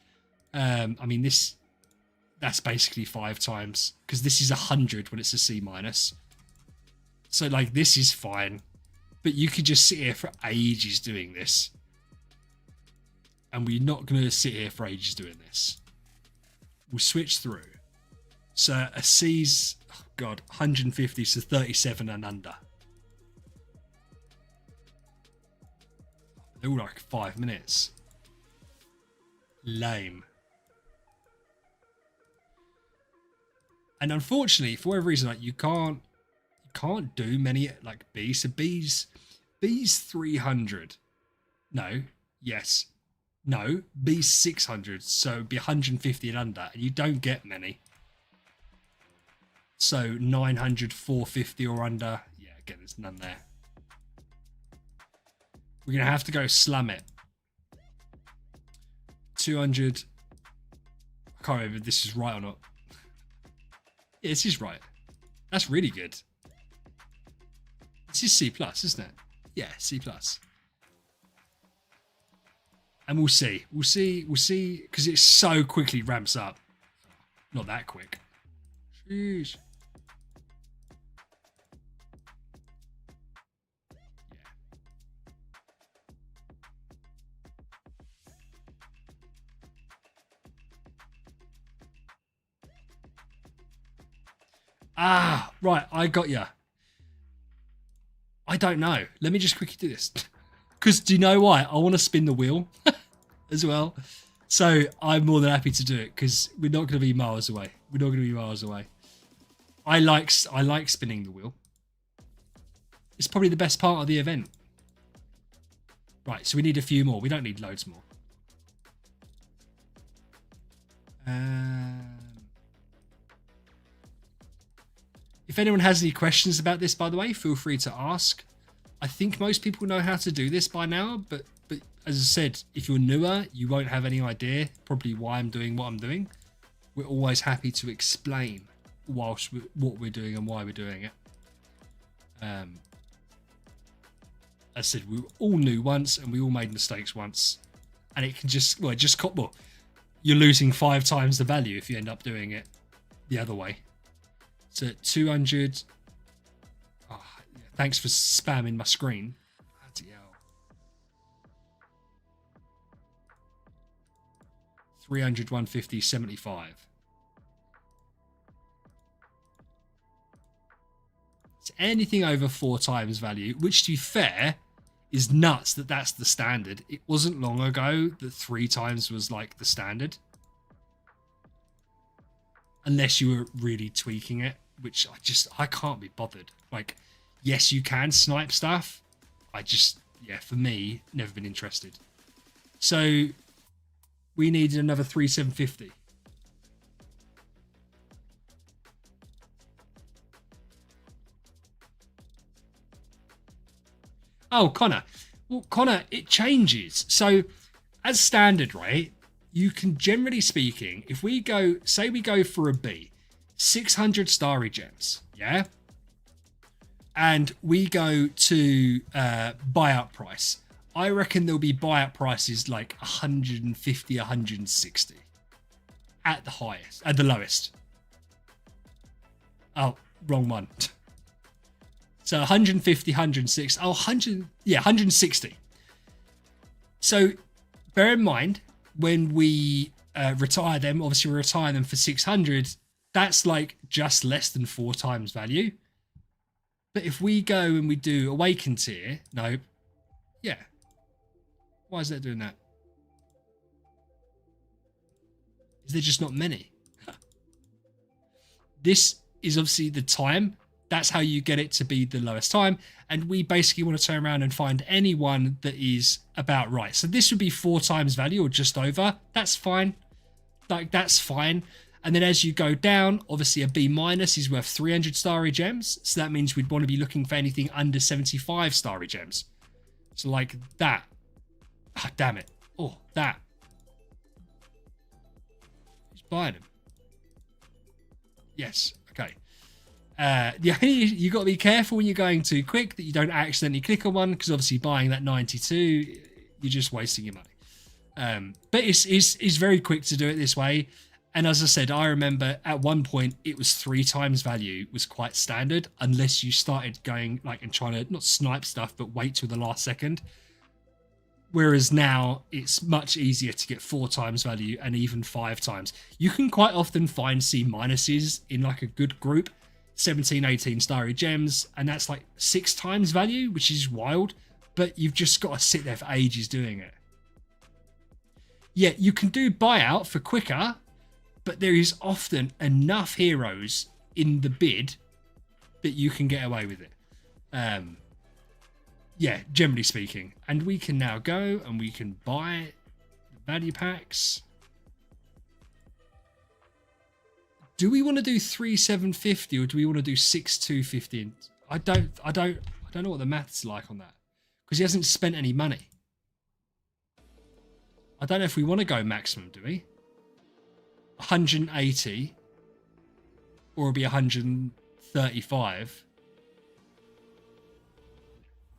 A: I mean, that's basically 5 times because this is 100 when it's a C minus. So, like, this is fine, but you could just sit here for ages doing this. And we're not going to sit here for ages doing this. We'll switch through. So a C's, oh God, 150, so 37 and under. They're all like 5 minutes. Lame. And unfortunately, for whatever reason, like you can't do many like B's. So B's 300. No, yes. No, be 600. So it'd be 150 and under, and you don't get many. So 900, 450 or under. Yeah, again, there's none there. We're going to have to go slam it. 200. I can't remember if this is right or not. Yeah, this is right. That's really good. This is C+, isn't it? Yeah, C+. And we'll see. We'll see, because it so quickly ramps up. Not that quick. Jeez. Ah, right, I got you. I don't know. Let me just quickly do this. Because do you know why? I want to spin the wheel as well. So I'm more than happy to do it because we're not going to be miles away. We're not going to be miles away. I like spinning the wheel. It's probably the best part of the event. Right, so we need a few more. We don't need loads more. If anyone has any questions about this, by the way, feel free to ask. I think most people know how to do this by now, but as I said, if you're newer, you won't have any idea probably why I'm doing what I'm doing. We're always happy to explain what we're doing and why we're doing it. As I said, we were all new once and we all made mistakes once. And it can you're losing 5 times the value if you end up doing it the other way. So 200. Oh, thanks for spamming my screen. Bloody hell. 300, 150, 75. It's anything over 4 times value, which to be fair is nuts that that's the standard. It wasn't long ago that 3 times was like the standard. Unless you were really tweaking it, which I can't be bothered. Like, yes, you can snipe stuff. For me, never been interested. So we need another 3,750. Oh, Connor. Well, Connor, it changes. So as standard, right? You can, generally speaking, if we go, say we go for a B, 600 starry gems, yeah? And we go to buyout price. I reckon there'll be buyout prices like 150, 160 at the highest, at the lowest. Oh, wrong one. So 150, 160, 160. So bear in mind, when we retire them, obviously we retire them for 600, that's like just less than 4 times value. But if we go and we do awaken tier, no, yeah. Why is that doing that? Is there just not many? This is obviously the time. That's how you get it to be the lowest time. And we basically want to turn around and find any one that is about right. So this would be 4 times value or just over. That's fine. Like, that's fine. And then as you go down, obviously a B minus is worth 300 starry gems. So that means we'd want to be looking for anything under 75 starry gems. So like that. Ah, damn it. Oh, that. Who's buying them? Yes. Okay. You got to be careful when you're going too quick that you don't accidentally click on one, because obviously buying that 92, you're just wasting your money. But it's very quick to do it this way. And as I said, I remember at one point it was 3 times value was quite standard, unless you started going like and trying to not snipe stuff but wait till the last second. Whereas now it's much easier to get 4 times value and even 5 times. You can quite often find C minuses in like a good group, 17, 18 starry gems, and that's like 6 times value, which is wild, but you've just got to sit there for ages doing it. Yeah, you can do buyout for quicker, but there is often enough heroes in the bid that you can get away with it. Yeah, generally speaking. And we can now go and we can buy value packs. Do we want to do 3,750 or do we want to do 6,250? I don't know what the math's like on that because he hasn't spent any money. I don't know if we want to go maximum, do we? 180 or it'll be 135.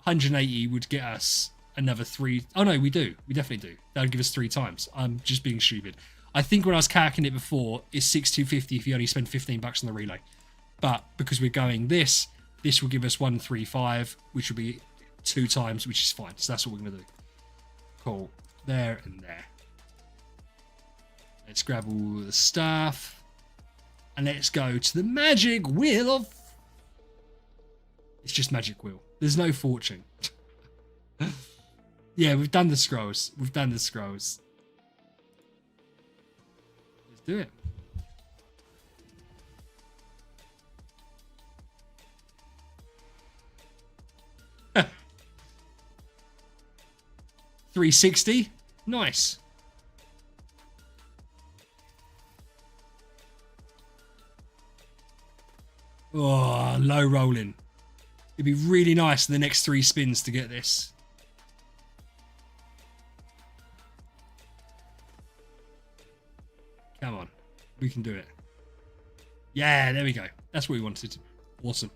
A: 180 would get us another 3. Oh no, we do. We definitely do. That would give us 3 times. I'm just being stupid. I think when I was calculating it before, it's 6,250 if you only spend $15 on the relay. But because we're going this will give us 135, which will be 2 times, which is fine. So that's what we're going to do. Cool. There and there. Let's grab all the stuff. And let's go to the magic wheel of... It's just magic wheel. There's no fortune. Yeah, we've done the scrolls. We've done the scrolls. Let's do it. $360. Nice. Oh, low rolling. It'd be really nice in the next 3 spins to get this. Come on. We can do it. Yeah, there we go. That's what we wanted. Awesome.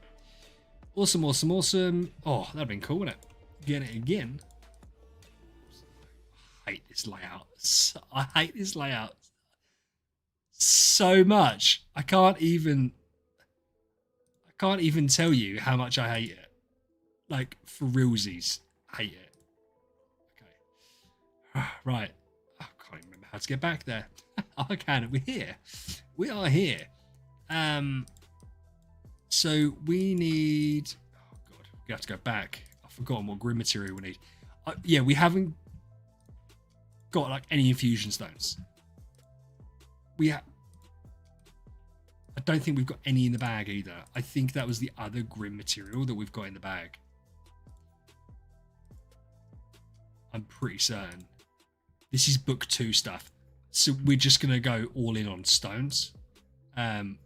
A: Awesome, awesome, awesome. Oh, that'd been cool, wouldn't it? Get it again. I hate this layout. I hate this layout so much. I can't even tell you how much I hate it. Like, for realsies, hate it. Okay. Right. I can't even remember how to get back there. I can. We're here. We are here. So we need... Oh, God. We have to go back. I've forgotten what grid material we need. Yeah, we haven't got, like, any infusion stones. I don't think we've got any in the bag either. I think that was the other grim material that we've got in the bag. I'm pretty certain. This is book 2 stuff. So we're just going to go all in on stones.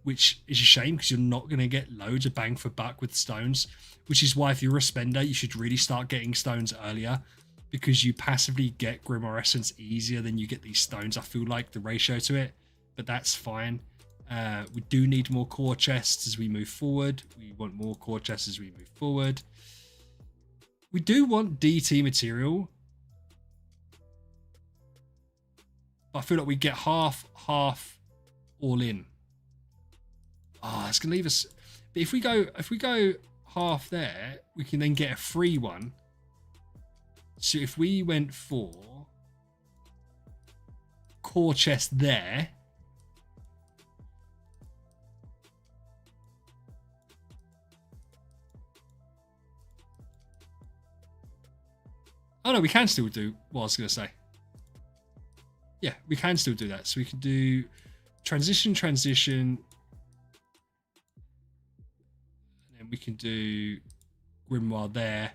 A: Which is a shame because you're not going to get loads of bang for buck with stones. Which is why if you're a spender, you should really start getting stones earlier. Because you passively get Grimoire Essence easier than you get these stones. I feel like the ratio to it. But that's fine. We do need more core chests as we move forward. We want more core chests as we move forward. We do want DT material. But I feel like we get half all in. Oh, it's gonna leave us. But if we go half there, we can then get a free one. So if we went for core chest there. Oh no, we can still do what I was going to say. Yeah, we can still do that. So we can do transition. And then we can do Grimoire there.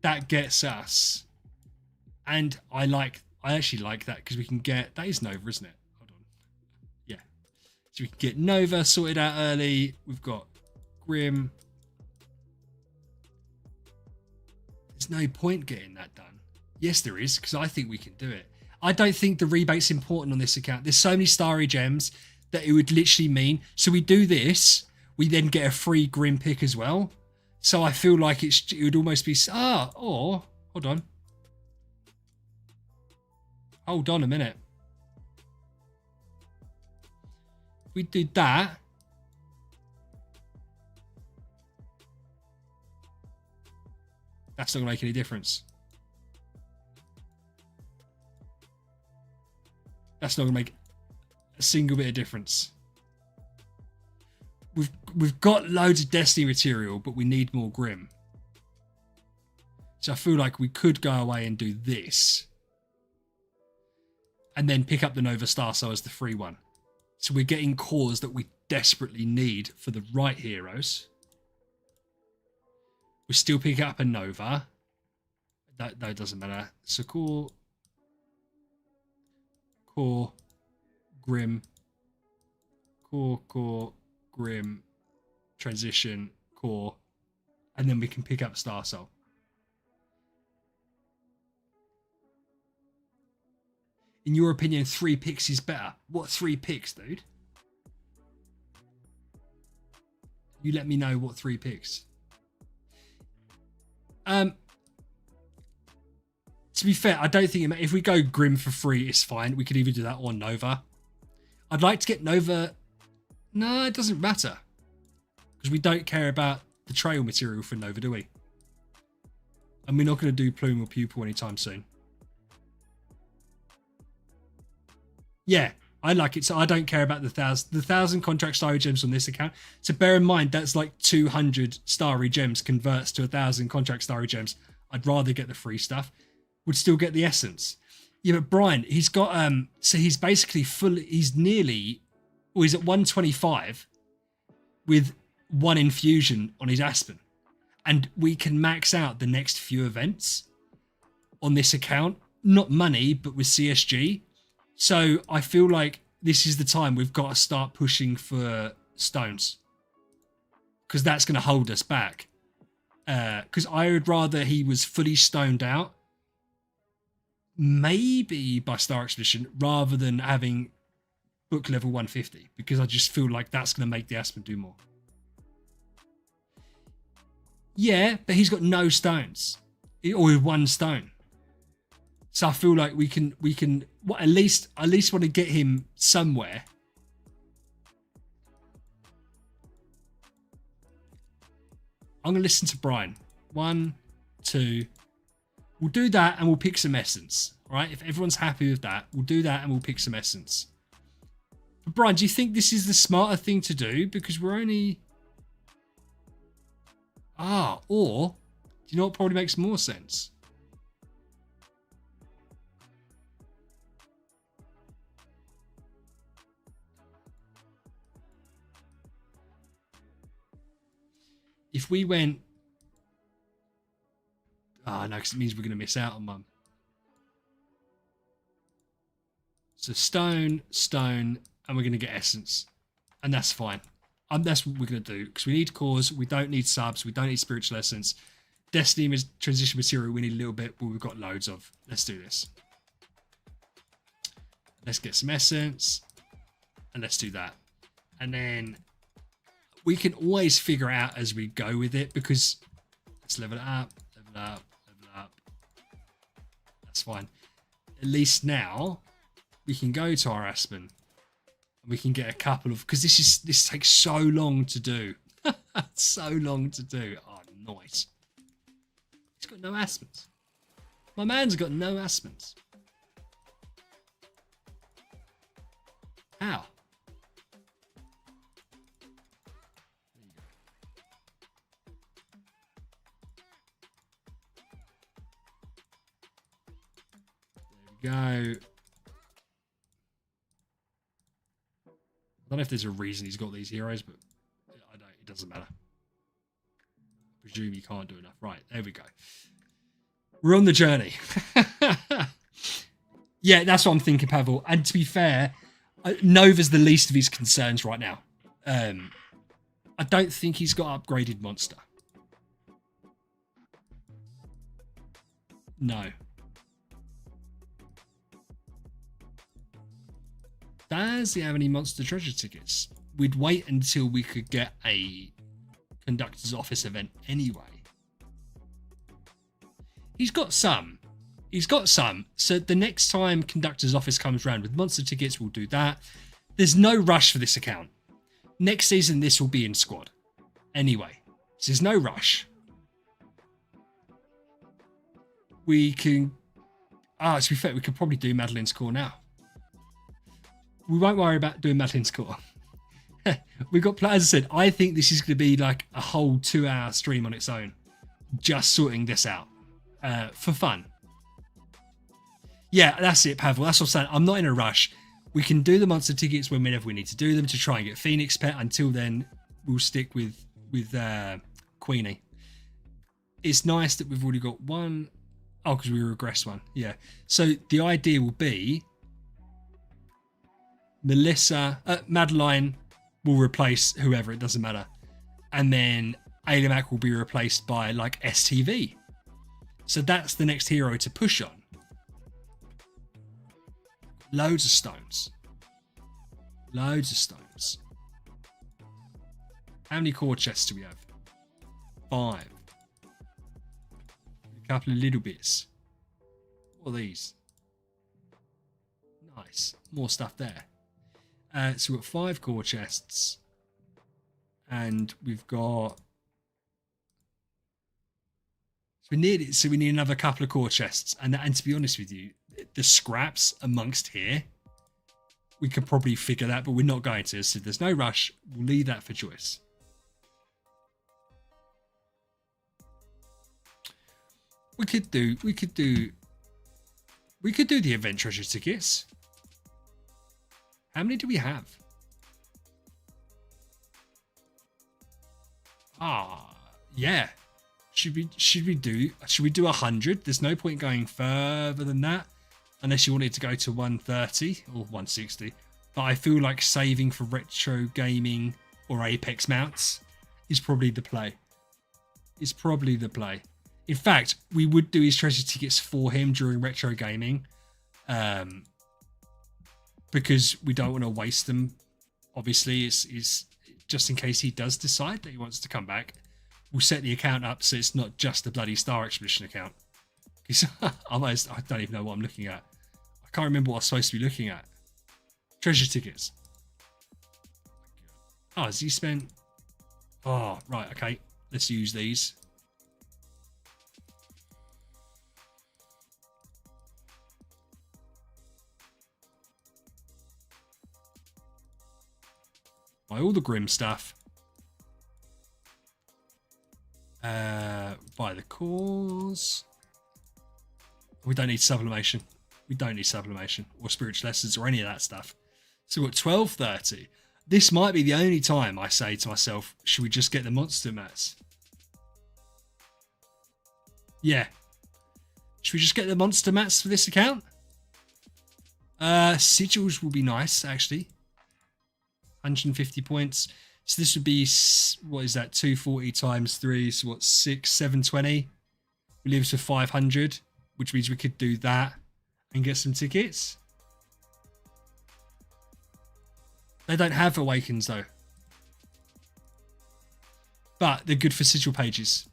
A: That gets us. And I actually like that because we can get... That is Nova, isn't it? Hold on. Yeah. So we can get Nova sorted out early. We've got Grim. There's no point getting that done. Yes, there is, because I think we can do it. I don't think the rebate's important on this account. There's so many starry gems that it would literally mean. So we do this, we then get a free Grim pick as well. So I feel like it would almost be... or... Hold on. Hold on a minute. If we do that... That's not going to make any difference. That's not going to make a single bit of difference. We've got loads of Destiny material, but we need more Grim. So I feel like we could go away and do this. And then pick up the Nova Star so as the free one. So we're getting cores that we desperately need for the right heroes. We still pick up a Nova. That doesn't matter. So cool. core, grim, core, grim, transition, core, and then we can pick up Star Soul. In your opinion, 3 picks is better. What 3 picks, dude? You let me know what 3 picks. To be fair, I don't think if we go Grim for free, it's fine. We could either do that or Nova. I'd like to get Nova. No, it doesn't matter. Because we don't care about the trail material for Nova, do we? And we're not going to do Plume or Pupil anytime soon. Yeah, I like it. So I don't care about the 1,000 contract starry gems on this account. So bear in mind, that's like 200 starry gems converts to 1,000 contract starry gems. I'd rather get the free stuff. Would still get the essence. Yeah, but Brian, he's got so he's basically he's nearly, or he's at 125 with 1 infusion on his Aspen. And we can max out the next few events on this account. Not money, but with CSG. So I feel like this is the time we've got to start pushing for stones. Because that's going to hold us back. Because I would rather he was fully stoned out. Maybe by Star Expedition, rather than having book level 150. Because I just feel like that's going to make the Aspen do more. Yeah, but he's got no stones. Or 1 stone. So I feel like we can well, at least want to get him somewhere. I'm gonna listen to Brian. 1, 2. We'll do that and we'll pick some essence. All right? If everyone's happy with that, we'll do that and we'll pick some essence. But Brian, do you think this is the smarter thing to do? Because we're only or do you know what probably makes more sense? If we went... no, because it means we're going to miss out on one. So stone, and we're going to get essence. And that's fine. That's what we're going to do. Because we need cores, we don't need subs, we don't need spiritual essence. Destiny transition material, we need a little bit, but we've got loads of. Let's do this. Let's get some essence. And let's do that. And then... we can always figure out as we go with it, because let's level it up, level up. That's fine. At least now we can go to our Aspen and we can get a couple of, because this takes so long to do. So long to do. Oh, nice. He's got no Aspens. My man's got no Aspens. How? Go. I don't know if there's a reason he's got these heroes, but I don't. It doesn't matter. I presume you can't do enough. Right, there we go. We're on the journey. Yeah, that's what I'm thinking, Pavel. And to be fair, Nova's the least of his concerns right now. I don't think he's got upgraded monster. No. Does he have any monster treasure tickets? We'd wait until we could get a conductor's office event anyway. He's got some. So the next time conductor's office comes around with monster tickets, we'll do that. There's no rush for this account. Next season, this will be in squad. Anyway, so there's no rush. We can... to be fair, we could probably do Madeline's Core now. We won't worry about doing Madeline's Core. We've got, as I said, I think this is going to be like a whole 2-hour stream on its own. Just sorting this out. For fun. Yeah, that's it, Pavel. That's what I'm saying. I'm not in a rush. We can do the monster tickets whenever we need to do them to try and get Phoenix Pet. Until then, we'll stick with Queenie. It's nice that we've already got one. Oh, because we regressed one. Yeah. So the idea will be... Madeline will replace whoever, it doesn't matter. And then Alimac will be replaced by like STV. So that's the next hero to push on. Loads of stones. Loads of stones. How many core chests do we have? 5. A couple of little bits. What are these? Nice. More stuff there. So we've got 5 core chests. And we've got... So we need another couple of core chests. And to be honest with you, the scraps amongst here, we could probably figure that, but we're not going to. So there's no rush. We'll leave that for choice. We could do the event treasure tickets. How many do we have? Yeah. Should we do 100? There's no point going further than that unless you wanted to go to 130 or 160. But I feel like saving for retro gaming or Apex mounts is probably the play. In fact, we would do his treasure tickets for him during retro gaming, because we don't want to waste them. Obviously, it's just in case he does decide that he wants to come back. We'll set the account up so it's not just the bloody Star Expedition account. I don't even know what I'm looking at. I can't remember what I was supposed to be looking at. Treasure tickets. Oh, has he spent... Oh, right, okay. Let's use these. Buy all the Grim stuff. Buy the cores. We don't need sublimation. Or spiritual lessons or any of that stuff. So we've got 12:30. This might be the only time I say to myself, should we just get the monster mats? Yeah. Should we just get the monster mats for this account? Sigils will be nice, actually. 150 points. So this would be, what is that, 240 times 3, so what, 720? We leave us with 500, which means we could do that and get some tickets. They don't have Awakens, though. But they're good for sigil pages.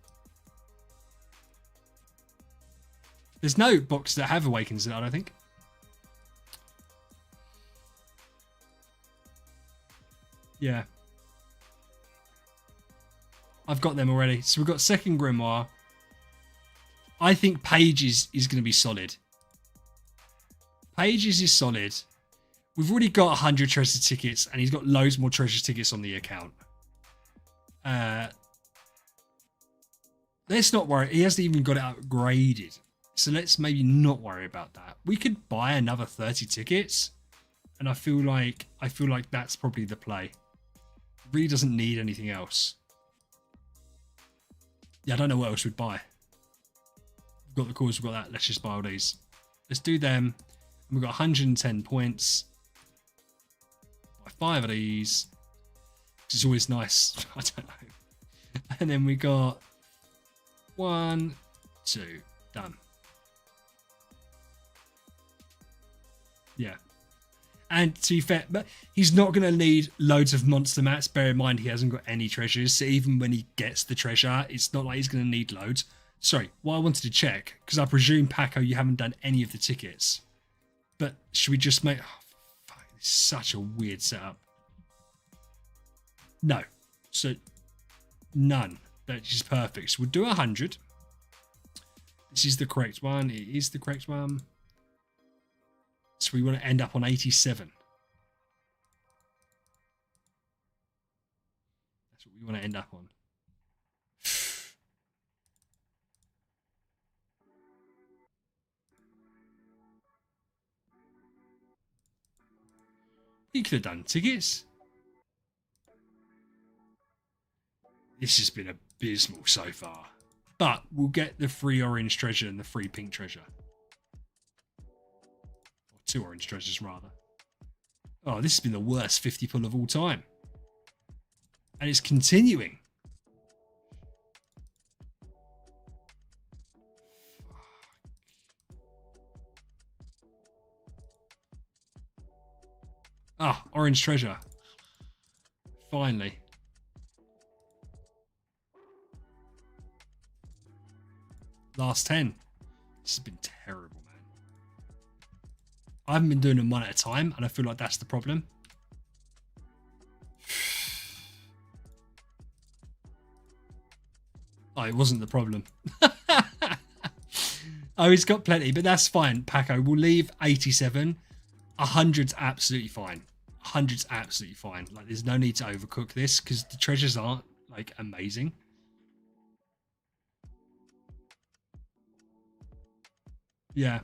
A: There's no box that have Awakens in it, I don't think. Yeah. I've got them already. So we've got second grimoire. I think Pages is going to be solid. Pages is solid. We've already got 100 treasure tickets, and he's got loads more treasure tickets on the account. Let's not worry. He hasn't even got it upgraded. So let's maybe not worry about that. We could buy another 30 tickets, and I feel like that's probably the play. Really doesn't need anything else. Yeah, I don't know what else we'd buy. We've got the cores, we've got that. Let's just buy all these. Let's do them. And we've got 110 points. Buy 5 of these. Which is always nice. I don't know. And then we got 1, 2. Done. Yeah. And to be fair, but he's not going to need loads of monster mats. Bear in mind, he hasn't got any treasures. So even when he gets the treasure, it's not like he's going to need loads. Sorry, what I wanted to check, because I presume, Paco, you haven't done any of the tickets. But should we just make... Oh, fuck, this is such a weird setup. No. So, none. That is perfect. So we'll do 100. This is the correct one. It is the correct one. So we want to end up on 87. That's what we want to end up on. You could have done tickets. This has been abysmal so far. But we'll get the free orange treasure and the free pink treasure. 2 orange treasures, rather. Oh, this has been the worst 50 pull of all time. And it's continuing. Ah, orange treasure. Finally. Last 10. This has been terrible, man. I haven't been doing them one at a time, and I feel like that's the problem. Oh, it wasn't the problem. Oh, he's got plenty, but that's fine, Paco. We'll leave 87. 100's absolutely fine. 100's absolutely fine. Like, there's no need to overcook this because the treasures aren't, like, amazing. Yeah.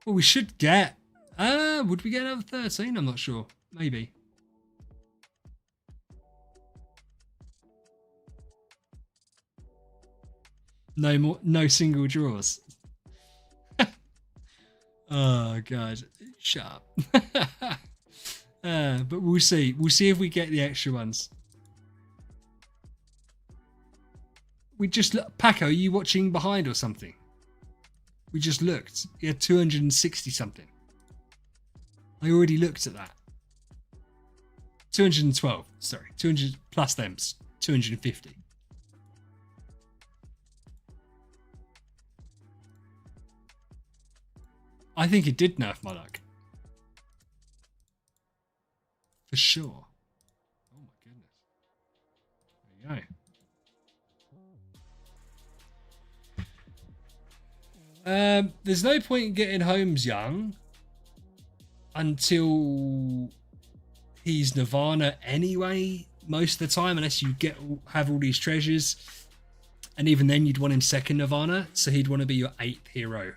A: Well, we should get... would we get another 13? I'm not sure. Maybe. No more, no single draws. Oh god, shut up. But we'll see. We'll see if we get the extra ones. We just look. Paco, are you watching behind or something? We just looked. He had 260 something. I already looked at that. 212. Sorry, 200 plus them's 250. I think it did nerf my luck. For sure. Oh my goodness. There you go. There's no point in getting Holmes young until he's Nirvana anyway, most of the time, unless you have all these treasures. And even then you'd want him second Nirvana, so he'd want to be your 8th hero.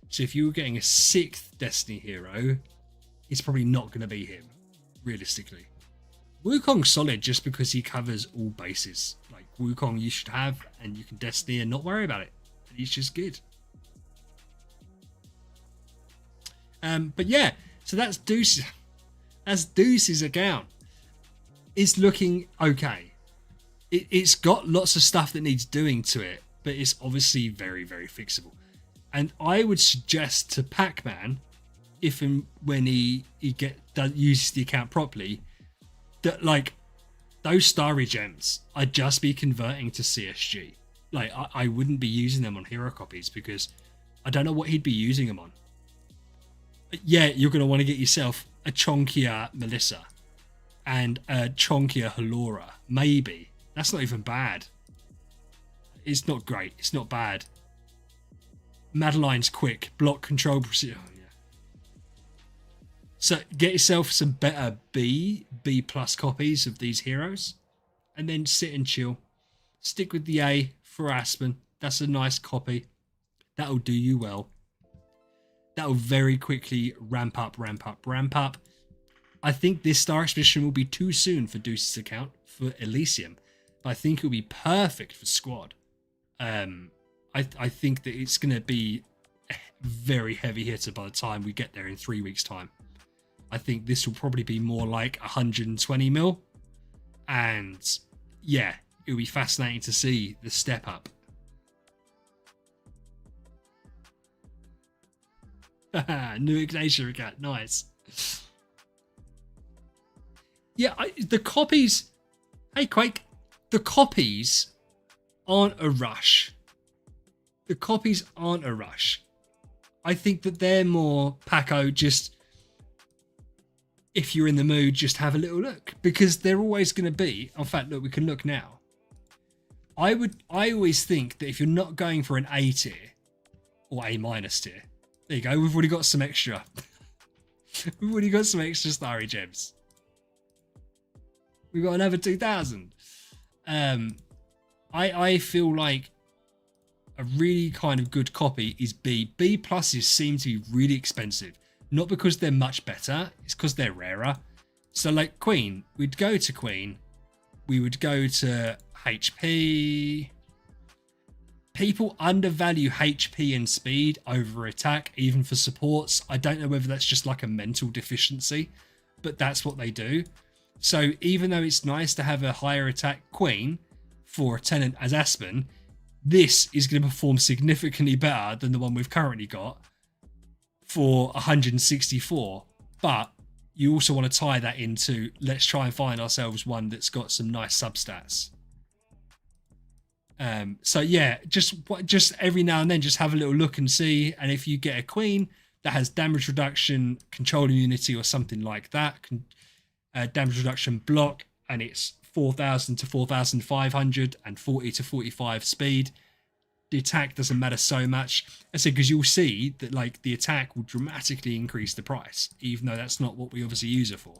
A: So if you were getting a 6th Destiny hero, it's probably not going to be him, realistically. Wukong's solid just because he covers all bases. Like, Wukong you should have, and you can Destiny and not worry about it. And he's just good. But yeah, so that's Deuce. That's Deuce's account. It's looking okay. It's got lots of stuff that needs doing to it, but it's obviously very, very fixable. And I would suggest to Pac-Man, if and when he uses the account properly, that like those starry gems, I'd just be converting to CSG. Like I wouldn't be using them on hero copies because I don't know what he'd be using them on. Yeah, you're going to want to get yourself a chonkier Melissa and a chonkier Halora. Maybe. That's not even bad. It's not great. It's not bad. Madeline's quick. Block control. Oh, yeah. So get yourself some better B plus copies of these heroes. And then sit and chill. Stick with the A for Aspen. That's a nice copy. That'll do you well. That'll very quickly ramp up. I think this Star Expedition will be too soon for Deuce's account for Elysium. But I think it'll be perfect for Squad. I think that it's going to be a very heavy hitter by the time we get there in 3 weeks' time. I think this will probably be more like 120 mil. And yeah, it'll be fascinating to see the step up. New Ignatia again. Nice. Yeah, the copies... Hey, Quake. The copies aren't a rush. The copies aren't a rush. I think that they're more Paco, just if you're in the mood, just have a little look. Because they're always going to be... In fact, look, we can look now. I always think that if you're not going for an A tier or A minus tier, there you go, we've already got some extra. We've already got some extra starry gems. We've got another 2,000. I feel like a really kind of good copy is B. B pluses seem to be really expensive. Not because they're much better, it's because they're rarer. So like Queen, we'd go to Queen. We would go to HP. People undervalue HP and speed over attack, even for supports. I don't know whether that's just like a mental deficiency. but that's what they do. So even though it's nice to have a higher attack queen for a tenant as Aspen, this is going to perform significantly better than the one we've currently got for 164. But you also want to tie that into, let's try and find ourselves one that's got some nice substats. So yeah, just every now and then just have a little look and see, and if you get a queen that has damage reduction, control immunity, or something like that, damage reduction block, and it's 4,000 to 4,500 and 40 to 45 speed, the attack doesn't matter so much. I said, because you'll see that like the attack will dramatically increase the price, even though that's not what we obviously use it for.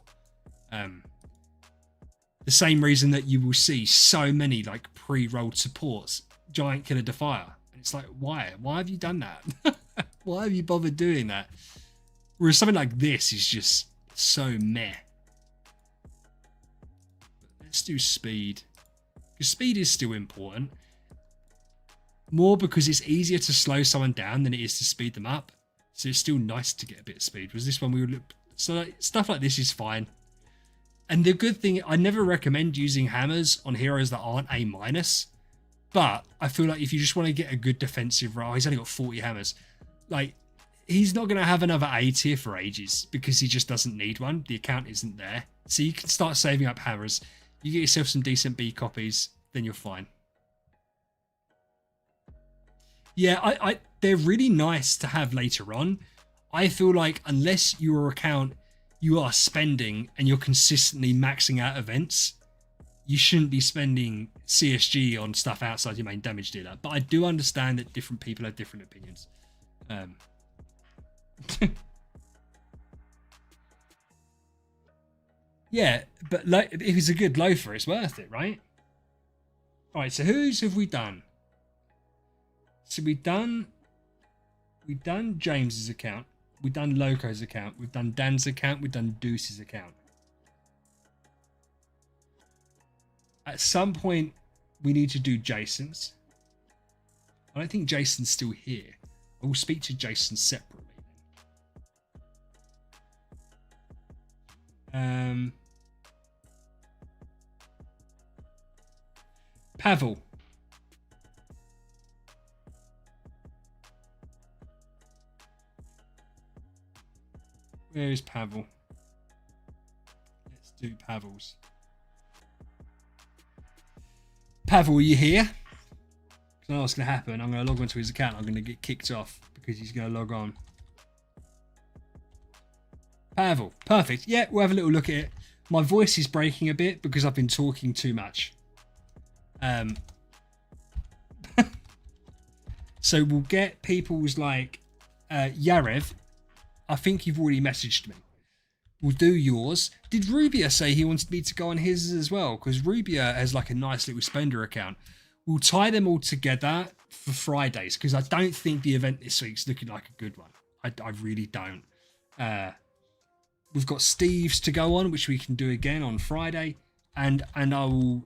A: The same reason that you will see so many like pre-rolled supports, Giant Killer Defier. And it's like, why? Why have you done that? Why have you bothered doing that? Whereas something like this is just so meh. But let's do speed. Because speed is still important. More because it's easier to slow someone down than it is to speed them up. So it's still nice to get a bit of speed. Was this one we would look... So like, stuff like this is fine. And the good thing, I never recommend using hammers on heroes that aren't A-. But I feel like if you just want to get a good defensive roll, he's only got 40 hammers. Like, he's not going to have another A tier for ages because he just doesn't need one. The account isn't there. So you can start saving up hammers. You get yourself some decent B copies, then you're fine. Yeah, they're really nice to have later on. I feel like unless your account you are spending and you're consistently maxing out events, you shouldn't be spending CSG on stuff outside your main damage dealer. But I do understand that different people have different opinions. Yeah, but if it's a good loafer, it's worth it, right? All right, so whose have we done? So we've done James's account. We've done Loco's account. We've done Dan's account. We've done Deuce's account. At some point, we need to do Jason's. I don't think Jason's still here. I will speak to Jason separately. Pavel. Where is Pavel? Let's do Pavel's. Pavel, are you here? Because I know what's going to happen. I'm going to log onto his account. I'm going to get kicked off because he's going to log on. Pavel, perfect. Yeah, we'll have a little look at it. My voice is breaking a bit because I've been talking too much. So we'll get people's like Yarev. I think you've already messaged me. We'll do yours. Did Rubia say he wanted me to go on his as well? Because Rubia has like a nice little spender account. We'll tie them all together for Fridays because I don't think the event this week's looking like a good one. I really don't. We've got Steve's to go on, which we can do again on Friday, and I will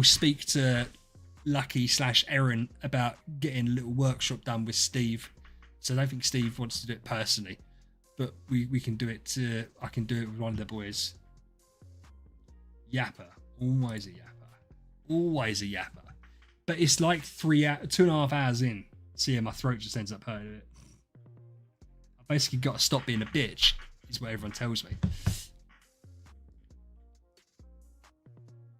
A: speak to Lucky/Erin about getting a little workshop done with Steve. So I don't think Steve wants to do it personally, but we can do it. I can do it with one of the boys. Yapper, always a yapper, always a yapper. But it's like 2.5 hours in. So yeah, my throat just ends up hurting it. I basically got to stop being a bitch, is what everyone tells me.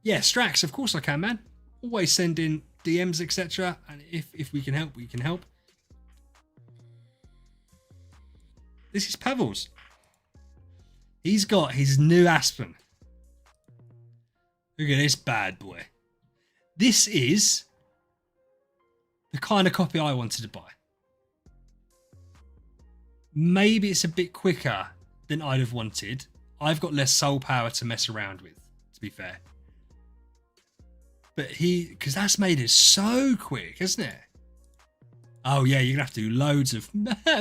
A: Yeah, Strax, of course I can, man. Always send in DMs, etc. And if we can help, we can help. This is Pavel's. He's got his new Aspen. Look at this bad boy. This is the kind of copy I wanted to buy. Maybe it's a bit quicker than I'd have wanted. I've got less soul power to mess around with, to be fair. But because that's made it so quick, isn't it? Oh yeah, you're gonna have to do loads of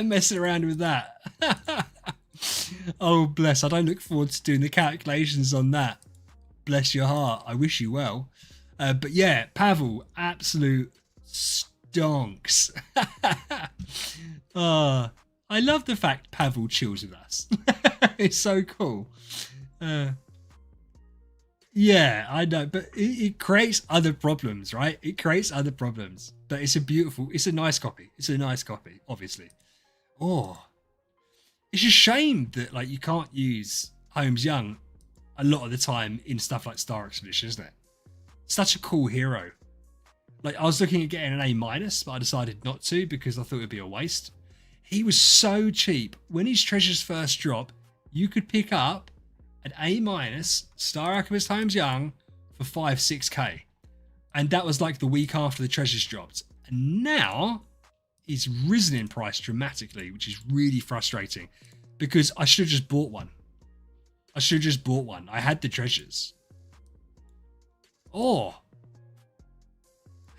A: messing around with that. Oh bless, I don't look forward to doing the calculations on that. Bless your heart, I wish you well. But yeah, Pavel, absolute stonks. I love the fact Pavel chills with us. It's so cool. Yeah, I know, but it creates other problems, right? It creates other problems. But it's it's a nice copy. It's a nice copy, obviously. Oh, it's a shame that like you can't use Holmes Young a lot of the time in stuff like Star Expedition, isn't it? Such a cool hero. Like I was looking at getting an A minus, but I decided not to because I thought it'd be a waste. He was so cheap. When his treasures first drop, you could pick up an A minus Star Alchemist Holmes Young for 5-6k. And that was like the week after the treasures dropped. And now it's risen in price dramatically, which is really frustrating because I should have just bought one. I had the treasures. Oh,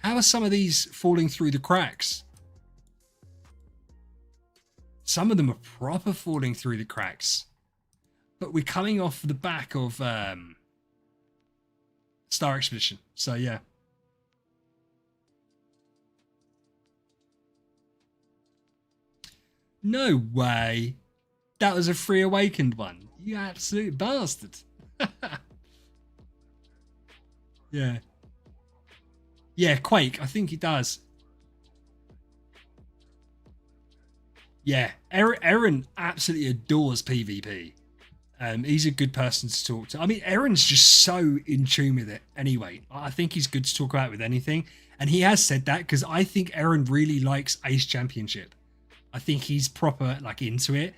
A: how are some of these falling through the cracks? Some of them are proper falling through the cracks. But we're coming off the back of Star Expedition. So, yeah. No way. That was a Free Awakened one. You absolute bastard. Yeah. Yeah, Quake. I think it does. Yeah. Aaron absolutely adores PvP. He's a good person to talk to. I mean, Aaron's just so in tune with it anyway. I think he's good to talk about with anything. And he has said that because I think Aaron really likes Ace Championship. I think he's proper like into it.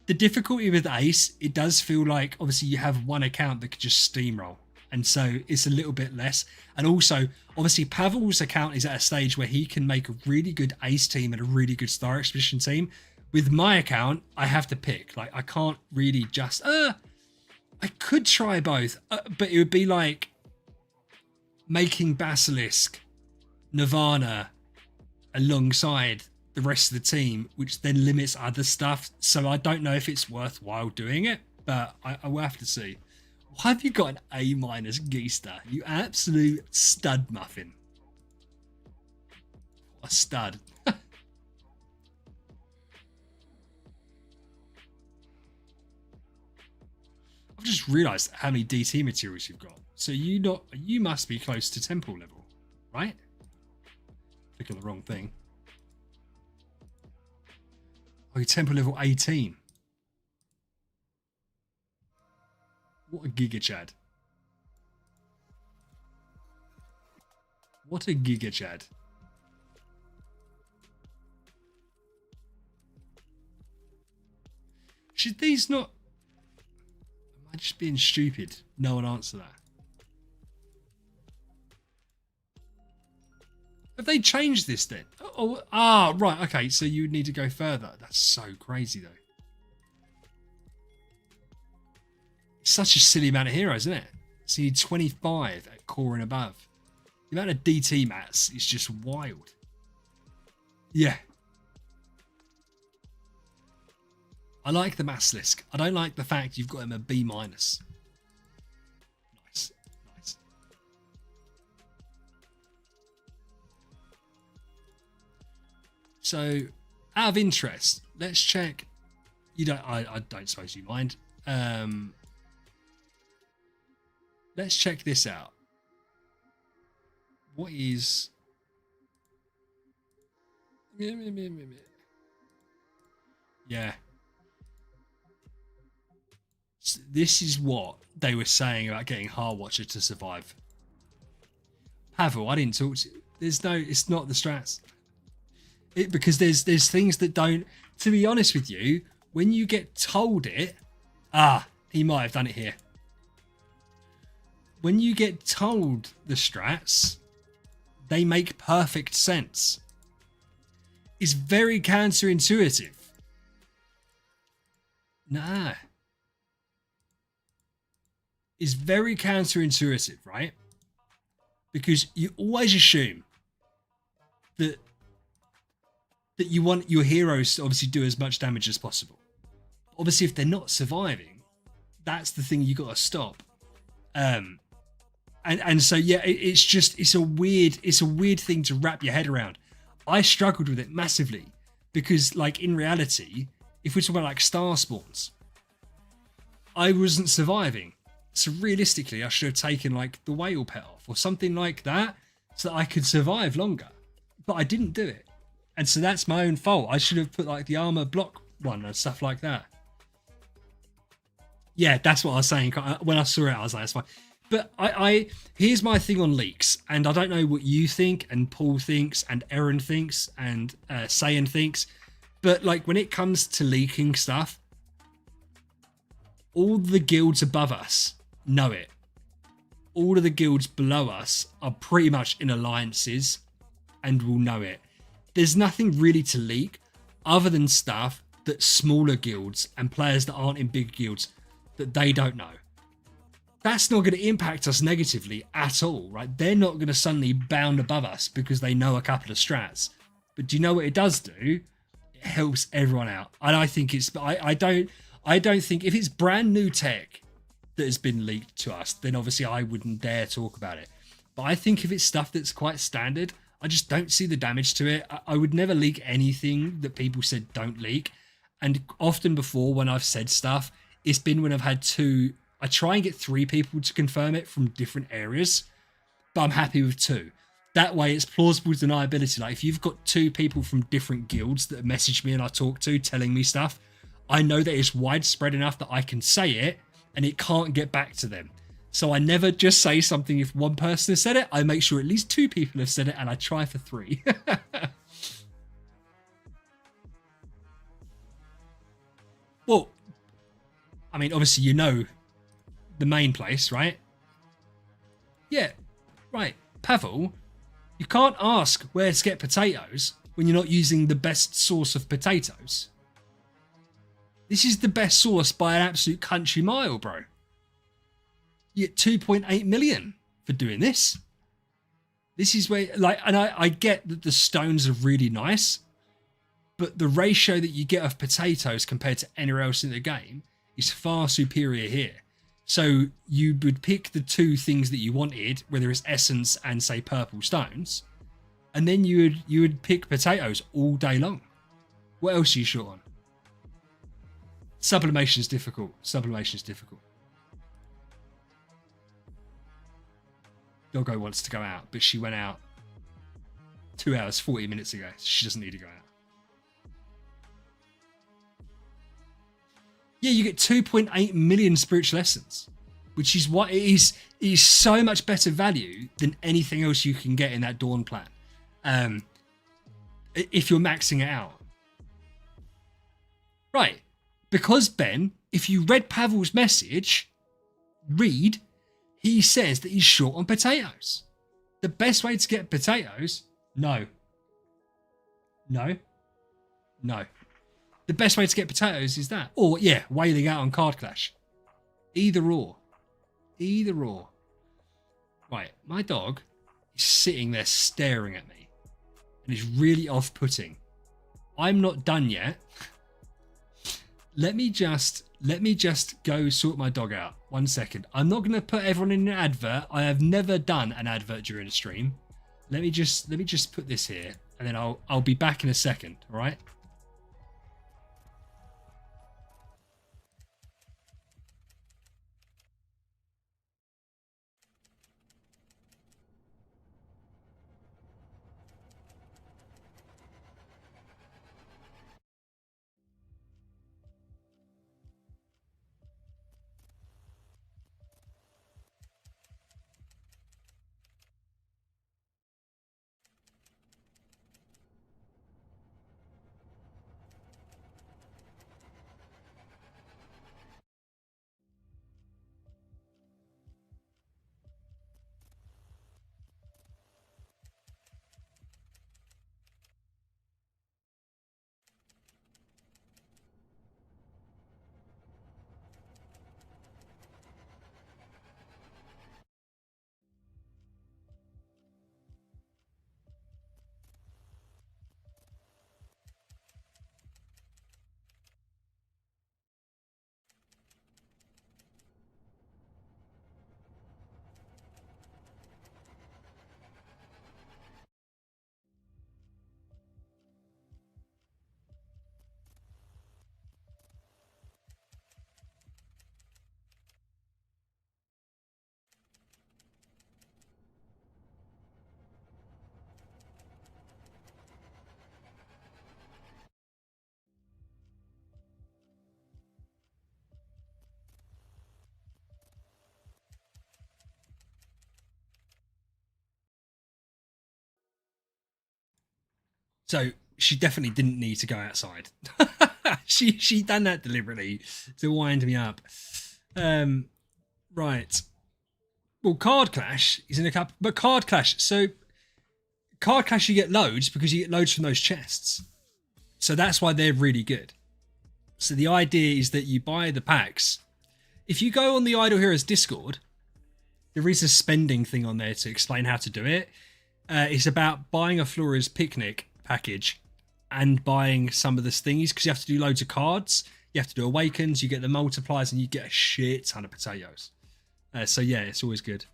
A: The difficulty with Ace, it does feel like obviously you have one account that could just steamroll. And so it's a little bit less. And also, obviously, Pavel's account is at a stage where he can make a really good Ace team and a really good Star Expedition team. With my account, I have to pick. Like, I can't really just... I could try both, but it would be like making Basilisk, Nirvana alongside the rest of the team, which then limits other stuff. So I don't know if it's worthwhile doing it, but I will have to see. Why have you got an A minus Geester? You absolute stud muffin. A stud. I've just realised how many DT materials you've got. So you must be close to temple level, right? Clicking the wrong thing. Oh, you're temple level 18. What a Giga Chad. What a Giga Chad. Should these not... Am I just being stupid? No one answer that. Have they changed this then? Right. Okay, so you would need to go further. That's so crazy though. It's such a silly amount of heroes, isn't it? So you need 25 at core and above. The amount of DT mats is just wild. Yeah. I like the Basilisk. I don't like the fact you've got him a B minus. Nice. Nice. So, out of interest, let's check. You don't. I don't suppose you mind. Let's check this out. What is... Yeah. So this is what they were saying about getting Heart Watcher to survive. Pavel, I didn't talk to you. There's no... It's not the strats. Because there's things that don't... To be honest with you, when you get told it... he might have done it here. When you get told the strats, they make perfect sense. It's very counterintuitive. Nah. It's very counterintuitive, right? Because you always assume that you want your heroes to obviously do as much damage as possible. Obviously, if they're not surviving, that's the thing you got to stop. And so yeah, it's a weird thing to wrap your head around. I struggled with it massively because, like, in reality, if we're talking about like star spawns, I wasn't surviving. So realistically, I should have taken like the whale pet off or something like that so that I could survive longer. But I didn't do it. And so that's my own fault. I should have put like the armor block one and stuff like that. Yeah, that's what I was saying. When I saw it, I was like, that's fine. But I here's my thing on leaks, and I don't know what you think, and Paul thinks, and Aaron thinks, and Sayan thinks, but like when it comes to leaking stuff, all the guilds above us know it. All of the guilds below us are pretty much in alliances and will know it. There's nothing really to leak other than stuff that smaller guilds and players that aren't in big guilds that they don't know. That's not going to impact us negatively at all, right? They're not going to suddenly bound above us because they know a couple of strats. But do you know what it does do? It helps everyone out. And I think it's I don't think if it's brand new tech that has been leaked to us, then obviously I wouldn't dare talk about it. But I think if it's stuff that's quite standard, I just don't see the damage to it. I would never leak anything that people said don't leak. And often before when I've said stuff, it's been when I've had I try and get 3 people to confirm it from different areas, but I'm happy with 2. That way it's plausible deniability. Like if you've got 2 people from different guilds that message me and I talk to telling me stuff, I know that it's widespread enough that I can say it and it can't get back to them. So I never just say something if one person has said it. I make sure at least 2 people have said it and I try for 3. Well, I mean, obviously, you know the main place, right? Yeah, right. Pavel, you can't ask where to get potatoes when you're not using the best source of potatoes. This is the best source by an absolute country mile, bro. You get 2.8 million for doing this. This is where, like, and I get that the stones are really nice, but the ratio that you get of potatoes compared to anywhere else in the game is far superior here. So you would pick the 2 things that you wanted, whether it's essence and say purple stones, and then you would pick potatoes all day long. What else are you short on? Sublimation is difficult. Sublimation is difficult. Doggo wants to go out, but she went out 2 hours, 40 minutes ago. She doesn't need to go out. Yeah, you get 2.8 million spiritual essence, which is what it is so much better value than anything else you can get in that Dawn plan. If you're maxing it out. Right. Because, Ben, if you read Pavel's message, he says that he's short on potatoes. The best way to get potatoes, no. The best way to get potatoes is that. Or, yeah, whaling out on Card Clash. Either or. Right, my dog is sitting there staring at me. And it's really off-putting. I'm not done yet. Let me just go sort my dog out. 1 second. I'm not going to put everyone in an advert. I have never done an advert during a stream. Let me just put this here, and then I'll be back in a second. All right. So she definitely didn't need to go outside. she done that deliberately to wind me up. Right. Well, Card Clash is in a couple, but Card Clash. So Card Clash, you get loads because you get loads from those chests. So that's why they're really good. So the idea is that you buy the packs. If you go on the Idle Heroes Discord, there is a spending thing on there to explain how to do it. It's about buying a Flora's Picnic package and buying some of the thingies because you have to do loads of cards. You have to do Awakens, you get the multipliers, and you get a shit ton of potatoes. So yeah, it's always good.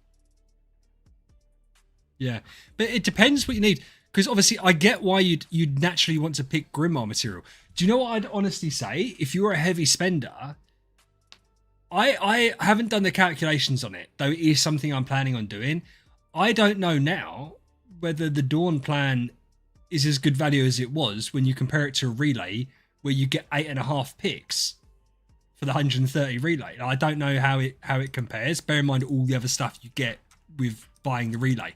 A: Yeah, but it depends what you need. Because obviously I get why you'd naturally want to pick Grimoire material. Do you know what I'd honestly say? If you're a heavy spender, I haven't done the calculations on it, though it is something I'm planning on doing. I don't know now whether the Dawn plan is as good value as it was when you compare it to a relay where you get 8.5 picks for the 130 relay. I don't know how it compares. Bear in mind all the other stuff you get with buying the relay.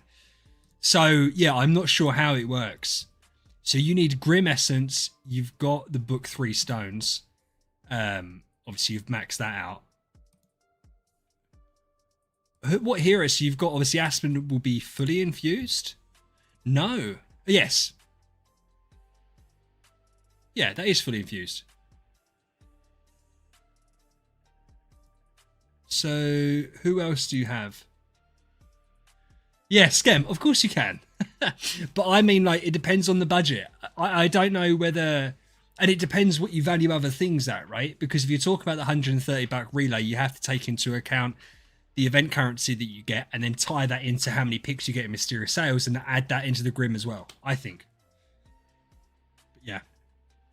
A: So yeah, I'm not sure how it works. So you need Grim Essence. You've got the Book 3 stones. Obviously you've maxed that out. What heroes? So you've got obviously Aspen will be fully infused. No. Yes. Yeah, that is fully infused. So who else do you have? Yeah, Skem. Of course you can. But I mean, like, it depends on the budget. I don't know whether... And it depends what you value other things at, right? Because if you talk about the 130 buck relay, you have to take into account the event currency that you get and then tie that into how many picks you get in Mysterious Sales and add that into the Grim as well, I think. But yeah,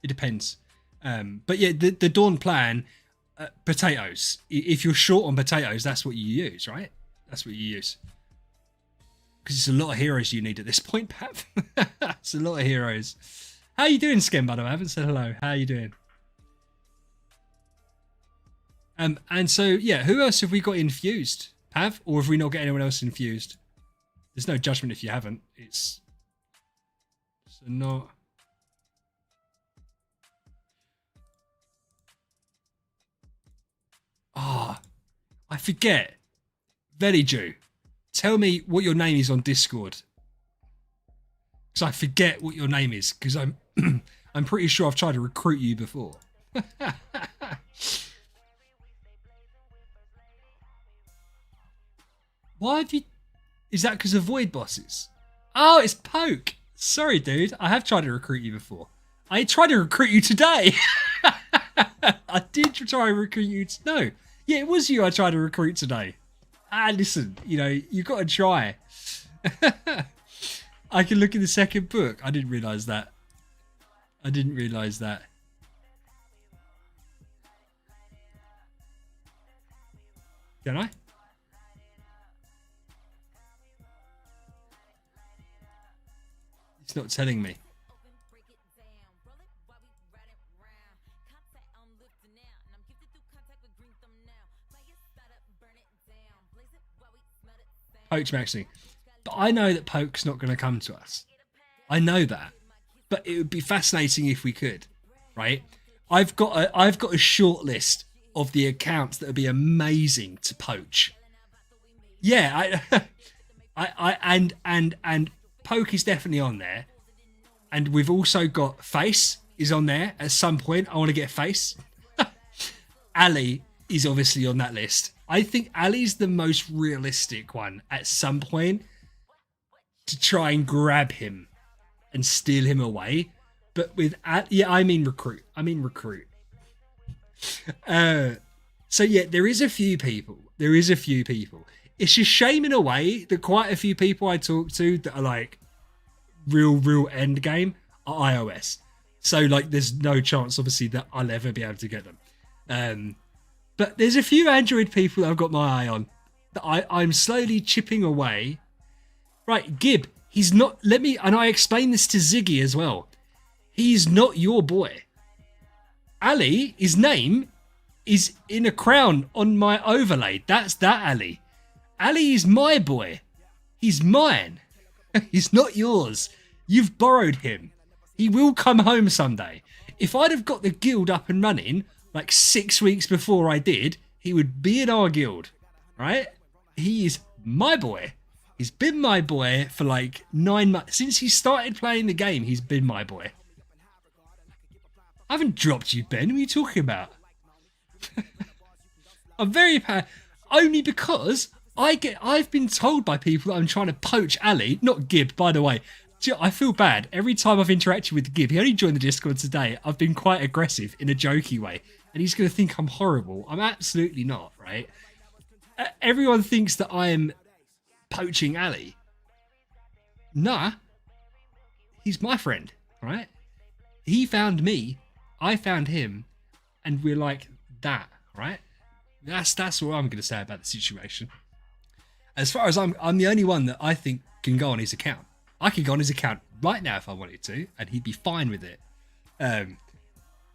A: it depends. But yeah, the Dawn plan, potatoes. If you're short on potatoes, that's what you use, right? That's what you use. Because it's a lot of heroes you need at this point, Pat. It's a lot of heroes. How you doing, Skem, by the way? I haven't said hello. How are you doing? And so, yeah, who else have we got infused? Pav? Or have we not got anyone else infused? There's no judgment if you haven't. It's so not... Ah, I forget. Veliju, tell me what your name is on Discord. Because I forget what your name is. Because I'm I'm pretty sure I've tried to recruit you before. Why have you... Is that because of Void Bosses? Oh, it's Poke. Sorry, dude. I have tried to recruit you before. I tried to recruit you today. I did try to recruit you. No. Yeah, it was you I tried to recruit today. Listen, you know, you got to try. I can look in the second book. I didn't realise that. I didn't realise that. Can I? It's not telling me. Poke's maxing. But I know that Poke's not going to come to us. I know that. But it would be fascinating if we could, right? I've got a short list of the accounts that would be amazing to poach. Yeah, and Poke is definitely on there. And we've also got Face is on there at some point. I want to get Face. Ali is obviously on that list. I think Ali's the most realistic one at some point to try and grab him and steal him away. But with yeah, I mean recruit. So yeah, there is a few people. It's a shame in a way that quite a few people I talk to that are like real end game are iOS. So like there's no chance obviously that I'll ever be able to get them. But there's a few Android people that I've got my eye on that I'm slowly chipping away. Right, Gib, he's not, and I explained this to Ziggy as well. He's not your boy. Ali, his name is in a crown on my overlay. That's that Ali. Ali is my boy. He's mine. He's not yours. You've borrowed him. He will come home someday. If I'd have got the guild up and running like 6 weeks before I did, he would be in our guild, right? He is my boy. He's been my boy for like 9 months. Since he started playing the game, he's been my boy. I haven't dropped you, Ben. What are you talking about? I'm very only because I've been told by people that I'm trying to poach Ali, not Gib, by the way. I feel bad. Every time I've interacted with Gib, he only joined the Discord today, I've been quite aggressive in a jokey way. And he's going to think I'm horrible. I'm absolutely not, right? Everyone thinks that I'm poaching Ali. Nah. He's my friend, right? He found me, I found him, and we're like that, right? That's what I'm going to say about the situation. As far as I'm the only one that I think can go on his account. I could go on his account right now if I wanted to, and he'd be fine with it.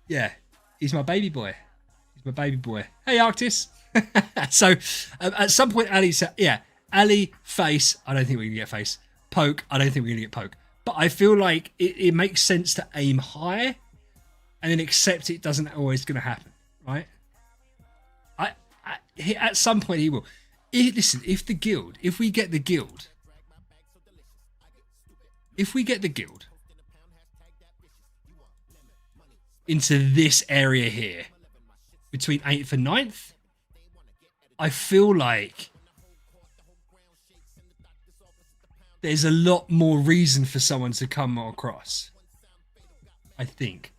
A: Yeah, he's my baby boy. He's my baby boy. Hey, Arctis. So, at some point, Ali said, yeah, Ali, face. I don't think we're going to get face. Poke. I don't think we're going to get poke. But I feel like it makes sense to aim high and then accept it doesn't always going to happen, right? At some point he will. Listen, if we get the guild into this area here, between 8th and 9th, I feel like there's a lot more reason for someone to come across. I think.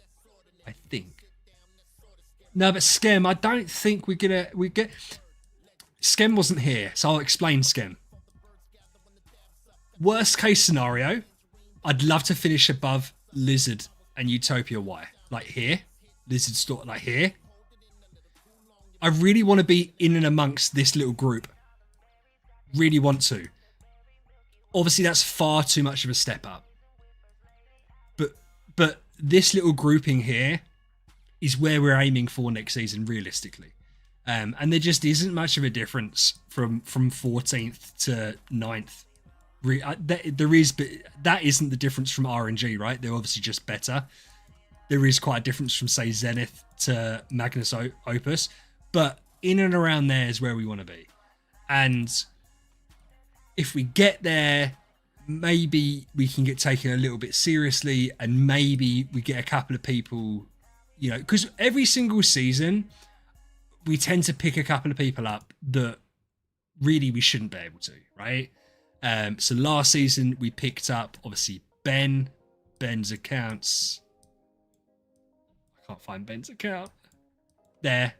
A: No, but Skem, I don't think we get. Skem wasn't here, so I'll explain Skem. Worst case scenario, I'd love to finish above Lizard and Utopia Y. Like here. Lizard store, like here. I really want to be in and amongst this little group. Really want to. Obviously, that's far too much of a step up. But this little grouping here is where we're aiming for next season, realistically. And there just isn't much of a difference from 14th to 9th. There is, but that isn't the difference from RNG, right? They're obviously just better. There is quite a difference from, say, Zenith to Magnus Opus. But in and around there is where we want to be. And if we get there, maybe we can get taken a little bit seriously, and maybe we get a couple of people, you know, because every single season we tend to pick a couple of people up that really we shouldn't be able to, right? So last season we picked up, obviously, Ben's accounts. I can't find Ben's account. There.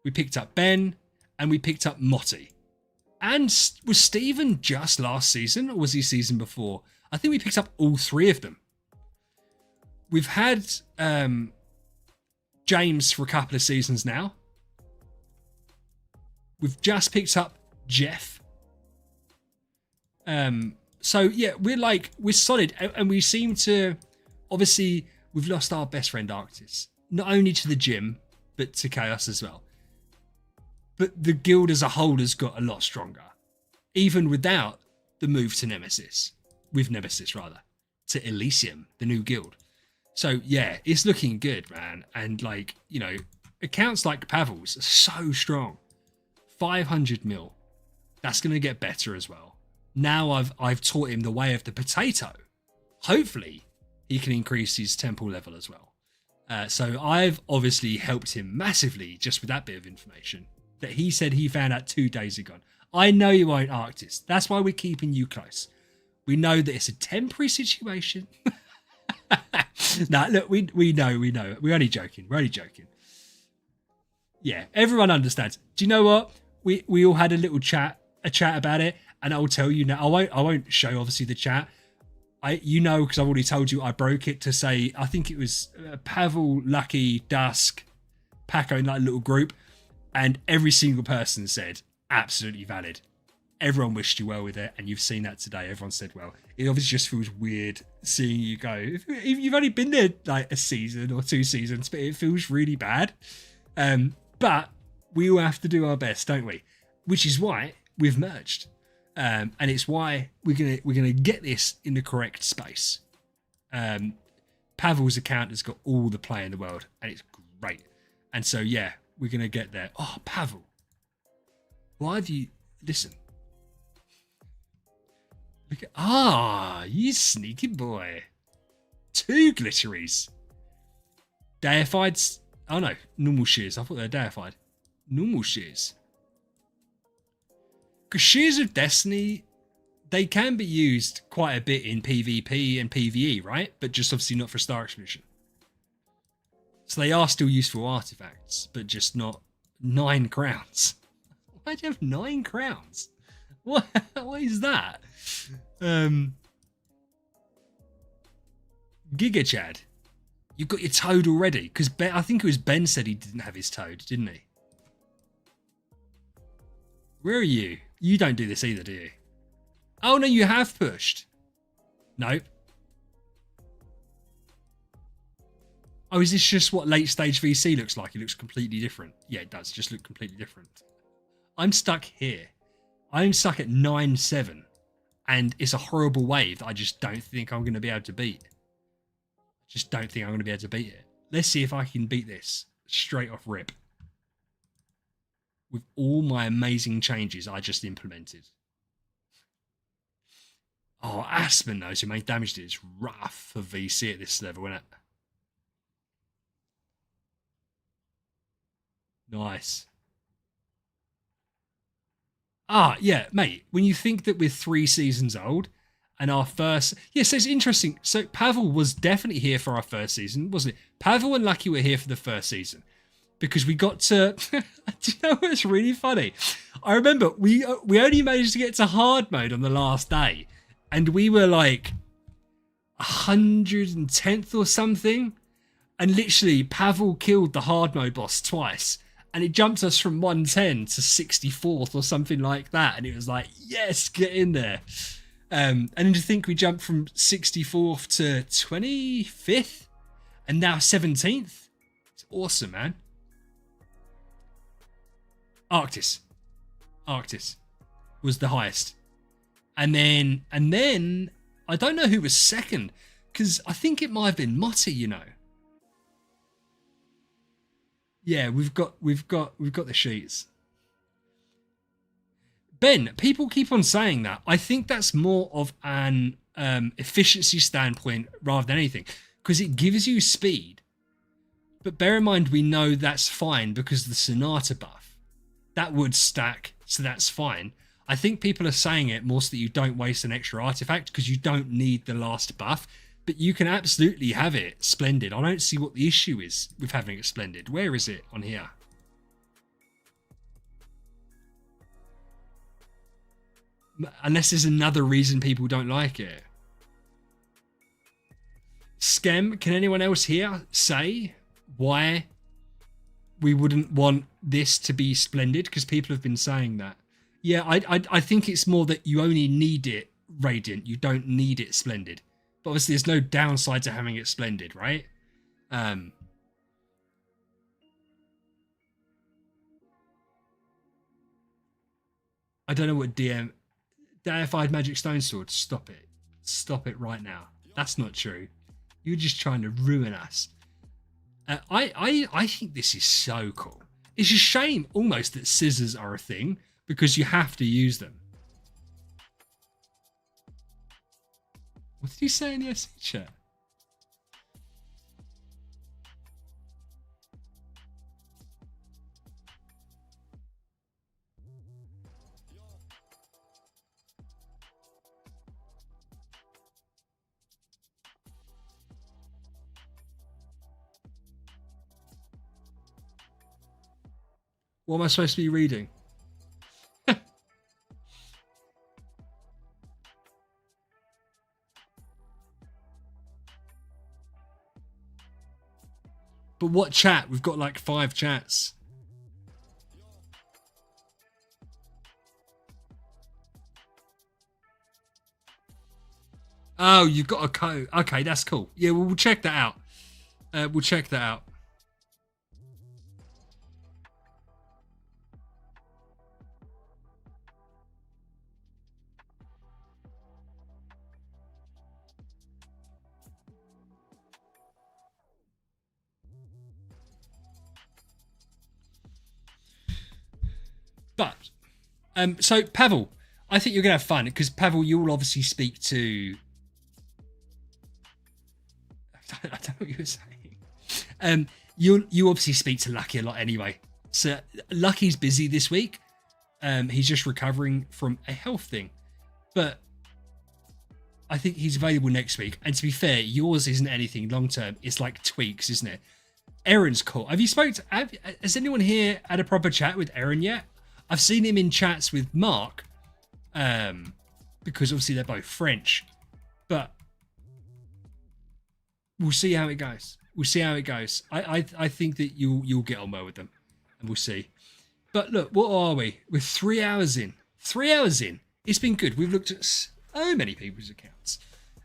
A: We picked up Ben, and we picked up Motti. And was Steven just last season, or was he season before? I think we picked up all three of them. We've had James for a couple of seasons now. We've just picked up Jeff. So yeah, we're solid, and we seem to, obviously, we've lost our best friend Arctis, not only to the gym, but to Chaos as well. But the guild as a whole has got a lot stronger, even without the move to Nemesis, to Elysium, the new guild. So yeah, it's looking good, man. And like, you know, accounts like Pavel's are so strong. 500 mil. That's going to get better as well. Now I've taught him the way of the potato. Hopefully he can increase his temple level as well. So I've obviously helped him massively just with that bit of information that he said he found out 2 days ago. I know you won't, Arctis. That's why we're keeping you close. We know that it's a temporary situation. Nah, look, we know. We're only joking. Yeah, everyone understands. Do you know what? We all had a little chat about it, and I'll tell you now. I won't show obviously the chat. Because I've already told you I broke it to say, I think it was Pavel, Lucky, Dusk, Paco in that little group, and every single person said absolutely valid. Everyone wished you well with it, and you've seen that today. Everyone said well. It obviously just feels weird seeing you go. If you've only been there like a season or 2 seasons, but it feels really bad. But we all have to do our best, don't we? Which is why we've merged. And it's why we're gonna get this in the correct space. Pavel's account has got all the play in the world, and it's great. And so, yeah, we're going to get there. Oh, Pavel. Why have you... Listen. Look at... you sneaky boy. 2 glitteries. Deified... Oh, no. Normal shears. I thought they were deified. Normal shears. Because shears of destiny... They can be used quite a bit in PvP and PvE, right? But just obviously not for Star Expedition. So they are still useful artifacts, but just not 9 crowns. Why do you have 9 crowns? What is that? Giga Chad, you got your toad already? Because I think it was Ben said he didn't have his toad, didn't he? Where are you? You don't do this either, do you? Oh, no, you have pushed. Nope. Oh, is this just what late stage VC looks like? It looks completely different. Yeah, it does just look completely different. I'm stuck here. I'm stuck at 9-7. And it's a horrible wave that I just don't think I'm going to be able to beat. Just don't think I'm going to be able to beat it. Let's see if I can beat this straight off rip. With all my amazing changes I just implemented. Oh, Aspen knows who made damage to it. It's rough for VC at this level, isn't it? Nice. Yeah, mate. When you think that we're 3 seasons old and our first... Yeah, so it's interesting. So Pavel was definitely here for our first season, wasn't it? Pavel and Lucky were here for the first season. Because we got to... Do you know what's really funny? I remember we only managed to get to hard mode on the last day. And we were like 110th or something. And literally, Pavel killed the hard mode boss twice. And it jumped us from 110 to 64th or something like that. And it was like, yes, get in there. And then to think we jumped from 64th to 25th. And now 17th. It's awesome, man. Arctis was the highest. And then I don't know who was second, because I think it might have been Motti, you know. Yeah, we've got the sheets. Ben, people keep on saying that. I think that's more of an efficiency standpoint rather than anything, because it gives you speed. But bear in mind, we know that's fine because of the Sonata buff. That would stack, so that's fine. I think people are saying it more so that you don't waste an extra artifact because you don't need the last buff, but you can absolutely have it splendid. I don't see what the issue is with having it splendid. Where is it on here? Unless there's another reason people don't like it. Skem, can anyone else here say why we wouldn't want this to be splendid? Because people have been saying that. Yeah, I think it's more that you only need it radiant. You don't need it splendid. But obviously there's no downside to having it splendid, right? I don't know what deified magic stone sword. Stop it. Stop it right now. That's not true. You're just trying to ruin us. I think this is so cool. It's a shame almost that scissors are a thing, because you have to use them. What did you say in the SC chat? What am I supposed to be reading? But what chat? We've got like 5 chats. Oh, you've got a code. Okay, that's cool. Yeah, we'll check that out. We'll check that out. So Pavel, I think you're gonna have fun because Pavel, you'll obviously speak to. I don't know what you were saying. You obviously speak to Lucky a lot anyway. So Lucky's busy this week. He's just recovering from a health thing, but I think he's available next week. And to be fair, yours isn't anything long term. It's like tweaks, isn't it? Aaron's cool. Have you has anyone here had a proper chat with Aaron yet? I've seen him in chats with Mark, because obviously they're both French, but we'll see how it goes. We'll see how it goes. I think that you'll get on well with them, and we'll see. But look, what are we? We're 3 hours in. 3 hours in. It's been good. We've looked at so many people's accounts,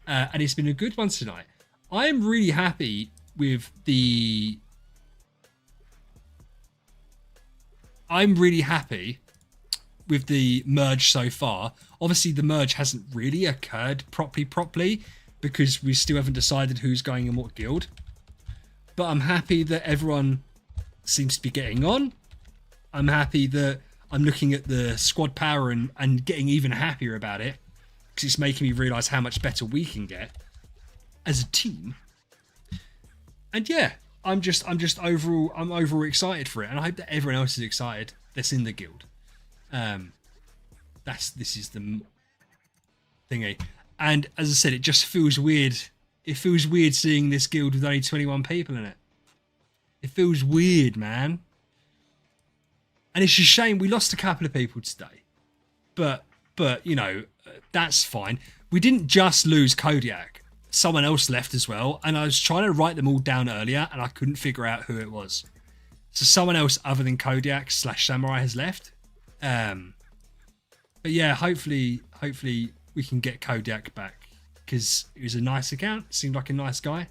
A: and it's been a good one tonight. I am really happy with the. I'm really happy with the merge so far. Obviously, the merge hasn't really occurred properly because we still haven't decided who's going in what guild. But I'm happy that everyone seems to be getting on. I'm happy that I'm looking at the squad power and getting even happier about it because it's making me realise how much better we can get as a team. And yeah, I'm overall excited for it, and I hope that everyone else is excited that's in the guild. This is the thingy, and as I said, it just feels weird. It feels weird seeing this guild with only 21 people in it. It feels weird, man. And it's a shame we lost a couple of people today, but you know, that's fine. We didn't just lose Kodiak. Someone else left as well, and I was trying to write them all down earlier and I couldn't figure out who it was. So someone else other than Kodiak / Samurai has left. But yeah, hopefully we can get Kodiak back because it was a nice account, seemed like a nice guy.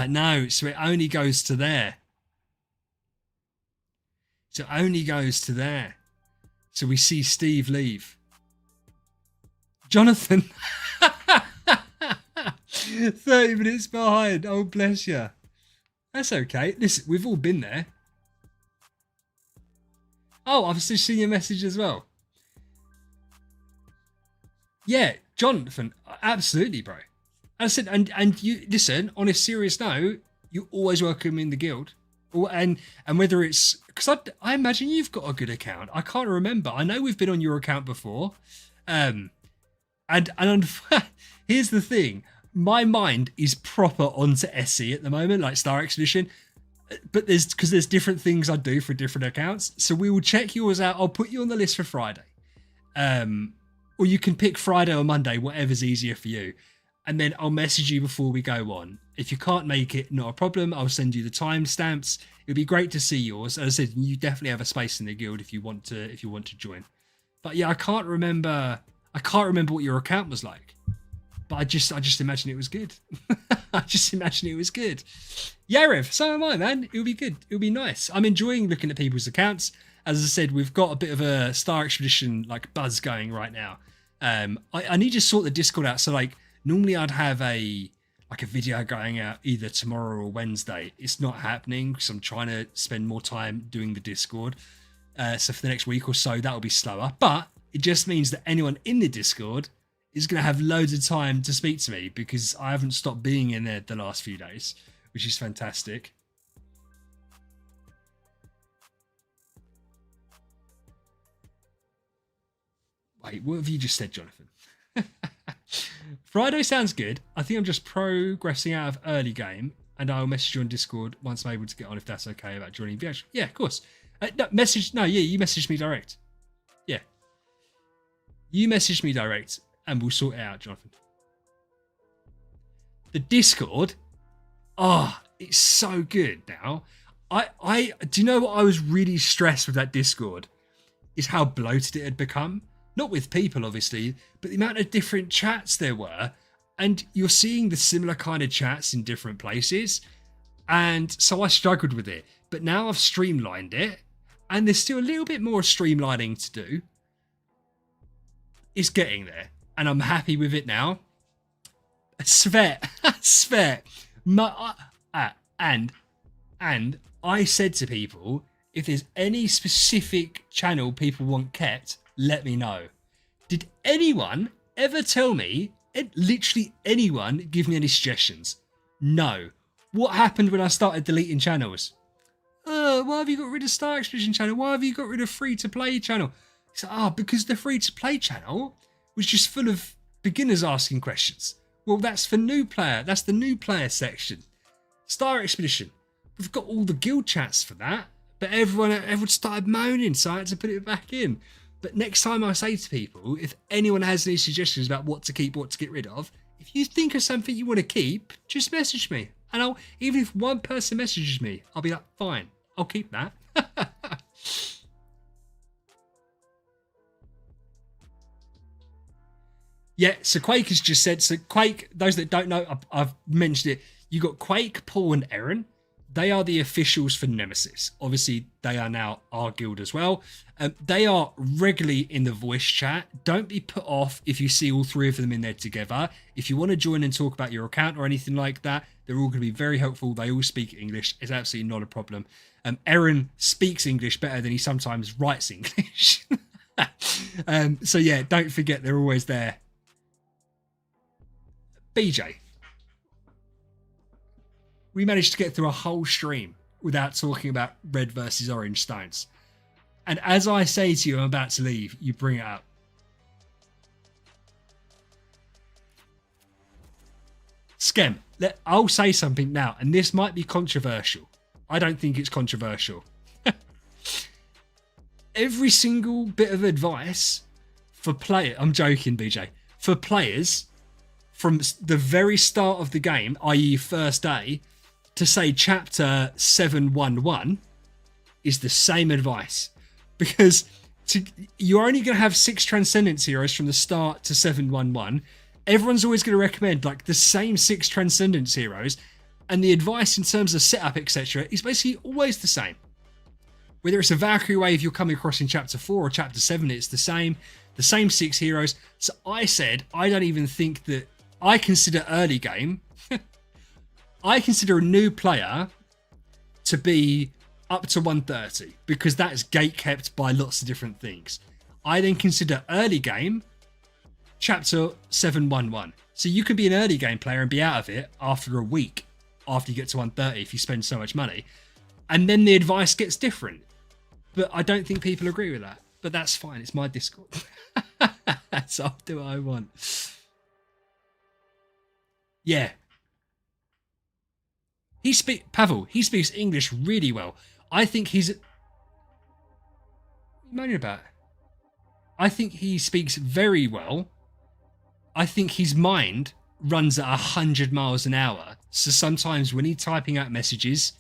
A: No, so it only goes to there. So it only goes to there. So we see Steve leave. Jonathan. 30 minutes behind. Oh, bless you. That's okay. Listen, we've all been there. Oh, I've just seen your message as well. Yeah, Jonathan. Absolutely, bro. I said, and you listen, on a serious note, you're always welcome in the guild. And whether it's because I imagine you've got a good account. I can't remember. I know we've been on your account before. And here's the thing. My mind is proper onto SE at the moment, like Star Expedition. But there's different things I do for different accounts. So we will check yours out. I'll put you on the list for Friday. Or you can pick Friday or Monday, whatever's easier for you. And then I'll message you before we go on. If you can't make it, not a problem. I'll send you the timestamps. It'd be great to see yours. As I said, you definitely have a space in the guild if you want to join. But yeah, I can't remember what your account was like. But I just imagine it was good. I just imagine it was good. Yarev, so am I, man. It'll be good. It'll be nice. I'm enjoying looking at people's accounts. As I said, we've got a bit of a Star Expedition like buzz going right now. I need to sort the Discord out. So like normally I'd have a video going out either tomorrow or Wednesday. It's not happening because I'm trying to spend more time doing the Discord. So for the next week or so, that'll be slower. But it just means that anyone in the Discord is going to have loads of time to speak to me because I haven't stopped being in there the last few days, which is fantastic. Wait, what have you just said, Jonathan? Friday sounds good. I think I'm just progressing out of early game, and I'll message you on Discord once I'm able to get on, if that's okay, about joining VH. Yeah, of course. You messaged me direct. Yeah. You messaged me direct, and we'll sort it out, Jonathan. The Discord, it's so good now. I do you know what I was really stressed with that Discord? Is how bloated it had become. Not with people, obviously, but the amount of different chats there were. And you're seeing the similar kind of chats in different places. And so I struggled with it. But now I've streamlined it. And there's still a little bit more streamlining to do. It's getting there. And I'm happy with it now. Svet, Svet. And I said to people, if there's any specific channel people want kept, let me know. Did anyone ever tell me, literally anyone, give me any suggestions? No. What happened when I started deleting channels? Why have you got rid of Star Expedition channel? Why have you got rid of free to play channel? So, because the free to play channel was just full of beginners asking questions. Well, that's for new player. That's the new player section. Star Expedition. We've got all the guild chats for that, but everyone started moaning, so I had to put it back in. But next time I say to people, if anyone has any suggestions about what to keep, what to get rid of, if you think of something you want to keep, just message me. And even if one person messages me, I'll be like, fine, I'll keep that. Yeah, so Quake has just said, so Quake, those that don't know, I've mentioned it. You got Quake, Paul, and Aaron. They are the officials for Nemesis. Obviously, they are now our guild as well. They are regularly in the voice chat. Don't be put off if you see all three of them in there together. If you want to join and talk about your account or anything like that, they're all going to be very helpful. They all speak English. It's absolutely not a problem. Aaron speaks English better than he sometimes writes English. So yeah, don't forget they're always there. BJ, we managed to get through a whole stream without talking about red versus orange stones. And as I say to you, I'm about to leave, you bring it up. Skem, I'll say something now, and this might be controversial. I don't think it's controversial. Every single bit of advice for I'm joking, BJ, for players from the very start of the game, i.e. first day, to say chapter 711 is the same advice. Because you're only going to have 6 Transcendence heroes from the start to 711. Everyone's always going to recommend like the same 6 Transcendence heroes. And the advice in terms of setup, etc. is basically always the same. Whether it's a Valkyrie wave you're coming across in chapter 4 or chapter 7, it's the same 6 heroes. So I said, I don't even think that I consider early game, I consider a new player to be up to 130 because that's gate kept by lots of different things. I then consider early game chapter 711. So you can be an early game player and be out of it after a week after you get to 130 if you spend so much money. And then the advice gets different. But I don't think people agree with that. But that's fine. It's my Discord. So I'll do what I want. Yeah. Pavel, he speaks English really well. I think he's... What are you moaning about? I think he speaks very well. I think his mind runs at 100 miles an hour. So sometimes when he's typing out messages,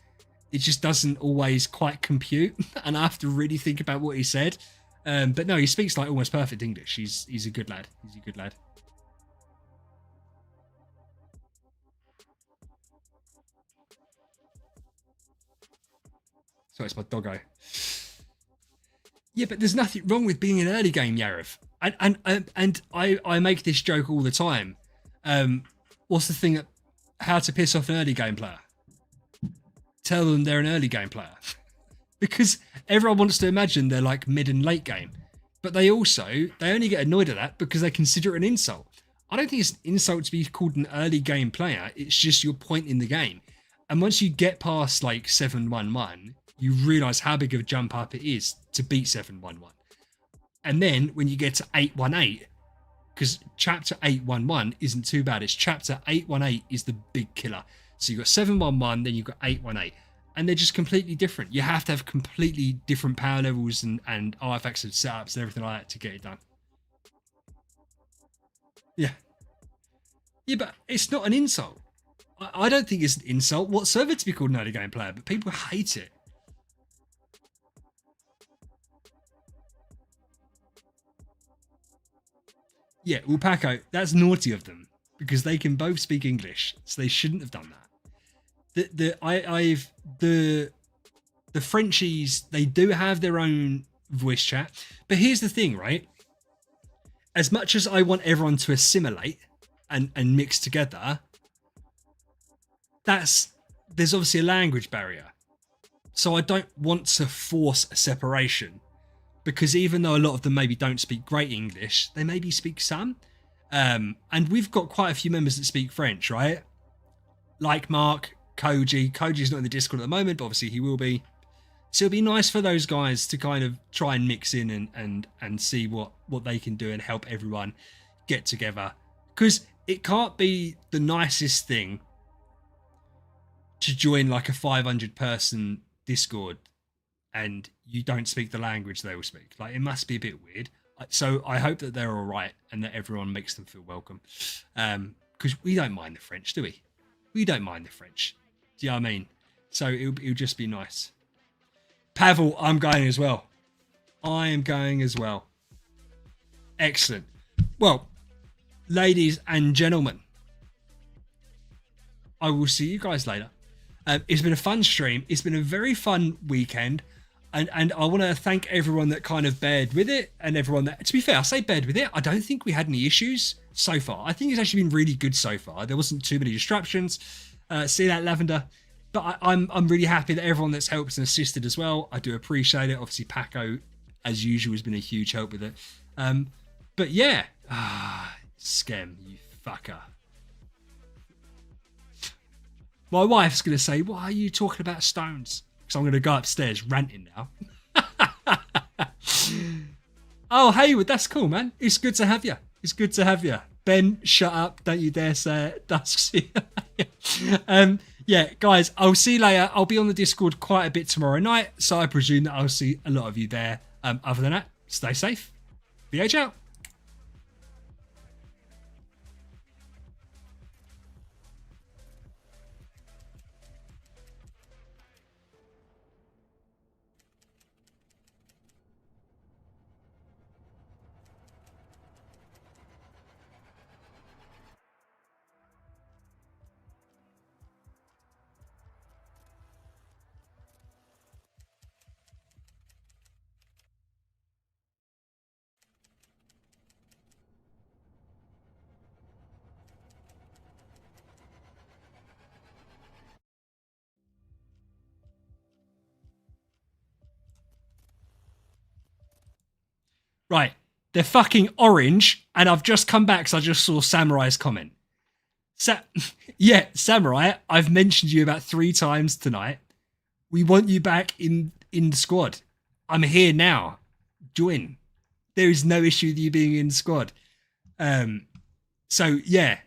A: it just doesn't always quite compute. And I have to really think about what he said. But no, he speaks like almost perfect English. He's a good lad. He's a good lad. Sorry, it's my doggo. Yeah, but there's nothing wrong with being an early game Yarov. And I make this joke all the time. What's the thing? How to piss off an early game player? Tell them they're an early game player. Because everyone wants to imagine they're like mid and late game. But they only get annoyed at that because they consider it an insult. I don't think it's an insult to be called an early game player. It's just your point in the game. And once you get past like 711, you realise how big of a jump up it is to beat 711. And then when you get to 818, because chapter 811 isn't too bad, it's chapter 818 is the big killer. So you've got 711, then you've got 818. And they're just completely different. You have to have completely different power levels and artifacts and setups and everything like that to get it done. Yeah. Yeah, but it's not an insult. I don't think it's an insult whatsoever to be called an early game player, but people hate it. Yeah, well, Paco, that's naughty of them because they can both speak English, so they shouldn't have done that. The Frenchies, they do have their own voice chat, but here's the thing, right? As much as I want everyone to assimilate, and mix together, there's obviously a language barrier. So I don't want to force a separation, because even though a lot of them maybe don't speak great English, they maybe speak some. And we've got quite a few members that speak French, right? Like Mark, Koji. Koji's not in the Discord at the moment, but obviously he will be. So it'll be nice for those guys to kind of try and mix in and see what they can do and help everyone get together. Because it can't be the nicest thing to join like a 500 person Discord and you don't speak the language they will speak. Like, it must be a bit weird. So I hope that they're all right and that everyone makes them feel welcome. Because we don't mind the French, do we? We don't mind the French. Do you know what I mean? So it'll just be nice. Pavel, I'm going as well. I am going as well. Excellent. Well, ladies and gentlemen, I will see you guys later. It's been a fun stream. It's been a very fun weekend. And I want to thank everyone that kind of bared with it, and everyone that, to be fair, I say bared with it. I don't think we had any issues so far. I think it's actually been really good so far. There wasn't too many disruptions. See that, Lavender? But I'm really happy that everyone that's helped and assisted as well. I do appreciate it. Obviously, Paco, as usual, has been a huge help with it. But yeah, Schem, you fucker. My wife's going to say, why are you talking about stones? Because I'm going to go upstairs ranting now. Oh, Hayward, that's cool, man. It's good to have you. It's good to have you. Ben, shut up. Don't you dare say it. Dusk. Yeah, guys, I'll see you later. I'll be on the Discord quite a bit tomorrow night, so I presume that I'll see a lot of you there. Other than that, stay safe. VH out. Right, they're fucking orange, and I've just come back because I just saw Samurai's comment. Yeah, Samurai, I've mentioned you about 3 times tonight. We want you back in the squad. I'm here now. Join. There is no issue with you being in the squad. So, yeah.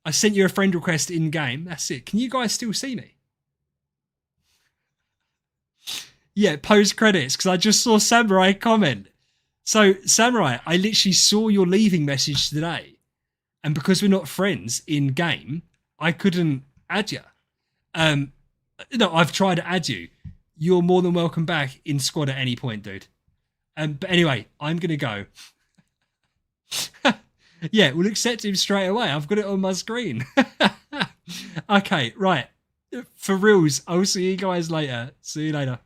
A: I sent you a friend request in-game. That's it. Can you guys still see me? Yeah, post credits, because I just saw Samurai comment. So, Samurai, I literally saw your leaving message today. And because we're not friends in-game, I couldn't add you. No, I've tried to add you. You're more than welcome back in squad at any point, dude. But anyway, I'm going to go. Yeah, we'll accept him straight away. I've got it on my screen. Okay, right. For reals, I'll see you guys later. See you later.